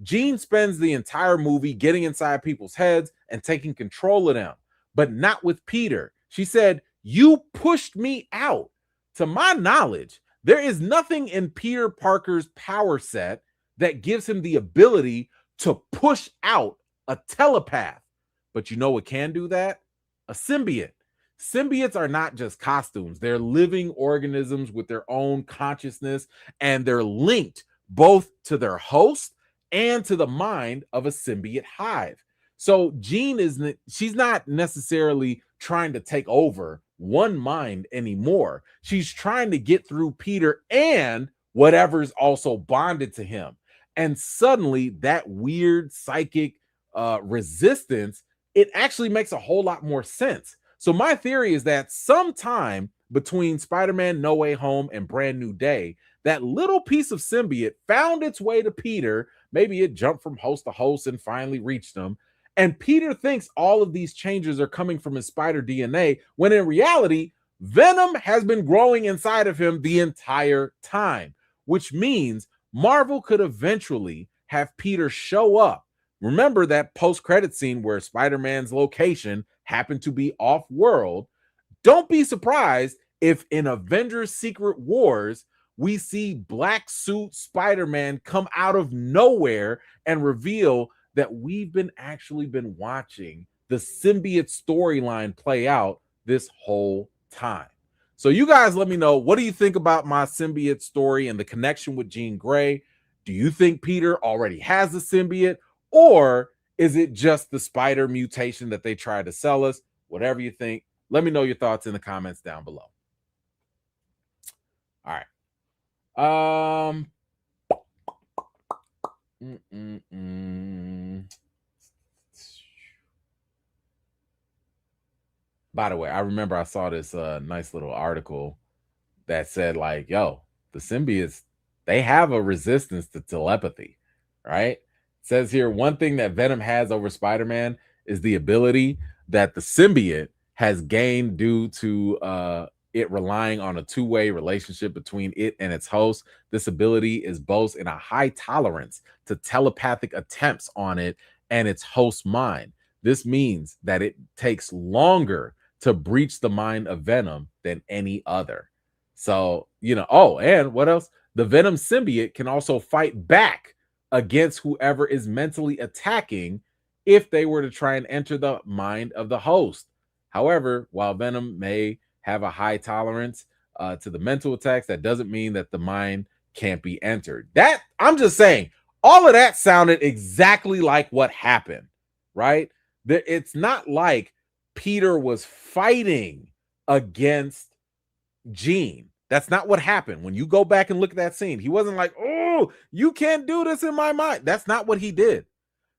Jean spends the entire movie getting inside people's heads and taking control of them, but not with Peter. She said, "You pushed me out." To my knowledge, there is nothing in Peter Parker's power set that gives him the ability to push out a telepath. But you know what can do that? A symbiote. Symbiotes are not just costumes. They're living organisms with their own consciousness, and they're linked both to their host and to the mind of a symbiote hive. So Jean she's not necessarily trying to take over one mind anymore. She's trying to get through Peter and whatever's also bonded to him. And suddenly that weird psychic resistance, it actually makes a whole lot more sense. So my theory is that sometime between Spider-Man No Way Home and Brand New Day, that little piece of symbiote found its way to Peter. Maybe it jumped from host to host and finally reached him. And Peter thinks all of these changes are coming from his spider DNA, when in reality, Venom has been growing inside of him the entire time, which means Marvel could eventually have Peter show up. Remember that post-credit scene where Spider-Man's location happened to be off-world. Don't be surprised if in Avengers Secret Wars, we see Black Suit Spider-Man come out of nowhere and reveal that we've actually been watching the symbiote storyline play out this whole time. So you guys let me know, what do you think about my symbiote story and the connection with Jean Grey? Do you think Peter already has the symbiote, or is it just the spider mutation that they try to sell us? Whatever you think, let me know your thoughts in the comments down below. All right. By the way, I remember I saw this nice little article that said, like, yo, the symbiotes, they have a resistance to telepathy, right? It says here, one thing that Venom has over Spider-Man is the ability that the symbiote has gained due to it relying on a two-way relationship between it and its host. This ability is both in a high tolerance to telepathic attempts on it and its host's mind. This means that it takes longer to breach the mind of Venom than any other. So, oh, and what else? The Venom symbiote can also fight back against whoever is mentally attacking if they were to try and enter the mind of the host. However, while Venom may have a high tolerance to the mental attacks, that doesn't mean that the mind can't be entered. That, I'm just saying, all of that sounded exactly like what happened, right? It's not like Peter was fighting against Jean. That's not what happened. When you go back and look at that scene, he wasn't like, oh, you can't do this in my mind. That's not what he did.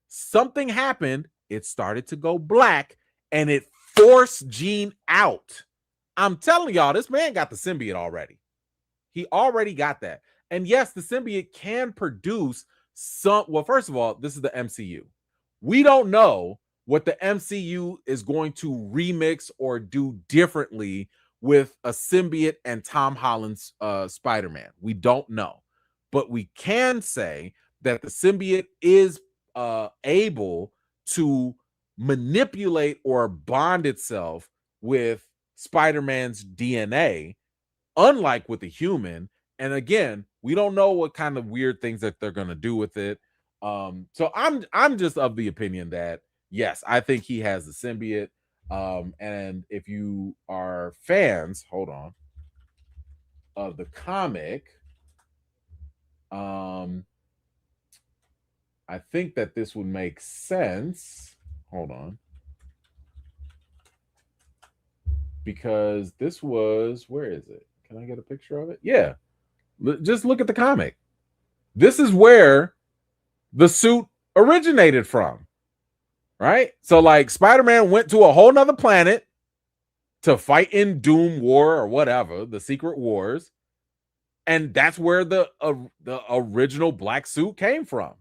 Something happened. It started to go black and it forced Jean out. I'm telling y'all, this man got the symbiote already. He already got that. And yes, the symbiote can produce some. Well, first of all, this is the MCU. We don't know what the MCU is going to remix or do differently with a symbiote and Tom Holland's Spider-Man. We don't know. But we can say that the symbiote is able to manipulate or bond itself with Spider-Man's DNA, unlike with a human. And again, we don't know what kind of weird things that they're going to do with it. So I'm just of the opinion that, yes, I think he has the symbiote. And if you are fans, hold on, of the comic, I think that this would make sense. Hold on. Because this was, where is it? Can I get a picture of it? Yeah. Just look at the comic. This is where the suit originated from, right? So like Spider-Man went to a whole nother planet to fight in Doom War or whatever, the Secret Wars. And that's where the original black suit came from.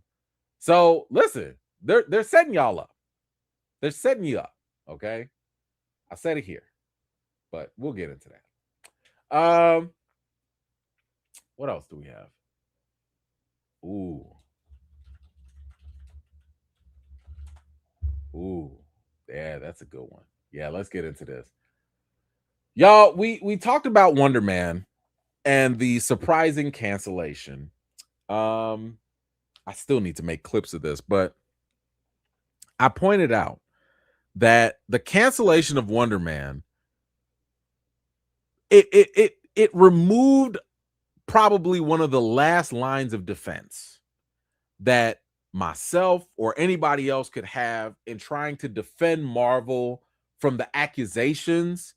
So listen, they're setting y'all up. They're setting you up, okay? I said it here, but we'll get into that. What else do we have? Ooh, yeah, that's a good one. Yeah, let's get into this. Y'all, we talked about Wonder Man and the surprising cancellation. I still need to make clips of this, but I pointed out that the cancellation of Wonder Man, it removed probably one of the last lines of defense that myself or anybody else could have in trying to defend Marvel from the accusations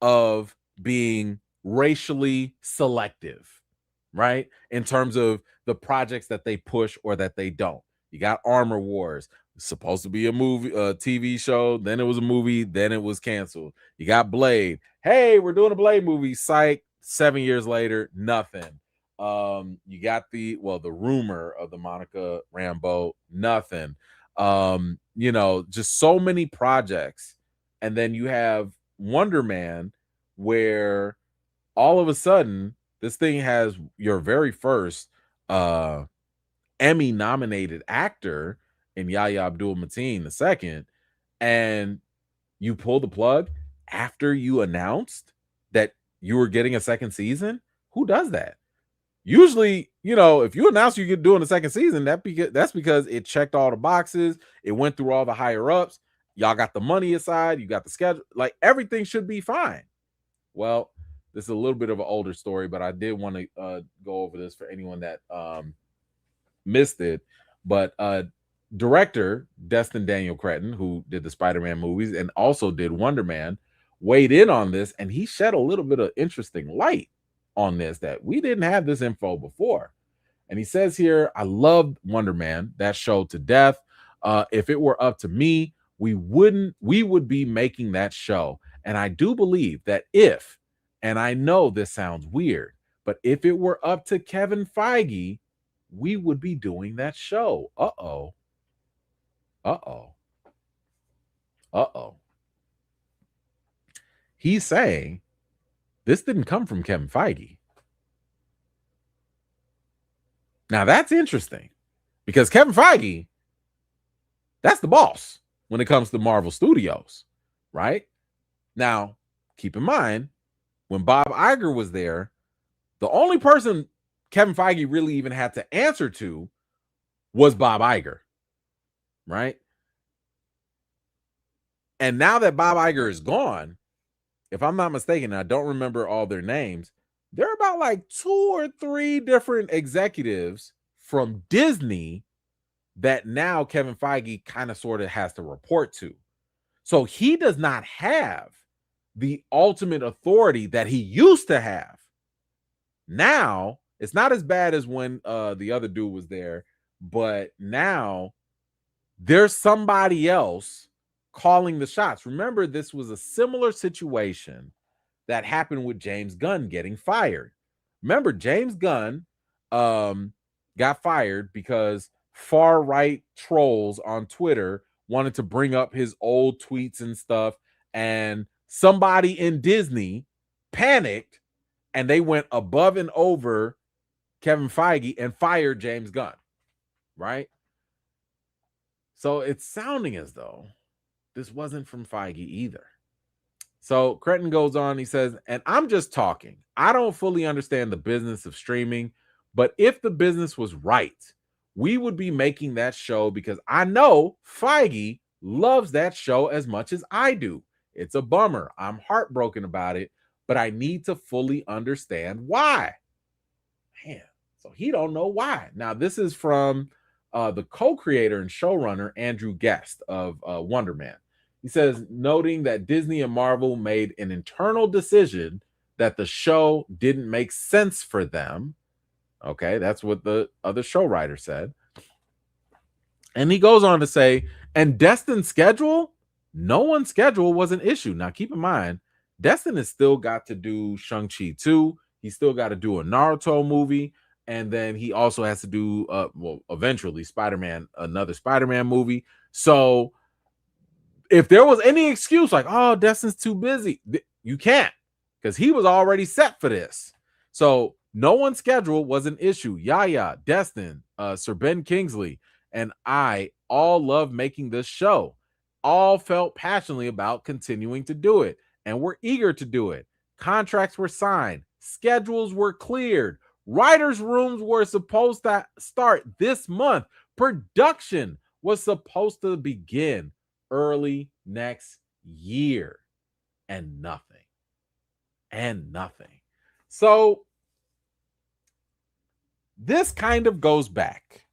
of being racially selective, right? In terms of the projects that they push or that they don't. You got Armor Wars, supposed to be a movie, a TV show, then it was a movie, then it was canceled. You got Blade. Hey, we're doing a Blade movie. Psych. 7 years later, nothing. You got the rumor of the Monica Rambeau, nothing. Just so many projects. And then you have Wonder Man, where all of a sudden this thing has your very first Emmy-nominated actor in Yahya Abdul-Mateen II, and you pull the plug after you announced that you were getting a second season? Who does that? Usually, if you announce you're doing a second season, that's because it checked all the boxes. It went through all the higher ups. Y'all got the money aside. You got the schedule. Like, everything should be fine. Well, this is a little bit of an older story, but I did want to go over this for anyone that missed it. But director Destin Daniel Cretton, who did the Spider-Man movies and also did Wonder Man, weighed in on this, and he shed a little bit of interesting light on this, that we didn't have this info before. And he says here, I loved Wonder Man, that show, to death. If it were up to me, we would be making that show. And I do believe that and I know this sounds weird, but if it were up to Kevin Feige, we would be doing that show. Uh-oh. He's saying this didn't come from Kevin Feige. Now, that's interesting, because Kevin Feige, that's the boss when it comes to Marvel Studios, right? Now, keep in mind, when Bob Iger was there, the only person Kevin Feige really even had to answer to was Bob Iger, right? And now that Bob Iger is gone, if I'm not mistaken, I don't remember all their names, there are about like 2 or 3 different executives from Disney that now Kevin Feige kind of sort of has to report to. So he does not have the ultimate authority that he used to have. Now, it's not as bad as when the other dude was there, but now there's somebody else calling the shots. Remember, this was a similar situation that happened with James Gunn getting fired. Remember, James Gunn got fired because far-right trolls on Twitter wanted to bring up his old tweets and stuff, and somebody in Disney panicked, and they went above and over Kevin Feige and fired James Gunn, right? So it's sounding as though this wasn't from Feige either. So Cretton goes on, he says, and I'm just talking. I don't fully understand the business of streaming, but if the business was right, we would be making that show, because I know Feige loves that show as much as I do. It's a bummer. I'm heartbroken about it, but I need to fully understand why. Man, so he don't know why. Now, this is from the co-creator and showrunner Andrew Guest of Wonder Man. He says, noting that Disney and Marvel made an internal decision that the show didn't make sense for them. Okay, that's what the other show writer said. And he goes on to say, and Destin's schedule, no one's schedule was an issue. Now, keep in mind, Destin has still got to do Shang-Chi 2. He's still got to do a Naruto movie. And then he also has to do, eventually Spider-Man, another Spider-Man movie. So if there was any excuse like, oh, Destin's too busy, you can't, because he was already set for this. So no one's schedule was an issue. Yaya, Destin, Sir Ben Kingsley, and I all love making this show. All felt passionately about continuing to do it, and we're eager to do it. Contracts were signed. Schedules were cleared. Writers' rooms were supposed to start this month. Production was supposed to begin early next year, and nothing. So this kind of goes back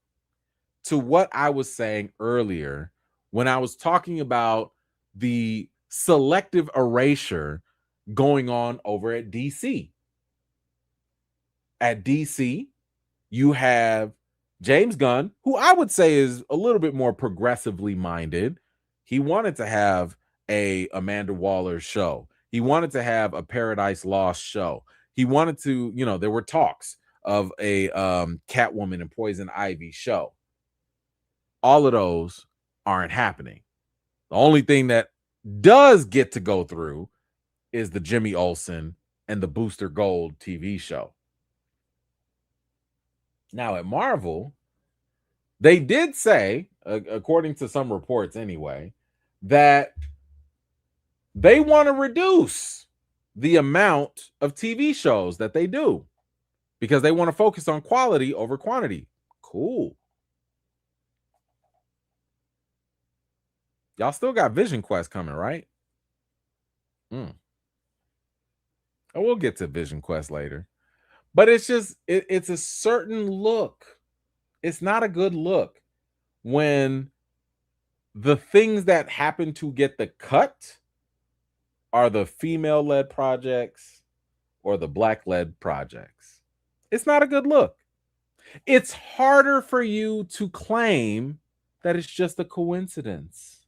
to what I was saying earlier when I was talking about the selective erasure going on over at DC. At DC, you have James Gunn, who I would say is a little bit more progressively minded. He wanted to have a Amanda Waller show. He wanted to have a Paradise Lost show. He wanted to, there were talks of a Catwoman and Poison Ivy show. All of those aren't happening. The only thing that does get to go through is the Jimmy Olsen and the Booster Gold TV show. Now at Marvel, They did say, according to some reports anyway, that they want to reduce the amount of TV shows that they do because they want to focus on quality over quantity. Cool. Y'all still got Vision Quest coming, right? Oh, we'll get to Vision Quest later. But it's just, it's a certain look. It's not a good look when the things that happen to get the cut are the female-led projects or the black-led projects. It's not a good look. It's harder for you to claim that it's just a coincidence.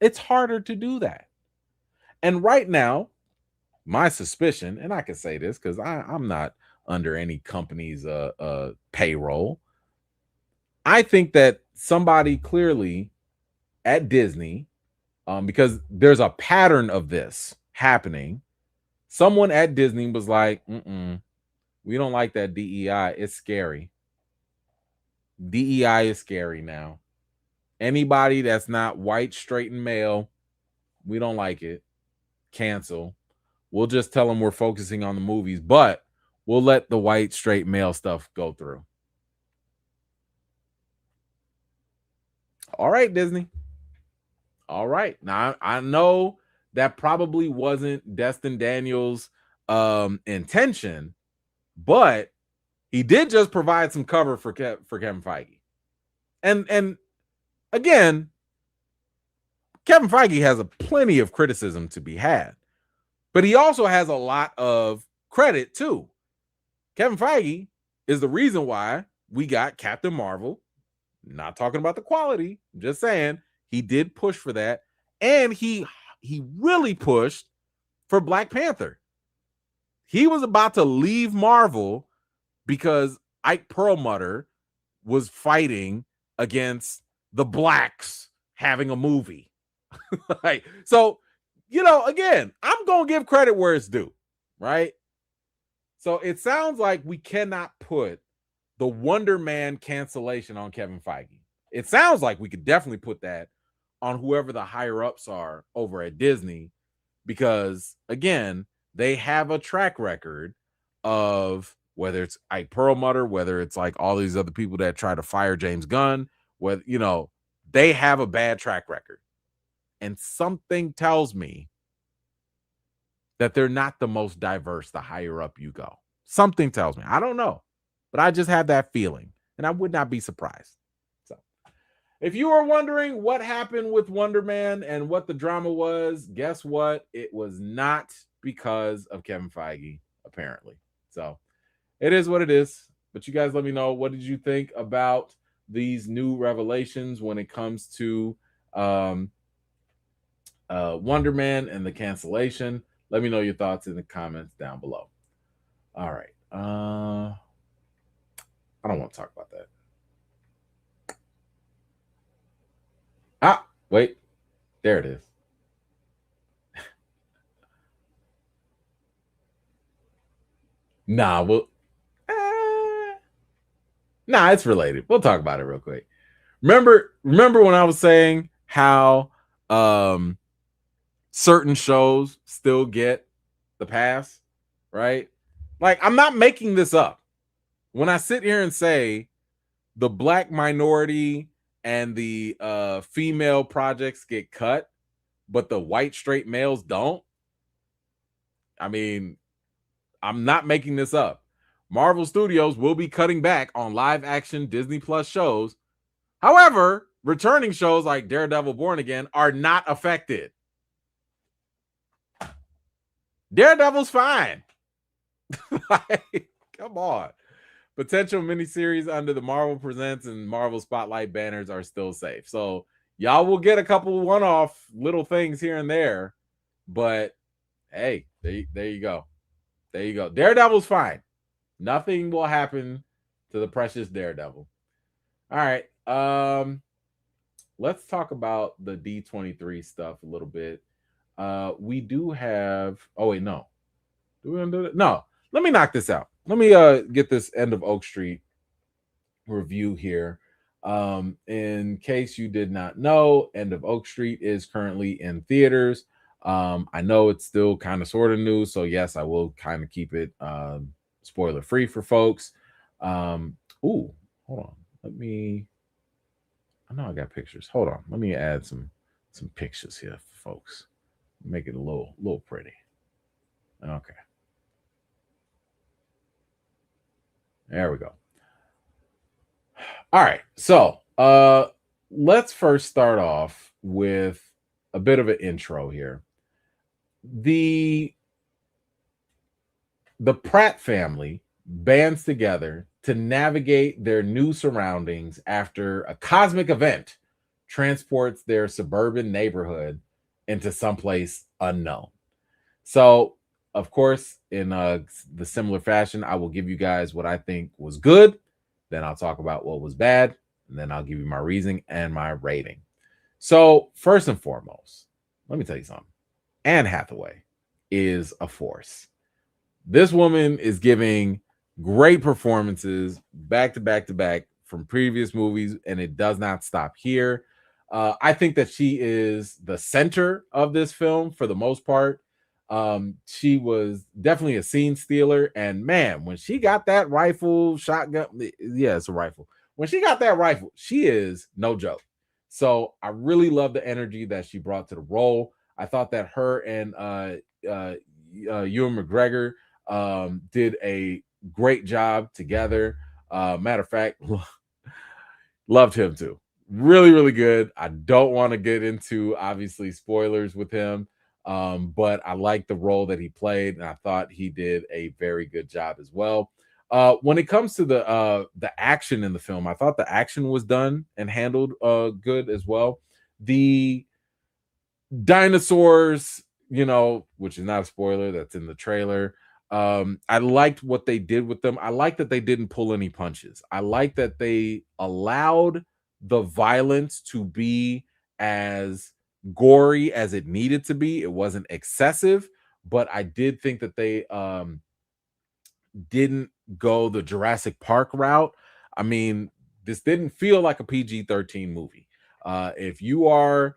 It's harder to do that. And right now, my suspicion, and I can say this because I'm not under any company's payroll. I think that somebody clearly at Disney, because there's a pattern of this happening, someone at Disney was like, we don't like that DEI. It's scary. DEI is scary now. Anybody that's not white, straight, and male, we don't like it. Cancel. We'll just tell them we're focusing on the movies, but we'll let the white, straight, male stuff go through. All right, Disney. All right. Now, I know that probably wasn't Destin Daniels' intention, but he did just provide some cover for Kevin Feige. And again, Kevin Feige has plenty of criticism to be had, but he also has a lot of credit too. Kevin Feige is the reason why we got Captain Marvel. Not talking about the quality, just saying he did push for that, and he really pushed for Black Panther. He was about to leave Marvel because Ike Perlmutter was fighting against the blacks having a movie. Like, so, again, I'm going to give credit where it's due, right? So it sounds like we cannot put the Wonder Man cancellation on Kevin Feige. It sounds like we could definitely put that on whoever the higher ups are over at Disney, because again, they have a track record of, whether it's Ike Perlmutter, whether it's like all these other people that try to fire James Gunn, whether, they have a bad track record. And something tells me that they're not the most diverse the higher up you go. Something tells me. I don't know, but I just have that feeling, and I would not be surprised. So if you are wondering what happened with Wonder Man and what the drama was, guess what? It was not because of Kevin Feige, apparently. So it is what it is. But you guys let me know, what did you think about these new revelations when it comes to Wonder Man and the cancellation? Let me know your thoughts in the comments down below. All right. I don't want to talk about that. Wait. There it is. Nah, it's related. We'll talk about it real quick. Remember when I was saying how certain shows still get the pass, right? Like, I'm not making this up. When I sit here and say the black minority and the female projects get cut, but the white straight males don't, I mean, I'm not making this up. Marvel Studios will be cutting back on live action Disney Plus shows. However, returning shows like Daredevil Born Again are not affected. Daredevil's fine. Like, come on. Potential miniseries under the Marvel Presents and Marvel Spotlight banners are still safe. So y'all will get a couple one-off little things here and there. But hey, there you go. There you go. Daredevil's fine. Nothing will happen to the precious Daredevil. All right. Let's talk about the D23 stuff a little bit. We do have. Oh wait, no. Do we undo it? No. Let me knock this out. Let me get this End of Oak Street review here. In case you did not know, End of Oak Street is currently in theaters. I know it's still kind of sort of new, so yes, I will kind of keep it spoiler free for folks. Um, ooh, hold on. Let me. I know I got pictures. Hold on. Let me add some pictures here for folks. Make it a little pretty. Okay, there we go. All right. So let's first start off with a bit of an intro here. The the Pratt family bands together to navigate their new surroundings after a cosmic event transports their suburban neighborhood into someplace unknown. So, of course, in the similar fashion, I will give you guys what I think was good, then I'll talk about what was bad, and then I'll give you my reasoning and my rating. So, first and foremost, let me tell you something. Anne Hathaway is a force. This woman is giving great performances back to back to back from previous movies, and it does not stop here. I think that she is the center of this film for the most part. She was definitely a scene stealer, and man, when she got that rifle, shotgun, yeah, it's a rifle. When she got that rifle, she is no joke. So I really love the energy that she brought to the role. I thought that her and Ewan McGregor did a great job together. Matter of fact, loved him too. Really, really good. I don't want to get into obviously spoilers with him, but I like the role that he played, and I thought he did a very good job as well. When it comes to the action in the film, I thought the action was done and handled good as well. The dinosaurs, which is not a spoiler, that's in the trailer. I liked what they did with them. I like that they didn't pull any punches. I like that they allowed the violence to be as gory as it needed to be. It wasn't excessive, but I did think that they didn't go the Jurassic Park route. I mean, this didn't feel like a PG-13 movie. If you are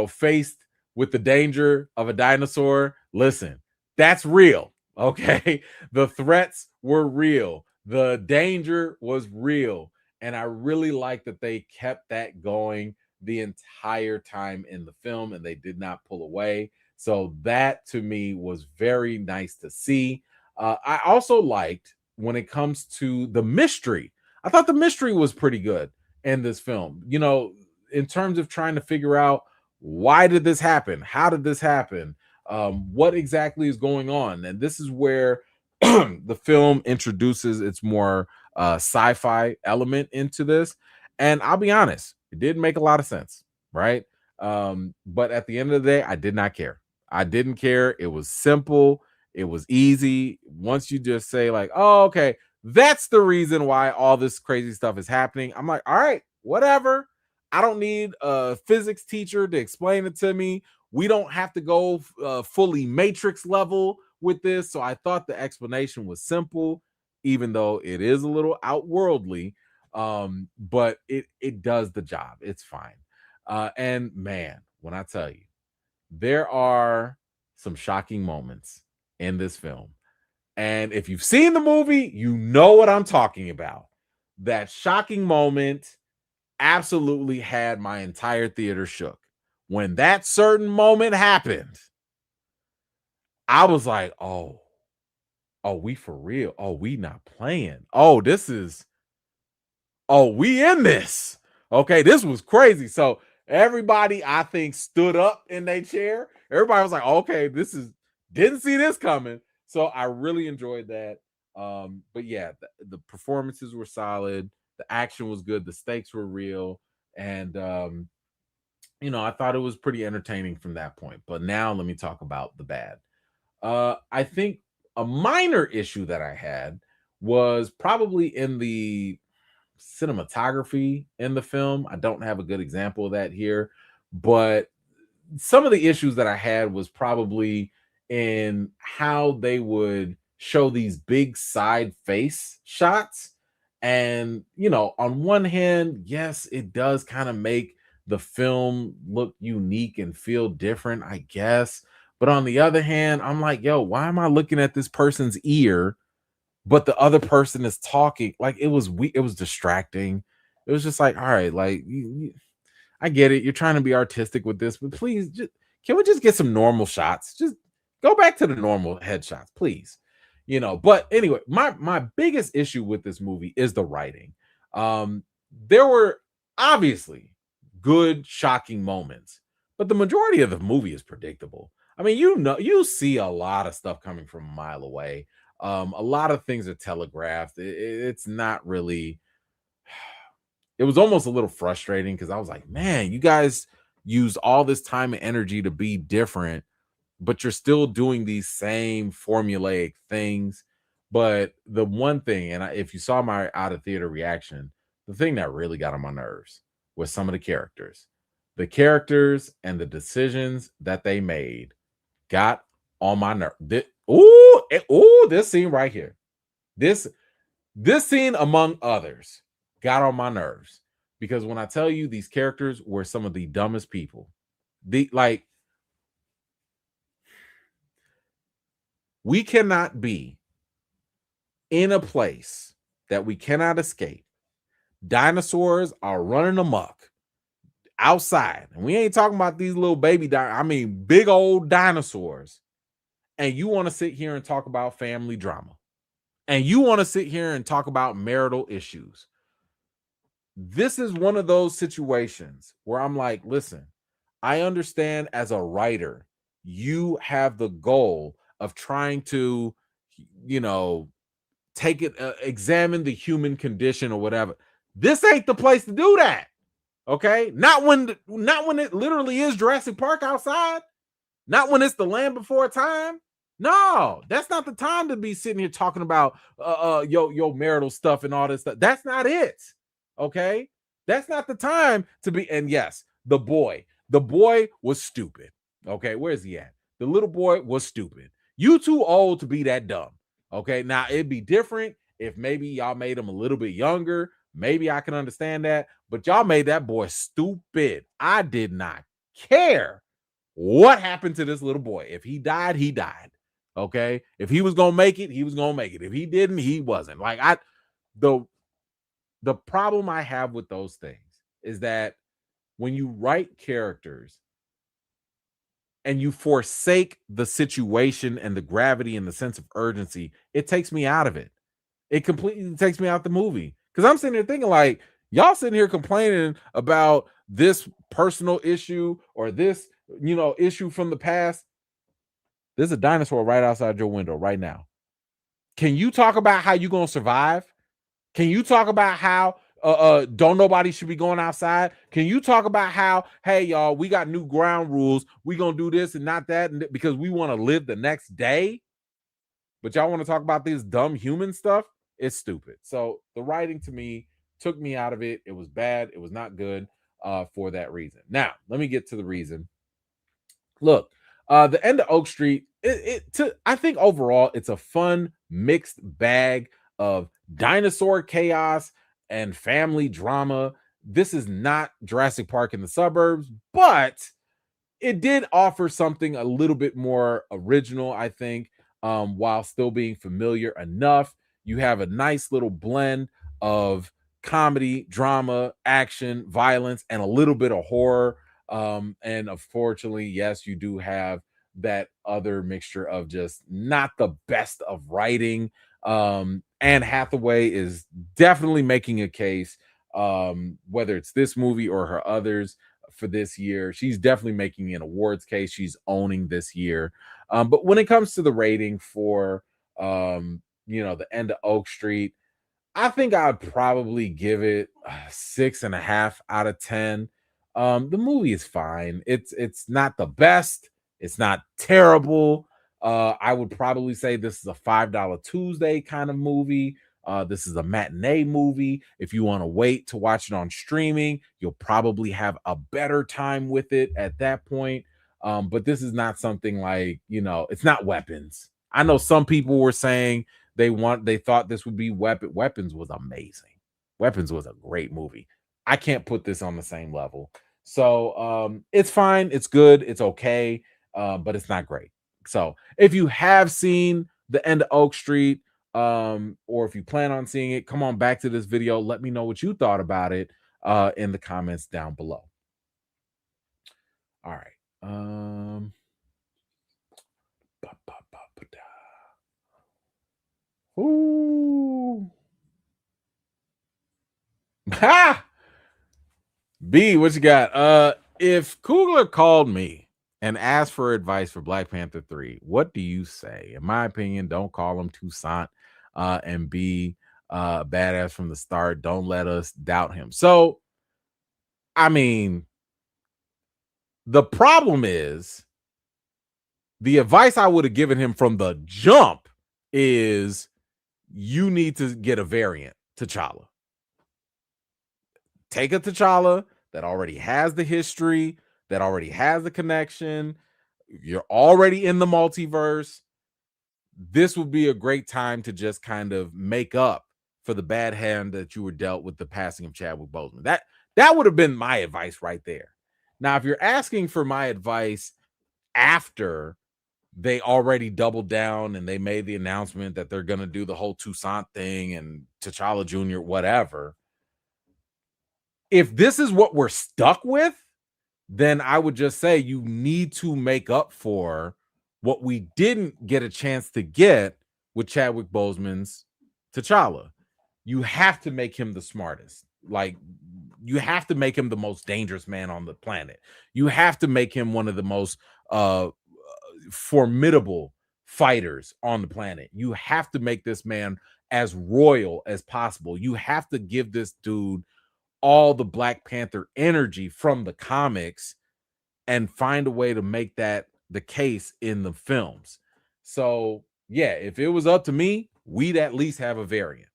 faced with the danger of a dinosaur, listen, that's real. Okay. The threats were real. The danger was real. And I really like that they kept that going the entire time in the film and they did not pull away. So that to me was very nice to see. I also liked when it comes to the mystery. I thought the mystery was pretty good in this film. In terms of trying to figure out why did this happen? How did this happen? What exactly is going on? And this is where the film introduces its more sci-fi element into this. And I'll be honest, it didn't make a lot of sense, right? But at the end of the day, I did not care. I didn't care. It was simple. It was easy. Once you just say, like, oh, okay, that's the reason why all this crazy stuff is happening. I'm like, all right, whatever. I don't need a physics teacher to explain it to me. We don't have to go fully Matrix level with this. So I thought the explanation was simple, even though it is a little outworldly. But it does the job. It's fine. And man, when I tell you, there are some shocking moments in this film. And if you've seen the movie, you know what I'm talking about. That shocking moment absolutely had my entire theater shook. When that certain moment happened, I was like, oh, we for real. Oh, we not playing. We in this. Okay, this was crazy. So everybody, I think, stood up in their chair. Everybody was like, okay, didn't see this coming. So I really enjoyed that. But yeah, the performances were solid, the action was good, the stakes were real, and I thought it was pretty entertaining from that point. But now let me talk about the bad. I think a minor issue that I had was probably in the cinematography in the film. I don't have a good example of that here, but some of the issues that I had was probably in how they would show these big side face shots. And, on one hand, yes, it does kind of make the film look unique and feel different, I guess. But on the other hand, I'm like, yo, why am I looking at this person's ear, but the other person is talking? Like, it was distracting. It was just like, all right, like, I get it. You're trying to be artistic with this, but please, can we just get some normal shots? Just go back to the normal headshots, please. But anyway, my biggest issue with this movie is the writing. There were obviously good, shocking moments, but the majority of the movie is predictable. I mean, you see a lot of stuff coming from a mile away. A lot of things are telegraphed. It's not really, it was almost a little frustrating because I was like, man, you guys used all this time and energy to be different, but you're still doing these same formulaic things. But the one thing, and if you saw my out of theater reaction, the thing that really got on my nerves was some of the characters and the decisions that they made got on my nerve. This scene right here, this this scene, among others, got on my nerves because when I tell you these characters were some of the dumbest people, we cannot be in a place that we cannot escape. Dinosaurs are running amok outside, and we ain't talking about these little baby I mean, big old dinosaurs. And you want to sit here and talk about family drama, and you want to sit here and talk about marital issues. This is one of those situations where I'm like, listen, I understand as a writer, you have the goal of trying to, you know, take it, examine the human condition or whatever. This ain't the place to do that. Okay. Not when it literally is Jurassic Park outside. Not when it's the Land Before Time. No, that's not the time to be sitting here talking about your marital stuff and all this stuff. That's not it. Okay, that's not the time to be. And yes, the boy was stupid. Okay, where's he at? The little boy was stupid. You too old to be that dumb. Okay, now it'd be different if maybe y'all made him a little bit younger. Maybe I can understand that, but y'all made that boy stupid. I did not care what happened to this little boy. If he died, he died. Okay, if he was gonna make it, he was gonna make it. If he didn't, he wasn't. The problem I have with those things is that when you write characters and you forsake the situation and the gravity and the sense of urgency, it takes me out of it. It completely takes me out the movie because I'm sitting here thinking like, y'all sitting here complaining about this personal issue or this, issue from the past. There's a dinosaur right outside your window right now. Can you talk about how you gonna survive? Can you talk about how don't nobody should be going outside? Can you talk about how, hey y'all, we got new ground rules, we gonna do this and not that, and because we want to live the next day? But y'all want to talk about this dumb human stuff? It's stupid. So the writing to me took me out of it. It was bad. It was not good for that reason. Now let me get to the reason. Look, the end of Oak Street, I think overall it's a fun mixed bag of dinosaur chaos and family drama. This is not Jurassic Park in the suburbs, but it did offer something a little bit more original, I think, while still being familiar enough. You have a nice little blend of comedy, drama, action, violence, and a little bit of horror. And unfortunately, yes, you do have that other mixture of just not the best of writing. Anne Hathaway is definitely making a case, whether it's this movie or her others for this year. She's definitely making an awards case. She's owning this year. But when it comes to the rating for the end of Oak Street, I think I'd probably give it a 6.5 out of 10. The movie is fine. It's not the best. It's not terrible. I would probably say this is a $5 Tuesday kind of movie. This is a matinee movie. If you want to wait to watch it on streaming, you'll probably have a better time with it at that point. But this is not something like, it's not Weapons. I know some people were saying They thought this would be Weapons was amazing. Weapons was a great movie. I can't put this on the same level. So it's fine, it's good, it's okay, but it's not great. So if you have seen The End of Oak Street, or if you plan on seeing it, come on back to this video. Let me know what you thought about it in the comments down below. All right. Ooh. Ha! B, what you got? If Coogler called me and asked for advice for Black Panther 3, what do you say? In my opinion, don't call him Toussaint, and be badass from the start. Don't let us doubt him. So, I mean, the problem is the advice I would have given him from the jump is you need to get a variant T'Challa. Take a T'Challa that already has the history, that already has the connection. You're already in the multiverse. This would be a great time to just kind of make up for the bad hand that you were dealt with the passing of Chadwick Boseman. That would have been my advice right there. Now, if you're asking for my advice after they already doubled down and they made the announcement that they're going to do the whole Toussaint thing and T'Challa Jr., whatever, if this is what we're stuck with, then I would just say you need to make up for what we didn't get a chance to get with Chadwick Boseman's T'Challa. You have to make him the smartest. Like, you have to make him the most dangerous man on the planet. You have to make him one of the most formidable fighters on the planet. You have to make this man as royal as possible. You have to give this dude all the Black Panther energy from the comics and find a way to make that the case in the films. So yeah, if it was up to me, we'd at least have a variant.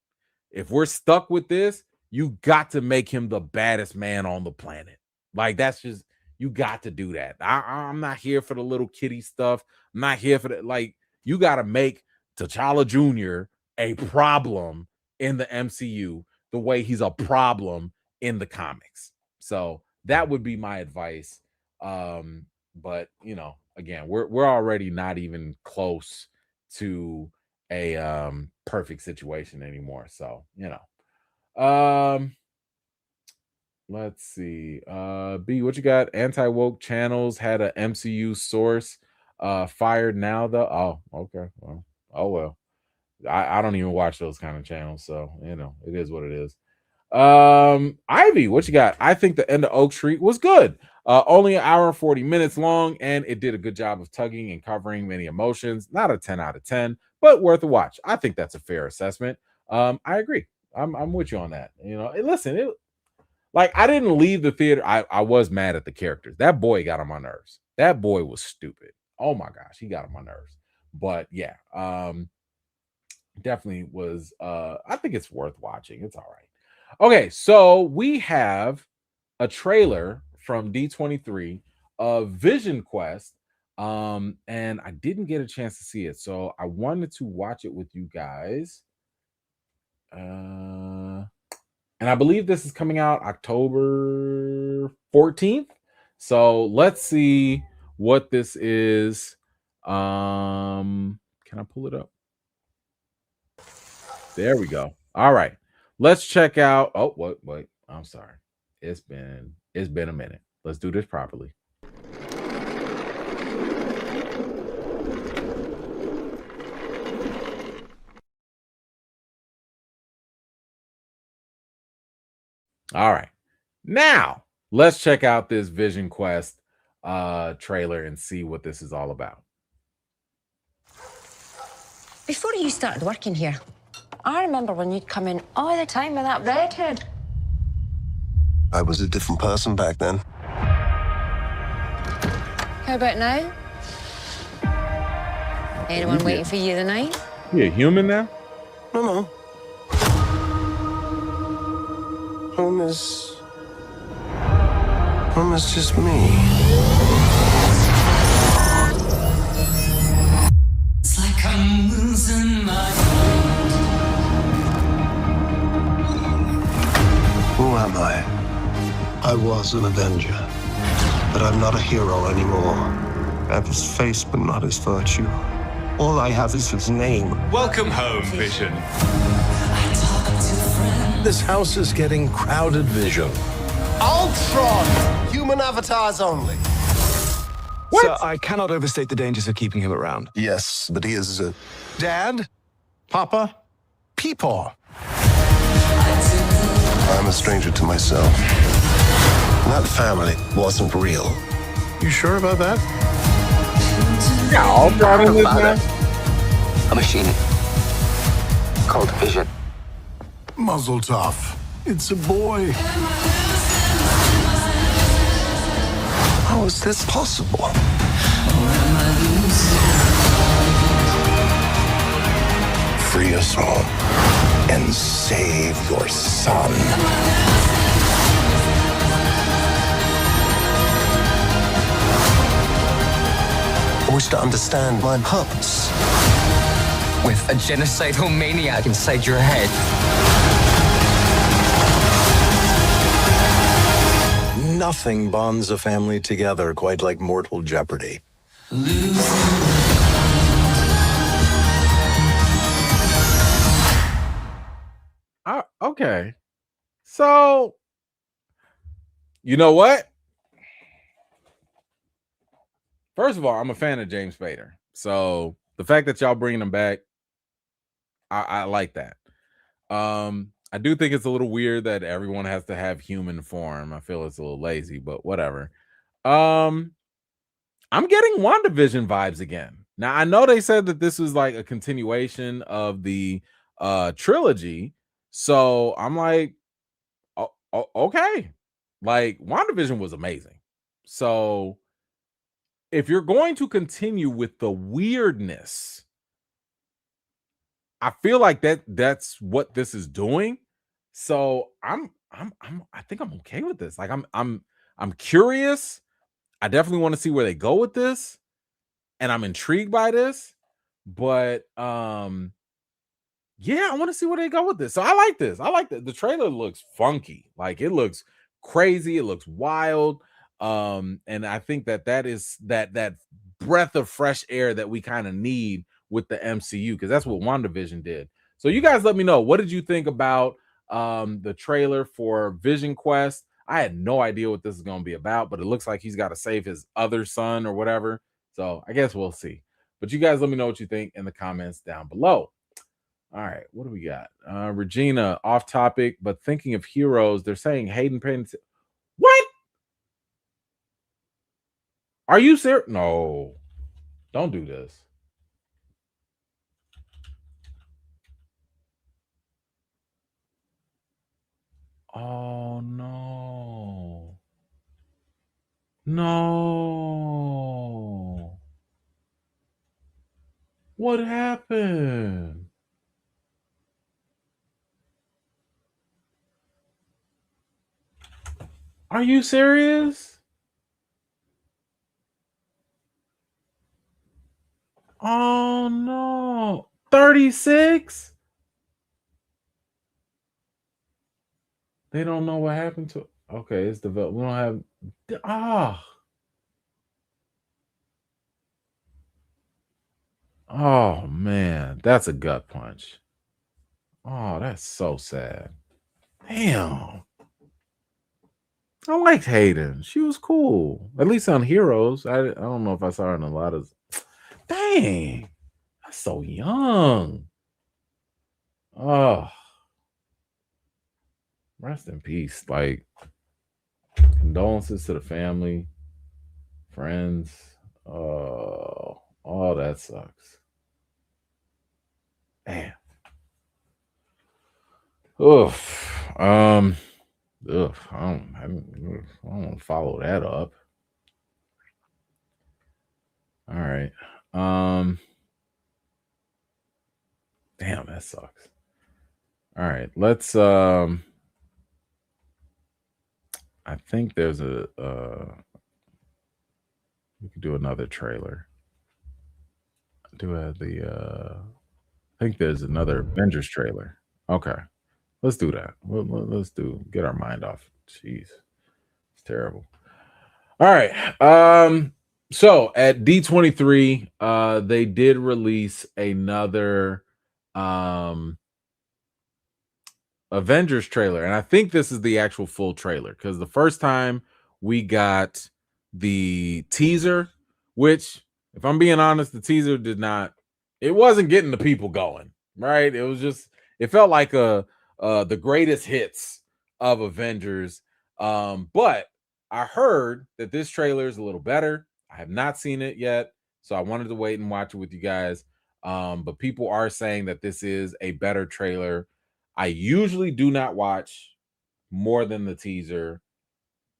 If we're stuck with this, you got to make him the baddest man on the planet. Like, that's just, you got to do that. I'm not here for the little kitty stuff. I'm not here for that. Like, you got to make T'Challa Jr. a problem in the MCU the way he's a problem in the comics. So that would be my advice. But you know, again, we're already not even close to a perfect situation anymore. So, you know, let's see. B, what you got? Anti-woke channels had a MCU source fired now though. Oh, okay. Well, oh well. I don't even watch those kind of channels, so you know, it is what it is. Ivy, what you got? I think The End of Oak Street was good. Only an hour and 40 minutes long, and it did a good job of tugging and covering many emotions. Not a 10 out of 10, but worth a watch. I think that's a fair assessment. I agree. I'm with you on that. You know, listen, like, I didn't leave the theater. I was mad at the characters. That boy got on my nerves. That boy was stupid. Oh my gosh, he got on my nerves. But yeah, definitely was. I think it's worth watching. It's all right. Okay, so we have a trailer from D23 of Vision Quest, and I didn't get a chance to see it, so I wanted to watch it with you guys. And I believe this is coming out October 14th. So let's see what this is. Can I pull it up? There we go. All right. Let's check out. Oh, wait. I'm sorry. It's been a minute. Let's do this properly. All right. Now, let's check out this Vision Quest trailer and see what this is all about. Before you started working here, I remember when you'd come in all the time with that redhead. I was a different person back then. How about now? Anyone waiting for you tonight? You a human now? No. Home is just me. It's like I'm losing my mind. am I? I was an Avenger, but I'm not a hero anymore. I have his face, but not his virtue. All I have is his name. Welcome home, Vision. This house is getting crowded, Vision. Ultron! Human avatars only. What? Sir, I cannot overstate the dangers of keeping him around. Yes, but he is Dad? Papa? Peepaw? I'm a stranger to myself. That family wasn't real. You sure about that? Yeah, Ultron in this now. A machine called Vision. Muzzle tough. It's a boy. How is this possible? Free us all and save your son. I wish to understand my purpose. With a genocidal maniac inside your head. Nothing bonds a family together quite like mortal jeopardy. Okay. So, you know what? First of all, I'm a fan of James Spader. So the fact that y'all bringing him back, I like that. I do think it's a little weird that everyone has to have human form. I feel it's a little lazy, but whatever. I'm getting WandaVision vibes again. Now, I know they said that this was like a continuation of the trilogy. So I'm like, okay. Like, WandaVision was amazing. So if you're going to continue with the weirdness, I feel like that's what this is doing. So I think I'm okay with this. Like I'm curious. I definitely want to see where they go with this, and I'm intrigued by this. But yeah, I want to see where they go with this. So I like this. I like that. The trailer looks funky. Like, it looks crazy. It looks wild. And I think that is that breath of fresh air that we kind of need with the MCU, because that's what WandaVision did. So you guys let me know, what did you think about the trailer for Vision Quest? I had no idea what this is going to be about, but it looks like he's got to save his other son or whatever. So I guess we'll see. But you guys let me know what you think in the comments down below. All right, what do we got? Regina, off topic, but thinking of heroes, they're saying Hayden Payne. What? Are you serious? No, don't do this. Oh, no. No. What happened? Are you serious? Oh, no. 36? They don't know what happened to. Okay, it's developed. We don't have. Oh man, that's a gut punch. Oh, that's so sad. Damn. I liked Hayden. She was cool. At least on Heroes. I don't know if I saw her in a lot of. Dang, that's so young. Oh, rest in peace. Like, condolences to the family, friends. Oh, that sucks. Man. Oof. I don't want to follow that up. All right. Damn, that sucks. All right, let's I think there's a we could do another trailer. I do have the I think there's another Avengers trailer. Okay. Let's do that. Let's get our mind off. Jeez, it's terrible. All right. So at D23, they did release another Avengers trailer, and I think this is the actual full trailer because the first time we got the teaser, which, if I'm being honest, the teaser it wasn't getting the people going, right? It was just, it felt like the greatest hits of Avengers. But I heard that this trailer is a little better. I have not seen it yet, so I wanted to wait and watch it with you guys. But people are saying that this is a better trailer. I usually do not watch more than the teaser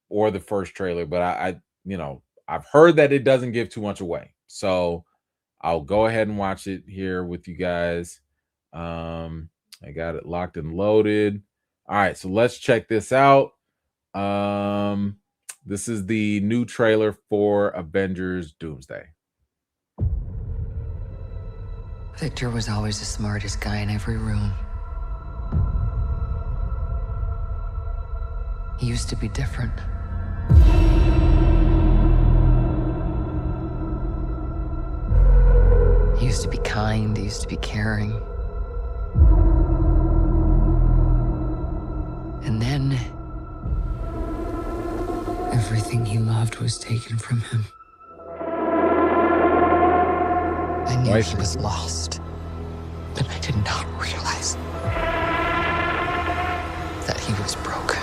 or the first trailer, but I've heard that it doesn't give too much away. So I'll go ahead and watch it here with you guys. I got it locked and loaded. All right, so let's check this out. This is the new trailer for Avengers Doomsday. Victor was always the smartest guy in every room. He used to be different. He used to be kind, he used to be caring. And then, everything he loved was taken from him. I knew he was lost, but I did not realize that he was broken.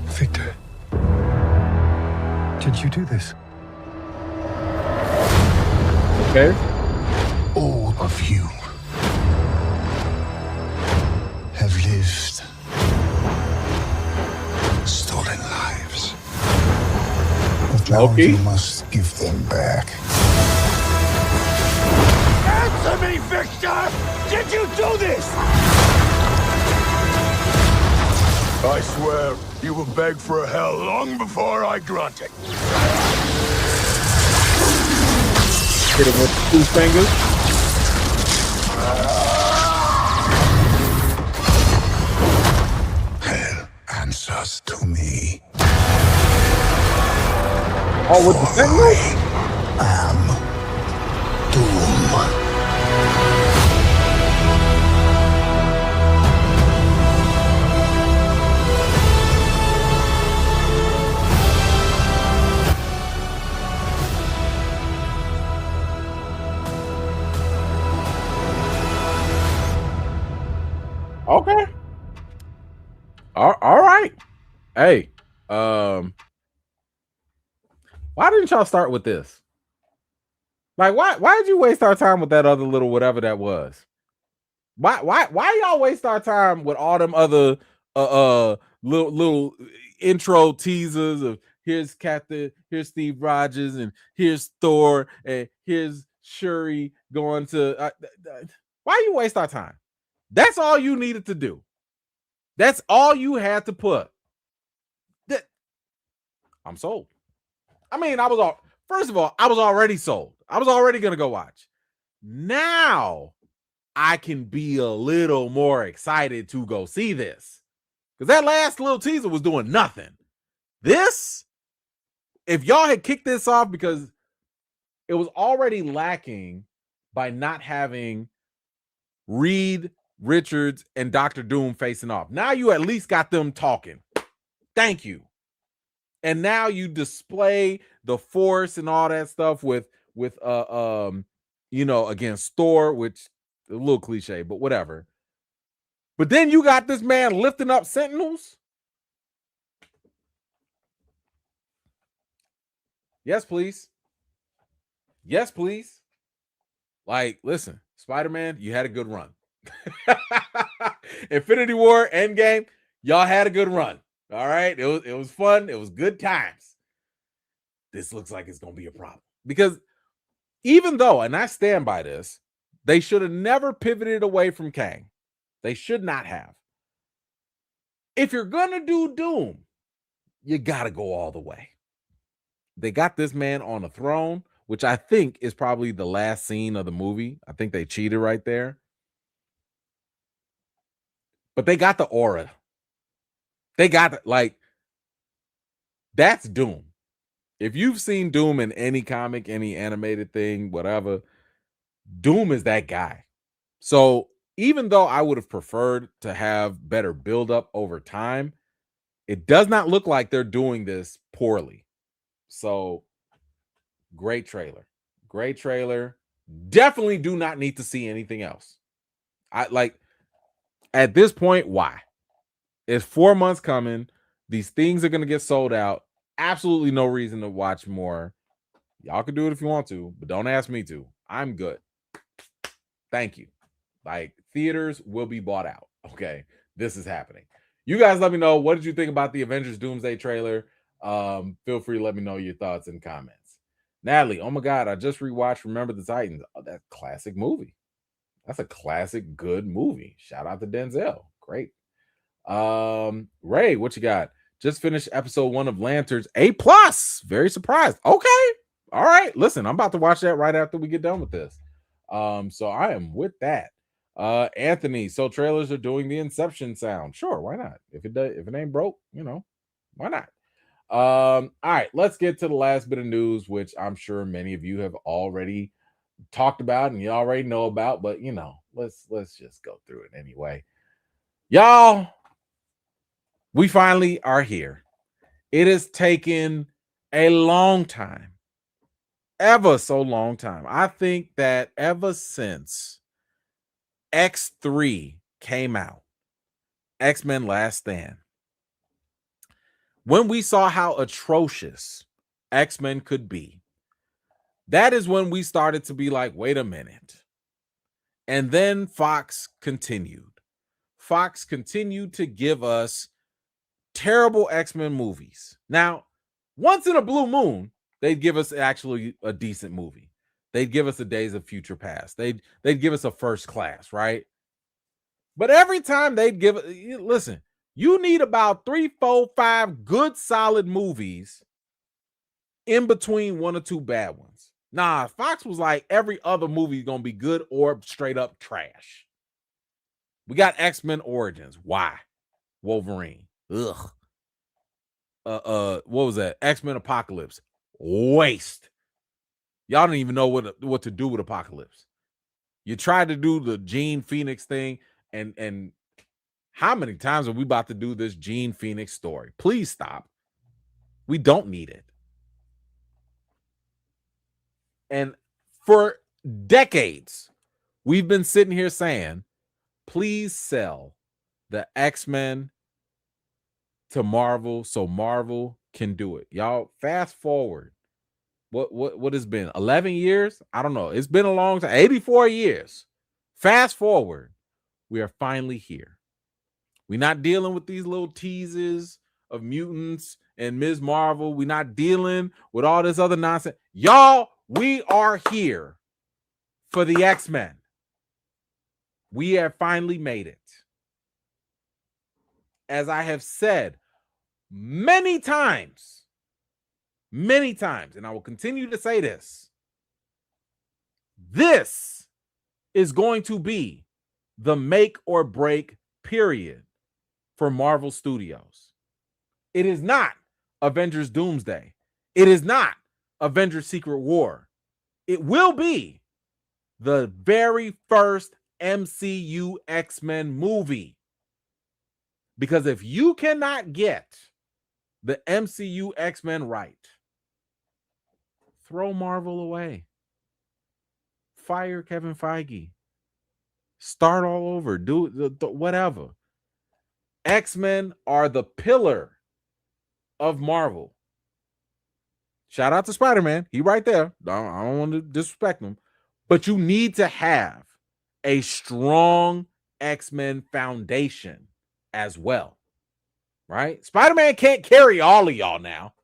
Victor, did you do this? Okay. All of you have lived, stolen lives. But now you must give them back. Answer me, Victor! Did you do this? I swear, you will beg for hell long before I grant it. Hit him with 2 fingers. Hell answers to me. Oh, with the fingers? I am Doom. Okay. All right. Hey, why didn't y'all start with this? Like, why did you waste our time with that other little whatever that was? Why y'all waste our time with all them other little intro teasers of here's Captain, here's Steve Rogers, and here's Thor, and here's Shuri going to why you waste our time? That's all you needed to do. That's all you had to put. I'm sold. I mean, first of all, I was already sold. I was already going to go watch. Now I can be a little more excited to go see this. Because that last little teaser was doing nothing. This, if y'all had kicked this off, because it was already lacking by not having Reed Richards and Dr. Doom facing off. Now you at least got them talking. Thank you. And now you display the force and all that stuff with against Thor, which is a little cliche, but whatever. But then you got this man lifting up Sentinels. Yes, please. Yes, please. Like, listen, Spider-Man, you had a good run. Infinity War, Endgame, y'all had a good run. All right, it was fun. It was good times. This looks like it's gonna be a problem because even though, and I stand by this, they should have never pivoted away from Kang. They should not have. If you're gonna do Doom, you gotta go all the way. They got this man on a throne, which I think is probably the last scene of the movie. I think they cheated right there. But they got the aura. They got like that's Doom. If you've seen Doom in any comic, any animated thing, whatever, Doom is that guy. So even though I would have preferred to have better buildup over time, it does not look like they're doing this poorly. So great trailer. Great trailer. Definitely do not need to see anything else. I like at this point, why? It's 4 months coming. These things are going to get sold out. Absolutely no reason to watch more. Y'all can do it if you want to, but don't ask me to. I'm good. Thank you. Like, theaters will be bought out. Okay, this is happening. You guys let me know, what did you think about the Avengers Doomsday trailer? Feel free to let me know your thoughts in comments. Natalie, oh my God, I just rewatched Remember the Titans. Oh, that classic movie. That's a classic good movie. Shout out to Denzel. Great. Ray, what you got? Just finished episode 1 of Lanterns. A+. Very surprised. Okay. All right. Listen, I'm about to watch that right after we get done with this. So I am with that. Anthony, so trailers are doing the Inception sound. Sure, why not? If it ain't broke, why not? All right, let's get to the last bit of news, which I'm sure many of you have already talked about and you already know about, but let's just go through it anyway. Y'all, we finally are here. It has taken a long time, ever so long time. I think that ever since X3 came out, X-Men Last Stand, when we saw how atrocious X-Men could be, that is when we started to be like, wait a minute. And then Fox continued. Fox continued to give us terrible X-Men movies. Now, once in a blue moon, they'd give us actually a decent movie. They'd give us a Days of Future Past. They'd give us a First Class, right? But every time they'd give it, listen, you need about 3, 4, 5 good solid movies in between 1 or 2 bad ones. Nah, Fox was like, every other movie is gonna be good or straight up trash. We got X-Men Origins. Why? Wolverine. Ugh. What was that? X-Men Apocalypse. Waste. Y'all didn't even know what to do with Apocalypse. You tried to do the Gene Phoenix thing, and how many times are we about to do this Gene Phoenix story? Please stop. We don't need it. And for decades, we've been sitting here saying, please sell the X-Men to Marvel so Marvel can do it. Y'all, fast forward. What has been 11 years? I don't know. It's been a long time. 84 years. Fast forward. We are finally here. We're not dealing with these little teases of mutants and Ms. Marvel. We're not dealing with all this other nonsense. Y'all, we are here for the X-Men. We have finally made it. As I have said many times, and I will continue to say this, this is going to be the make or break period for Marvel Studios. It is not Avengers Doomsday. It is not Avengers Secret War. It will be the very first MCU X-Men movie. Because if you cannot get the MCU X-Men right, throw Marvel away. Fire Kevin Feige. Start all over. Do whatever. X-Men are the pillar of Marvel. Shout out to Spider-Man. He right there. I don't want to disrespect him. But you need to have a strong X-Men foundation as well. Right? Spider-Man can't carry all of y'all now.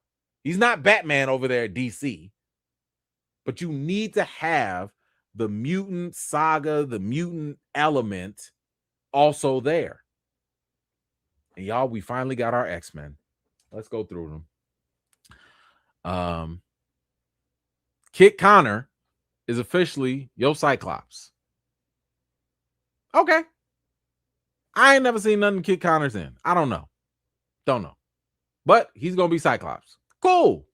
He's not Batman over there at DC. But you need to have the mutant saga, the mutant element also there. And y'all, we finally got our X-Men. Let's go through them. Kit Connor is officially your Cyclops. Okay. I ain't never seen nothing Kit Connor's in. I don't know. Don't know. But he's going to be Cyclops. Cool.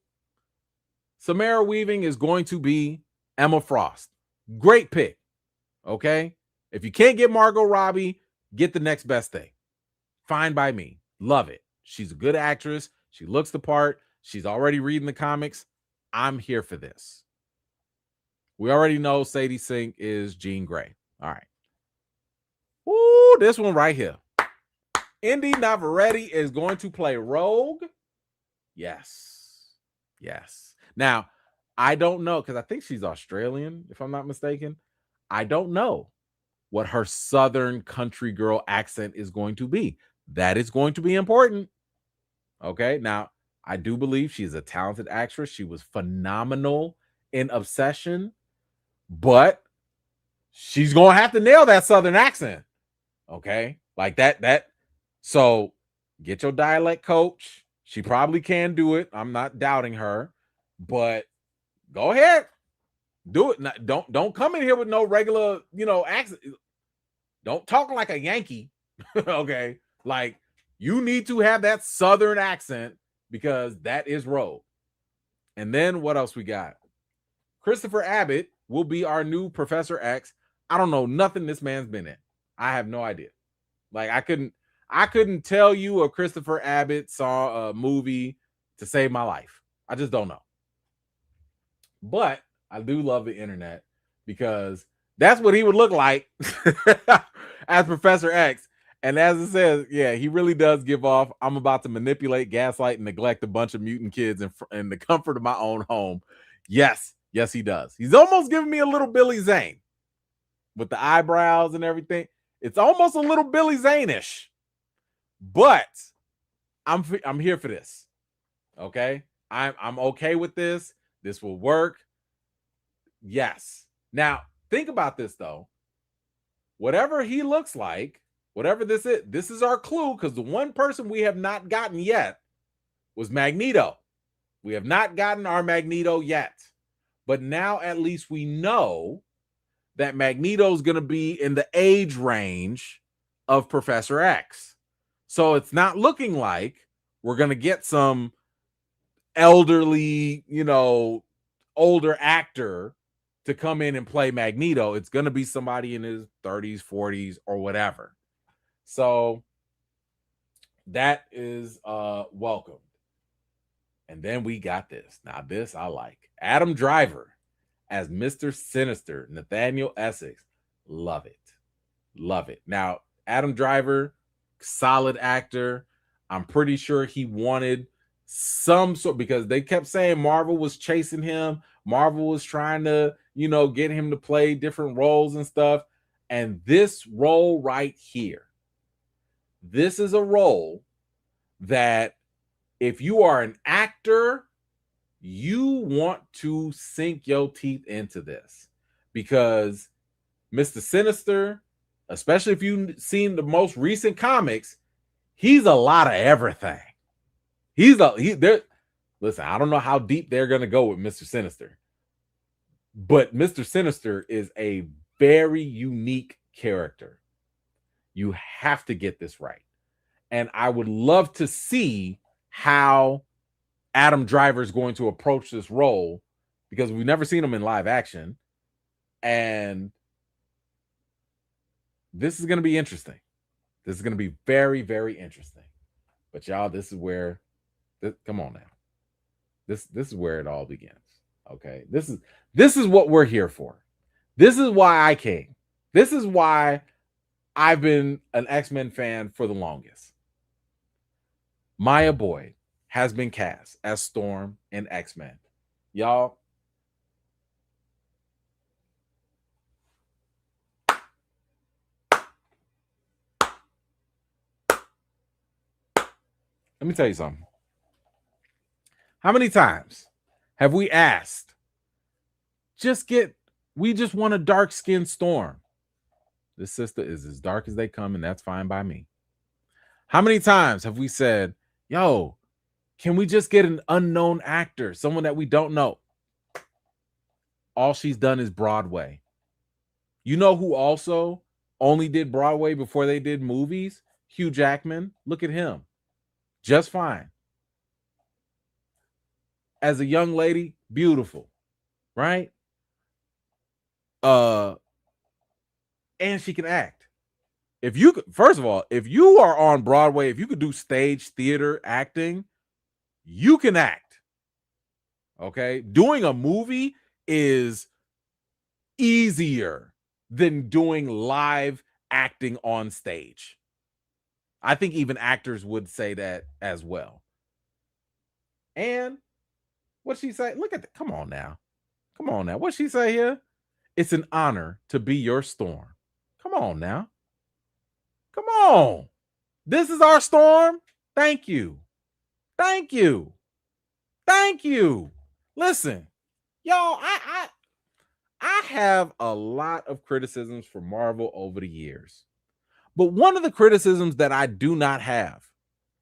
Samara Weaving is going to be Emma Frost. Great pick. Okay. If you can't get Margot Robbie, get the next best thing. Fine by me. Love it. She's a good actress. She looks the part. She's already reading the comics. I'm here for this. We already know Sadie Sink is Jean Grey. All right. Ooh, this one right here. Indy Navarrete is going to play Rogue. Yes. Yes. Now, I don't know, because I think she's Australian, if I'm not mistaken. I don't know what her Southern country girl accent is going to be. That is going to be important. Okay. Now, I do believe she's a talented actress. She was phenomenal in Obsession, but she's going to have to nail that Southern accent. Okay. Like that. So get your dialect coach. She probably can do it. I'm not doubting her, but go ahead. Do it. Don't come in here with no regular, accent. Don't talk like a Yankee. Okay. Like, you need to have that Southern accent, because that is Rogue. And then what else we got? Christopher Abbott will be our new Professor X. I don't know nothing this man's been in. I have no idea. Like, I couldn't tell you a Christopher Abbott saw a movie to save my life. I just don't know. But I do love the internet, because that's what he would look like as Professor X. And as it says, yeah, he really does give off, I'm about to manipulate, gaslight, and neglect a bunch of mutant kids in the comfort of my own home. Yes, he does. He's almost giving me a little Billy Zane with the eyebrows and everything. It's almost a little Billy Zane-ish. But I'm here for this. Okay? I'm okay with this. This will work. Yes. Now, think about this, though. Whatever he looks like, whatever this is our clue, because the one person we have not gotten yet was Magneto. We have not gotten our Magneto yet. But now at least we know that Magneto's going to be in the age range of Professor X. So it's not looking like we're going to get some elderly, older actor to come in and play Magneto. It's going to be somebody in his 30s, 40s, or whatever. So that is welcome. And then we got this. Now, this I like. Adam Driver as Mr. Sinister, Nathaniel Essex. Love it. Love it. Now, Adam Driver, solid actor. I'm pretty sure he wanted some sort, because they kept saying Marvel was chasing him. Marvel was trying to, get him to play different roles and stuff. And this role right here, this is a role that if you are an actor, you want to sink your teeth into this, because Mr. Sinister, especially if you've seen the most recent comics, he's a lot of everything. Listen, I don't know how deep they're going to go with Mr. Sinister, but Mr. Sinister is a very unique character. You have to get this right. And I would love to see how Adam Driver is going to approach this role, because we've never seen him in live action. And this is going to be interesting. This is going to be very, very interesting. But y'all, this is where, come on now. This is where it all begins. Okay. This is what we're here for. This is why I came. This is why I've been an X-Men fan for the longest. Maya Boyd has been cast as Storm in X-Men. Y'all, let me tell you something. How many times have we asked, we just want a dark-skinned Storm? This sister is as dark as they come, and that's fine by me. How many times have we said, yo, Can we just get an unknown actor, someone that we don't know? All she's done is Broadway. You know who also only did Broadway before they did movies? Hugh Jackman. Look at him. Just fine. As a young lady, beautiful, right? And she can act. If you could, first of all, if you are on Broadway, if you could do stage theater acting, you can act. Okay? Doing a movie is easier than doing live acting on stage. I think even actors would say that as well. And what'd she say? Look at that. Come on now. Come on now. What'd she say here? It's an honor to be your Storm. Come on now. Come on. This is our Storm. Thank you. Thank you. Thank you. Listen, y'all, I have a lot of criticisms for Marvel over the years. But one of the criticisms that I do not have,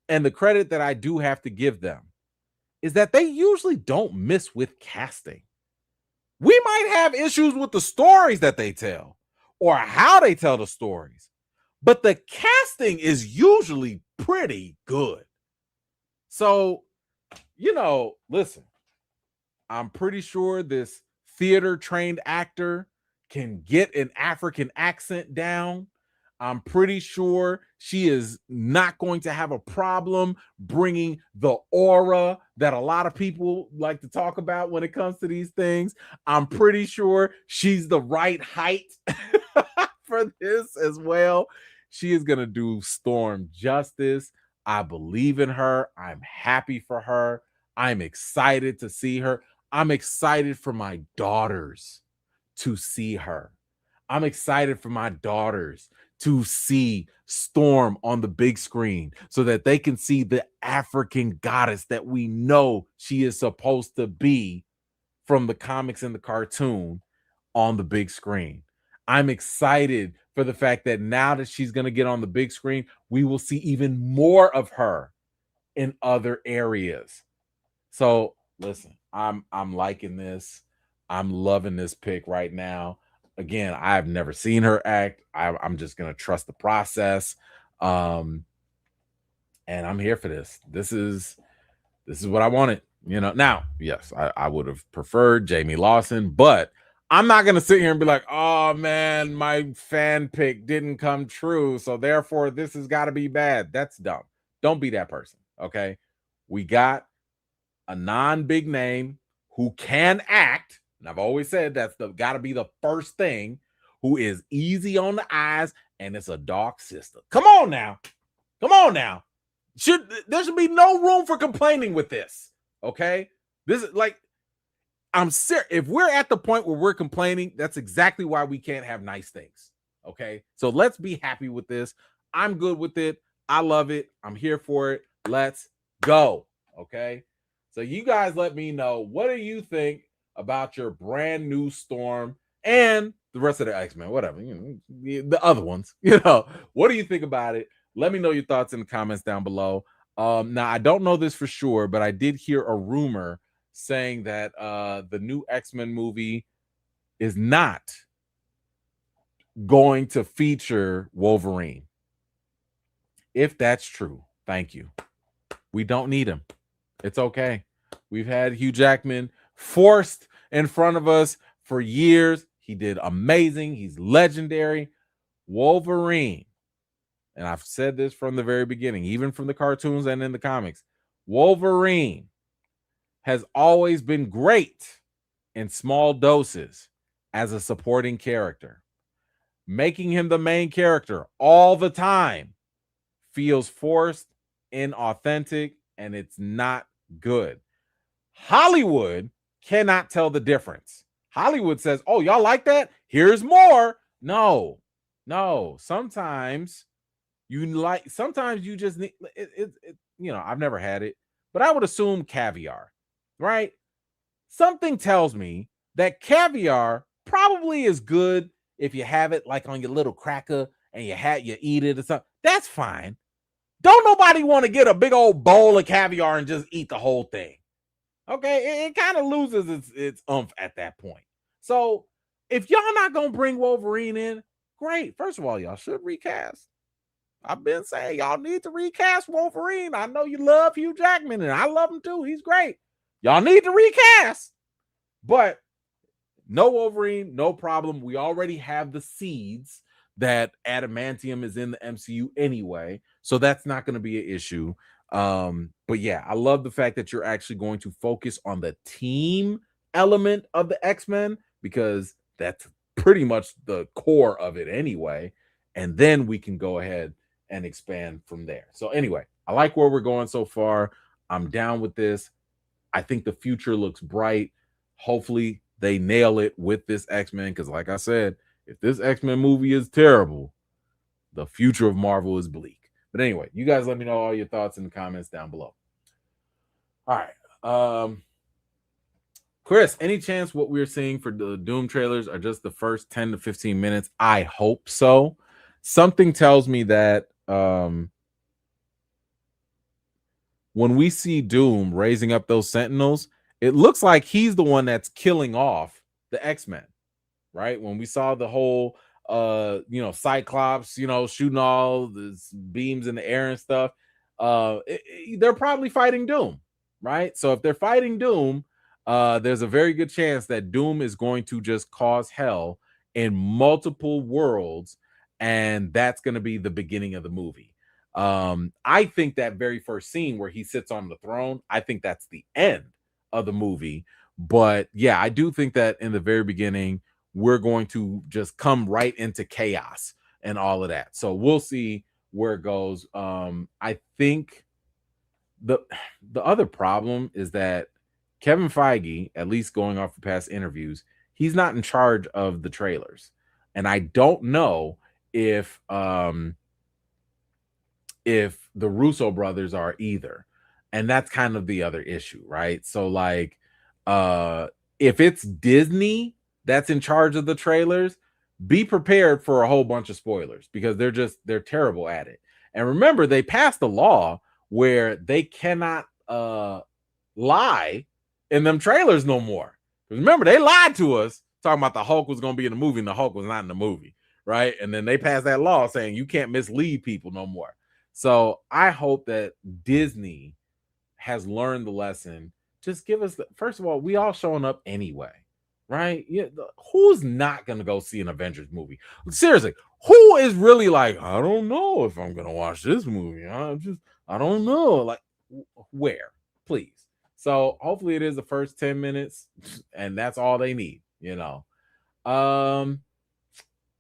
and the credit that I do have to give them, is that they usually don't miss with casting. We might have issues with the stories that they tell or how they tell the stories, but the casting is usually pretty good. So, listen, I'm pretty sure this theater trained actor can get an African accent down. I'm pretty sure she is not going to have a problem bringing the aura that a lot of people like to talk about when it comes to these things. I'm pretty sure she's the right height for this as well. She is going to do Storm justice. I believe in her. I'm happy for her. I'm excited to see her. I'm excited for my daughters to see her. I'm excited for my daughters to see Storm on the big screen so that they can see the African goddess that we know she is supposed to be from the comics and the cartoon on the big screen. I'm excited for the fact that now that she's going to get on the big screen, we will see even more of her in other areas. So listen, I'm liking this. I'm loving this pick right now. Again, I've never seen her act. I'm just gonna trust the process, and I'm here for this. This is what I wanted. Now, yes, I would have preferred Jamie Lawson, but I'm not gonna sit here and be like, "Oh man, my fan pick didn't come true, so therefore this has got to be bad." That's dumb. Don't be that person. Okay, we got a non-big name who can act. And I've always said that's got to be the first thing, who is easy on the eyes, and it's a dark sister. Come on now. Come on now. There should be no room for complaining with this. Okay? This is like, I'm serious. If we're at the point where we're complaining, that's exactly why we can't have nice things. Okay? So let's be happy with this. I'm good with it. I love it. I'm here for it. Let's go. Okay? So you guys let me know, what do you think about your brand new Storm and the rest of the X-Men, whatever, the other ones, what do you think about it? Let me know your thoughts in the comments down below. Now, I don't know this for sure, but I did hear a rumor saying that the new X-Men movie is not going to feature Wolverine. If that's true, thank you. We don't need him. It's okay. We've had Hugh Jackman forced in front of us for years. He did amazing. He's legendary. Wolverine, and I've said this from the very beginning, even from the cartoons and in the comics, Wolverine has always been great in small doses as a supporting character. Making him the main character all the time feels forced, inauthentic, and it's not good. Hollywood cannot tell the difference. Hollywood says, "Oh, y'all like that? Here's more." No. Sometimes you just need it. I've never had it, but I would assume caviar, right? Something tells me that caviar probably is good if you have it like on your little cracker and you eat it or something. That's fine. Don't nobody want to get a big old bowl of caviar and just eat the whole thing. Okay, it kind of loses its oomph at that point. So if y'all not gonna bring Wolverine in, great. First of all, y'all should recast. I've been saying y'all need to recast Wolverine. I know you love Hugh Jackman, and I love him too. He's great. Y'all need to recast. But no Wolverine, no problem. We already have the seeds that adamantium is in the MCU anyway, so that's not going to be an issue. But yeah, I love the fact that you're actually going to focus on the team element of the X-Men, because that's pretty much the core of it anyway. And then we can go ahead and expand from there. So anyway, I like where we're going so far. I'm down with this. I think the future looks bright. Hopefully they nail it with this X-Men, because like I said, if this X-Men movie is terrible, the future of Marvel is bleak. But anyway, you guys let me know all your thoughts in the comments down below. All right. Chris, any chance what we're seeing for the Doom trailers are just the first 10 to 15 minutes? I hope so. Something tells me that when we see Doom raising up those Sentinels, it looks like he's the one that's killing off the X-Men, right? When we saw the whole Cyclops, shooting all the beams in the air and stuff, they're probably fighting Doom, right? So if they're fighting Doom, there's a very good chance that Doom is going to just cause hell in multiple worlds, and that's going to be the beginning of the movie. I think that very first scene where he sits on the throne, I think that's the end of the movie. But yeah, I do think that in the very beginning, we're going to just come right into chaos and all of that. So we'll see where it goes. I think the other problem is that Kevin Feige, at least going off the past interviews, he's not in charge of the trailers. And I don't know if the Russo brothers are either. And that's kind of the other issue, right? So like if it's Disney that's in charge of the trailers, be prepared for a whole bunch of spoilers, because they're terrible at it. And remember, they passed a law where they cannot lie in them trailers no more. Remember, they lied to us talking about the Hulk was going to be in the movie, and the Hulk was not in the movie, right? And then they passed that law saying you can't mislead people no more. So I hope that Disney has learned the lesson. Just give us first of all, we all showing up anyway, right? Yeah, who's not going to go see an Avengers movie? Seriously, who is really like, I don't know if I'm going to watch this movie. I don't know. Like, where? Please. So hopefully it is the first 10 minutes, and that's all they need,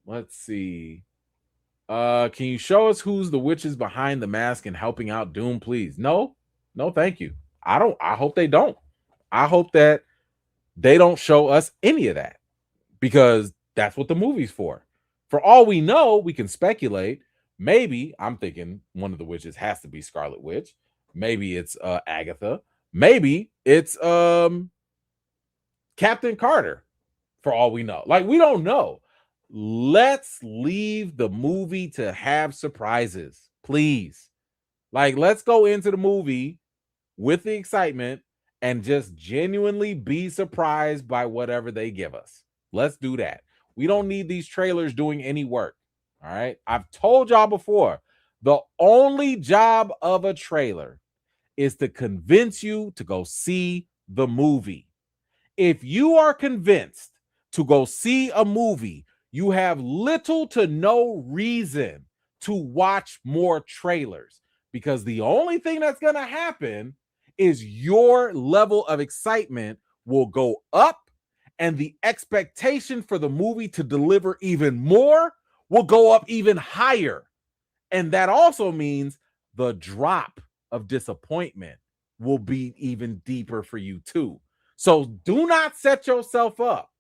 Let's see. Can you show us who's the witches behind the mask and helping out Doom, please? No, thank you. I hope they don't. I hope that they don't show us any of that, because that's what the movie's for. For all we know, we can speculate. Maybe I'm thinking one of the witches has to be Scarlet Witch. Maybe it's Agatha. Maybe it's Captain Carter. For all we know, like, we don't know. Let's leave the movie to have surprises, please. Like, let's go into the movie with the excitement and just genuinely be surprised by whatever they give us. Let's do that. We don't need these trailers doing any work. All right. I've told y'all before, the only job of a trailer is to convince you to go see the movie. If you are convinced to go see a movie, you have little to no reason to watch more trailers, because the only thing that's going to happen is your level of excitement will go up, and the expectation for the movie to deliver even more will go up even higher. And that also means the drop of disappointment will be even deeper for you too. So do not set yourself up.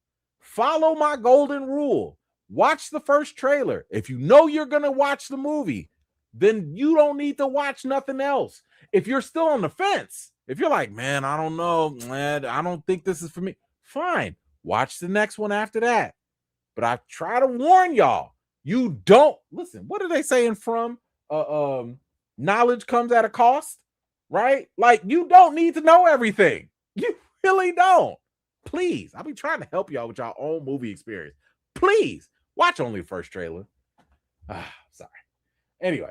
Follow my golden rule. Watch the first trailer. If you know you're going to watch the movie, then you don't need to watch nothing else. If you're still on the fence, if you're like, man, I don't know, man, I don't think this is for me, fine. Watch the next one after that. But I try to warn y'all, you don't listen. What are they saying from? knowledge comes at a cost, right? Like, you don't need to know everything. You really don't. Please, I'll be trying to help y'all with your own movie experience. Please watch only the first trailer. Sorry. Anyway,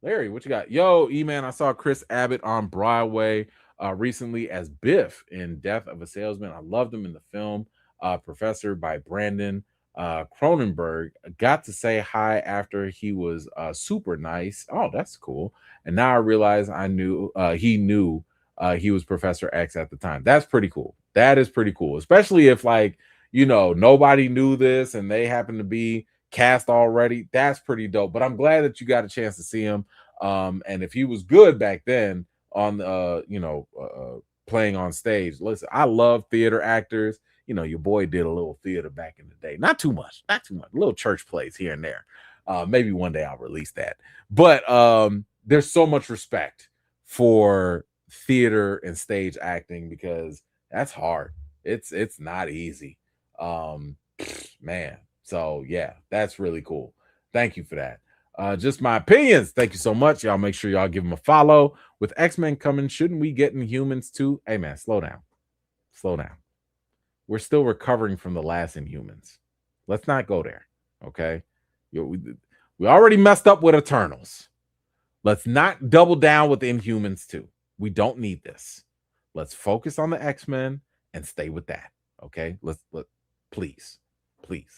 Larry, what you got? Yo, E-Man, I saw Chris Abbott on Broadway recently as Biff in Death of a Salesman. I loved him in the film Professor by Brandon Cronenberg. Got to say hi after he was super nice. Oh, that's cool. And now I realize he knew he was Professor X at the time. That's pretty cool. That is pretty cool, especially if, like, you know, nobody knew this and they happen to be cast already. That's pretty dope. But I'm glad that you got a chance to see him. And if he was good back then on playing on stage, listen, I love theater actors. You know, your boy did a little theater back in the day. Not too much. Little church plays here and there. Maybe one day I'll release that. But there's so much respect for theater and stage acting because that's hard. It's not easy. Man. So yeah, that's really cool. Thank you for that. Just my opinions. Thank you so much. Y'all make sure y'all give them a follow. With X-Men coming, shouldn't we get Inhumans too? Hey man, slow down. Slow down. We're still recovering from the last Inhumans. Let's not go there. Okay. We already messed up with Eternals. Let's not double down with Inhumans too. We don't need this. Let's focus on the X-Men and stay with that. Okay. Please,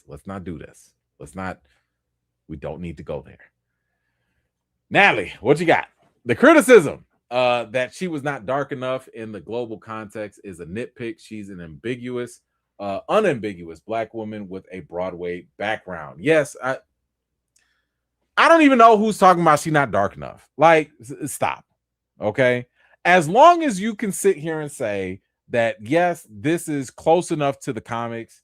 let's not do this. We don't need to go there. Natalie, what you got? The criticism that she was not dark enough in the global context is a nitpick. She's an unambiguous Black woman with a Broadway background. Yes, I don't even know who's talking about she not dark enough. Like, stop. Okay. As long as you can sit here and say that, yes, this is close enough to the comics,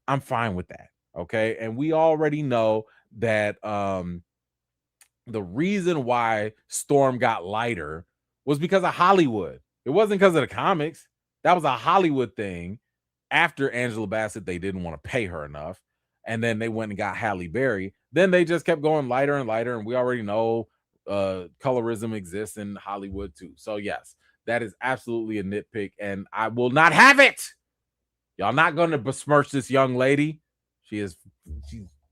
I'm fine with that. Okay. And we already know that the reason why Storm got lighter was because of Hollywood. It wasn't because of the comics. That was a Hollywood thing. After Angela Bassett, they didn't want to pay her enough. And then they went and got Halle Berry. Then they just kept going lighter and lighter. And we already know colorism exists in Hollywood too. So yes, that is absolutely a nitpick. And I will not have it. Y'all not going to besmirch this young lady. She's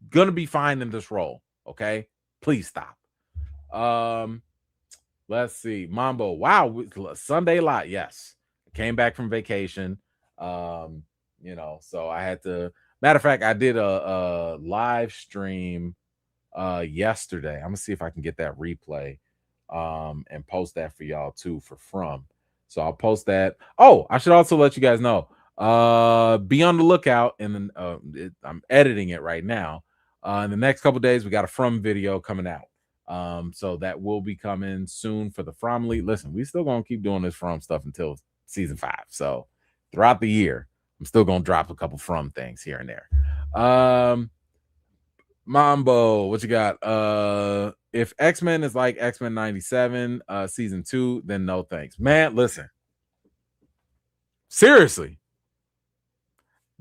going to be fine in this role. Okay. Please stop. Let's see. Mambo. Wow. Sunday lot. Yes. I came back from vacation. So I had to, matter of fact, I did a live stream yesterday. I'm gonna see if I can get that replay and post that for y'all too for From. So I'll post that. Oh, I should also let you guys know. Be on the lookout, and I'm editing it right now. In the next couple days, we got a From video coming out. So that will be coming soon for the From League. Listen, we still gonna keep doing this From stuff until season 5. So throughout the year, I'm still gonna drop a couple From things here and there. Mambo, what you got? If X-Men is like X-Men 97 season 2, then no thanks. Man, listen. Seriously.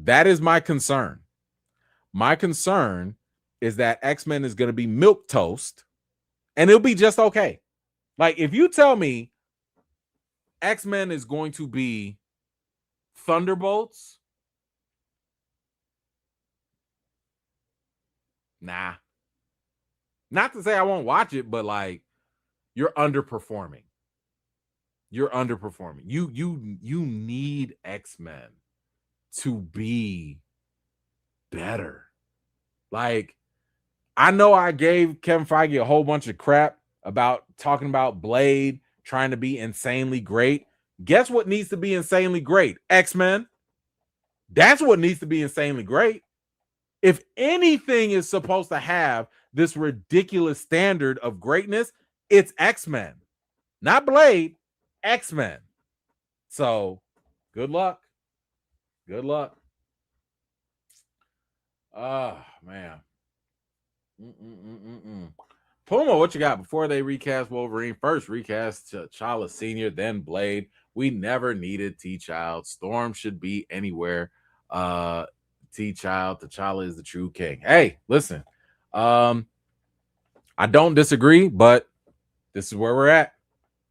That is my concern. My concern is that X-Men is going to be milquetoast and it'll be just okay. Like, if you tell me X-Men is going to be Thunderbolts, nah. Not to say I won't watch it, but like, you're underperforming. You're underperforming. You need X-Men to be better. Like, I know I gave Kevin Feige a whole bunch of crap about talking about Blade trying to be insanely great. Guess what needs to be insanely great? X-Men. That's what needs to be insanely great. If anything is supposed to have this ridiculous standard of greatness, it's X-Men. Not Blade, X-Men. So, good luck. Good luck. Oh, man. Puma, what you got? Before they recast Wolverine, first recast T'Challa Sr., then Blade. We never needed T-Child. Storm should be anywhere. T'Challa is the true king. Hey, listen. I don't disagree, but this is where we're at.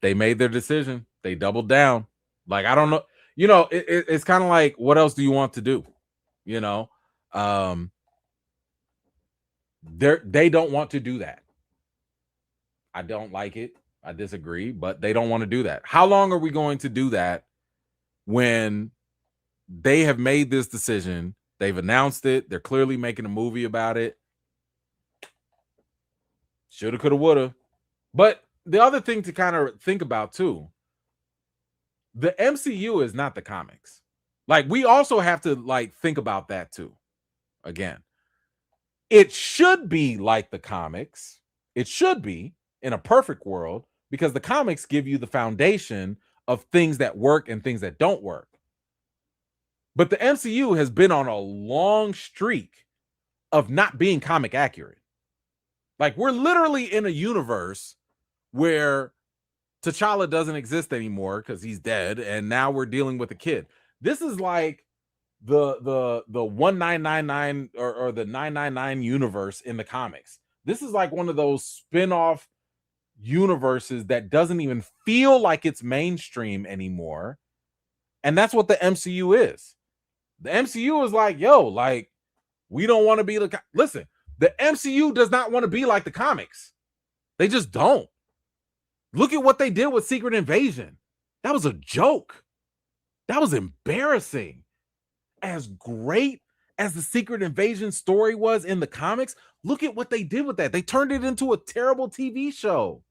They made their decision. They doubled down. Like, I don't know. You know, it's kind of like, what else do you want to do? You know, they don't want to do that. I don't like it. I disagree, but they don't want to do that. How long are we going to do that when they have made this decision? They've announced it. They're clearly making a movie about it. Shoulda, coulda, woulda. But the other thing to kind of think about too, the MCU is not the comics. Like, we also have to like think about that too. Again, it should be like the comics. It should be in a perfect world, because the comics give you the foundation of things that work and things that don't work. But the MCU has been on a long streak of not being comic accurate. Like, we're literally in a universe where T'Challa doesn't exist anymore because he's dead, and now we're dealing with a kid. This is like the 1999 or the 999 universe in the comics. This is like one of those spin-off universes that doesn't even feel like it's mainstream anymore. And that's what the MCU is. The MCU is like, yo, like, we don't want to be the listen, the MCU does not want to be like the comics. They just don't. Look at what they did with Secret Invasion. That was a joke. That was embarrassing. As great as the Secret Invasion story was in the comics, look at what they did with that. They turned it into a terrible TV show.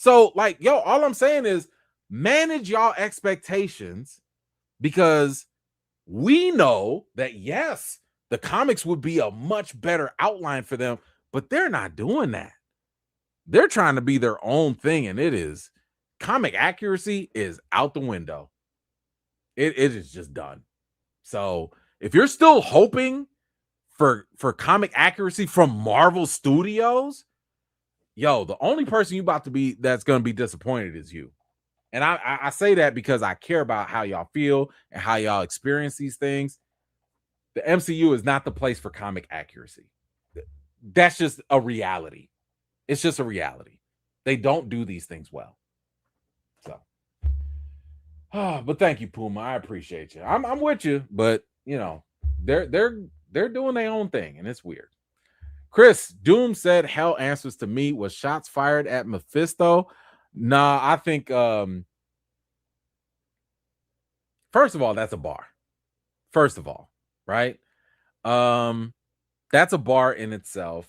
So, like, yo, all I'm saying is manage y'all expectations, because we know that, yes, the comics would be a much better outline for them, but they're not doing that. They're trying to be their own thing, and it is comic accuracy is out the window. It is just done. So if you're still hoping for comic accuracy from Marvel Studios, yo, the only person you about to be that's going to be disappointed is you. And I say that because I care about how y'all feel and how y'all experience these things. The MCU is not the place for comic accuracy. That's just a reality. It's just a reality. They don't do these things well. So, but thank you, Puma. I appreciate you. I'm with you, but you know, they're doing their own thing, and it's weird. Chris Doom said, "Hell answers to me. Was shots fired at Mephisto?" Nah, I think first of all, that's a bar. First of all, right? That's a bar in itself,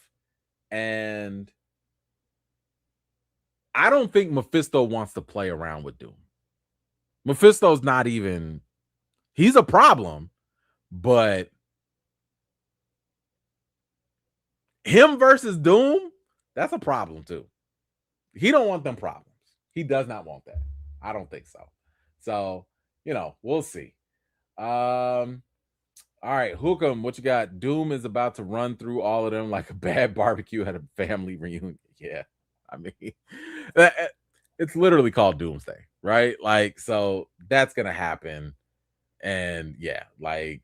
and I don't think Mephisto wants to play around with Doom. Mephisto's not even, he's a problem, but him versus Doom, that's a problem too. He don't want them problems. He does not want that. I don't think so. So, you know, we'll see. All right, Hookem, what you got? Doom is about to run through all of them like a bad barbecue at a family reunion. Yeah, I mean, it's literally called Doomsday, right? Like, so that's gonna happen, and yeah, like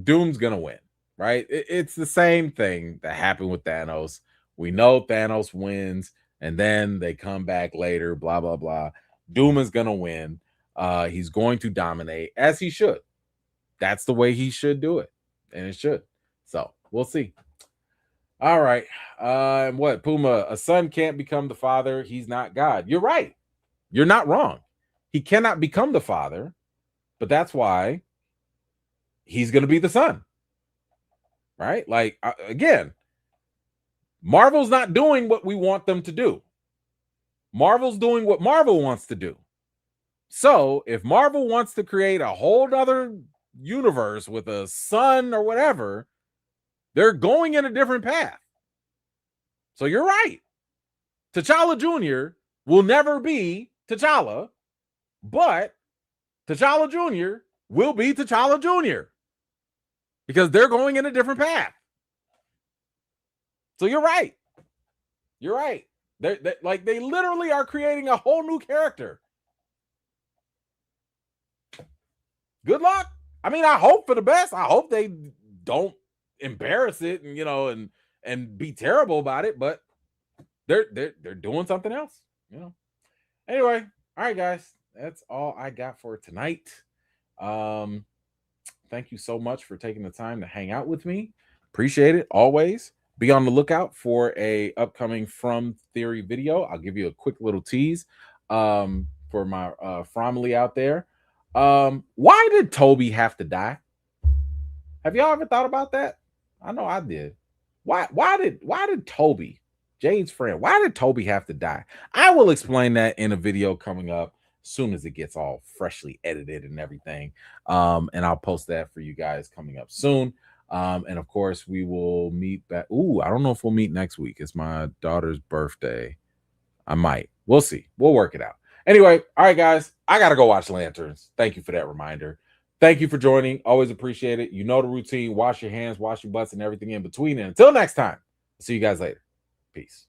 Doom's gonna win, right? It's the same thing that happened with Thanos. We know Thanos wins, and then they come back later, blah blah blah. Doom is gonna win. He's going to dominate, as he should. That's the way he should do it, and it should. So we'll see. All right. And what, Puma? A son can't become the father. He's not God. You're right. You're not wrong. He cannot become the father, but that's why he's going to be the son. Right? Like, again, Marvel's not doing what we want them to do. Marvel's doing what Marvel wants to do. So if Marvel wants to create a whole other universe with a son or whatever, they're going in a different path. So you're right. T'Challa Jr. will never be T'Challa, but T'Challa Jr. will be T'Challa Jr. because they're going in a different path. So you're right. You're right. They literally are creating a whole new character. Good luck. I mean, I hope for the best. I hope they don't embarrass it and, you know, and be terrible about it. But they're doing something else, you know. Anyway, all right, guys, that's all I got for tonight. Thank you so much for taking the time to hang out with me. Appreciate it always. Be on the lookout for a upcoming From Theory video. I'll give you a quick little tease for my Fromly out there. Why did Toby have to die? Have y'all ever thought about that? I know I did. Why did Toby, Jade's friend, why did Toby have to die? I will explain that in a video coming up as soon as it gets all freshly edited and everything. And I'll post that for you guys coming up soon. And of course, we will meet back. Ooh, I don't know if we'll meet next week. It's my daughter's birthday. I might. We'll see. We'll work it out. Anyway, all right, guys. I gotta go watch Lanterns. Thank you for that reminder. Thank you for joining. Always appreciate it. You know the routine. Wash your hands, wash your butts, and everything in between. And until next time, see you guys later. Peace.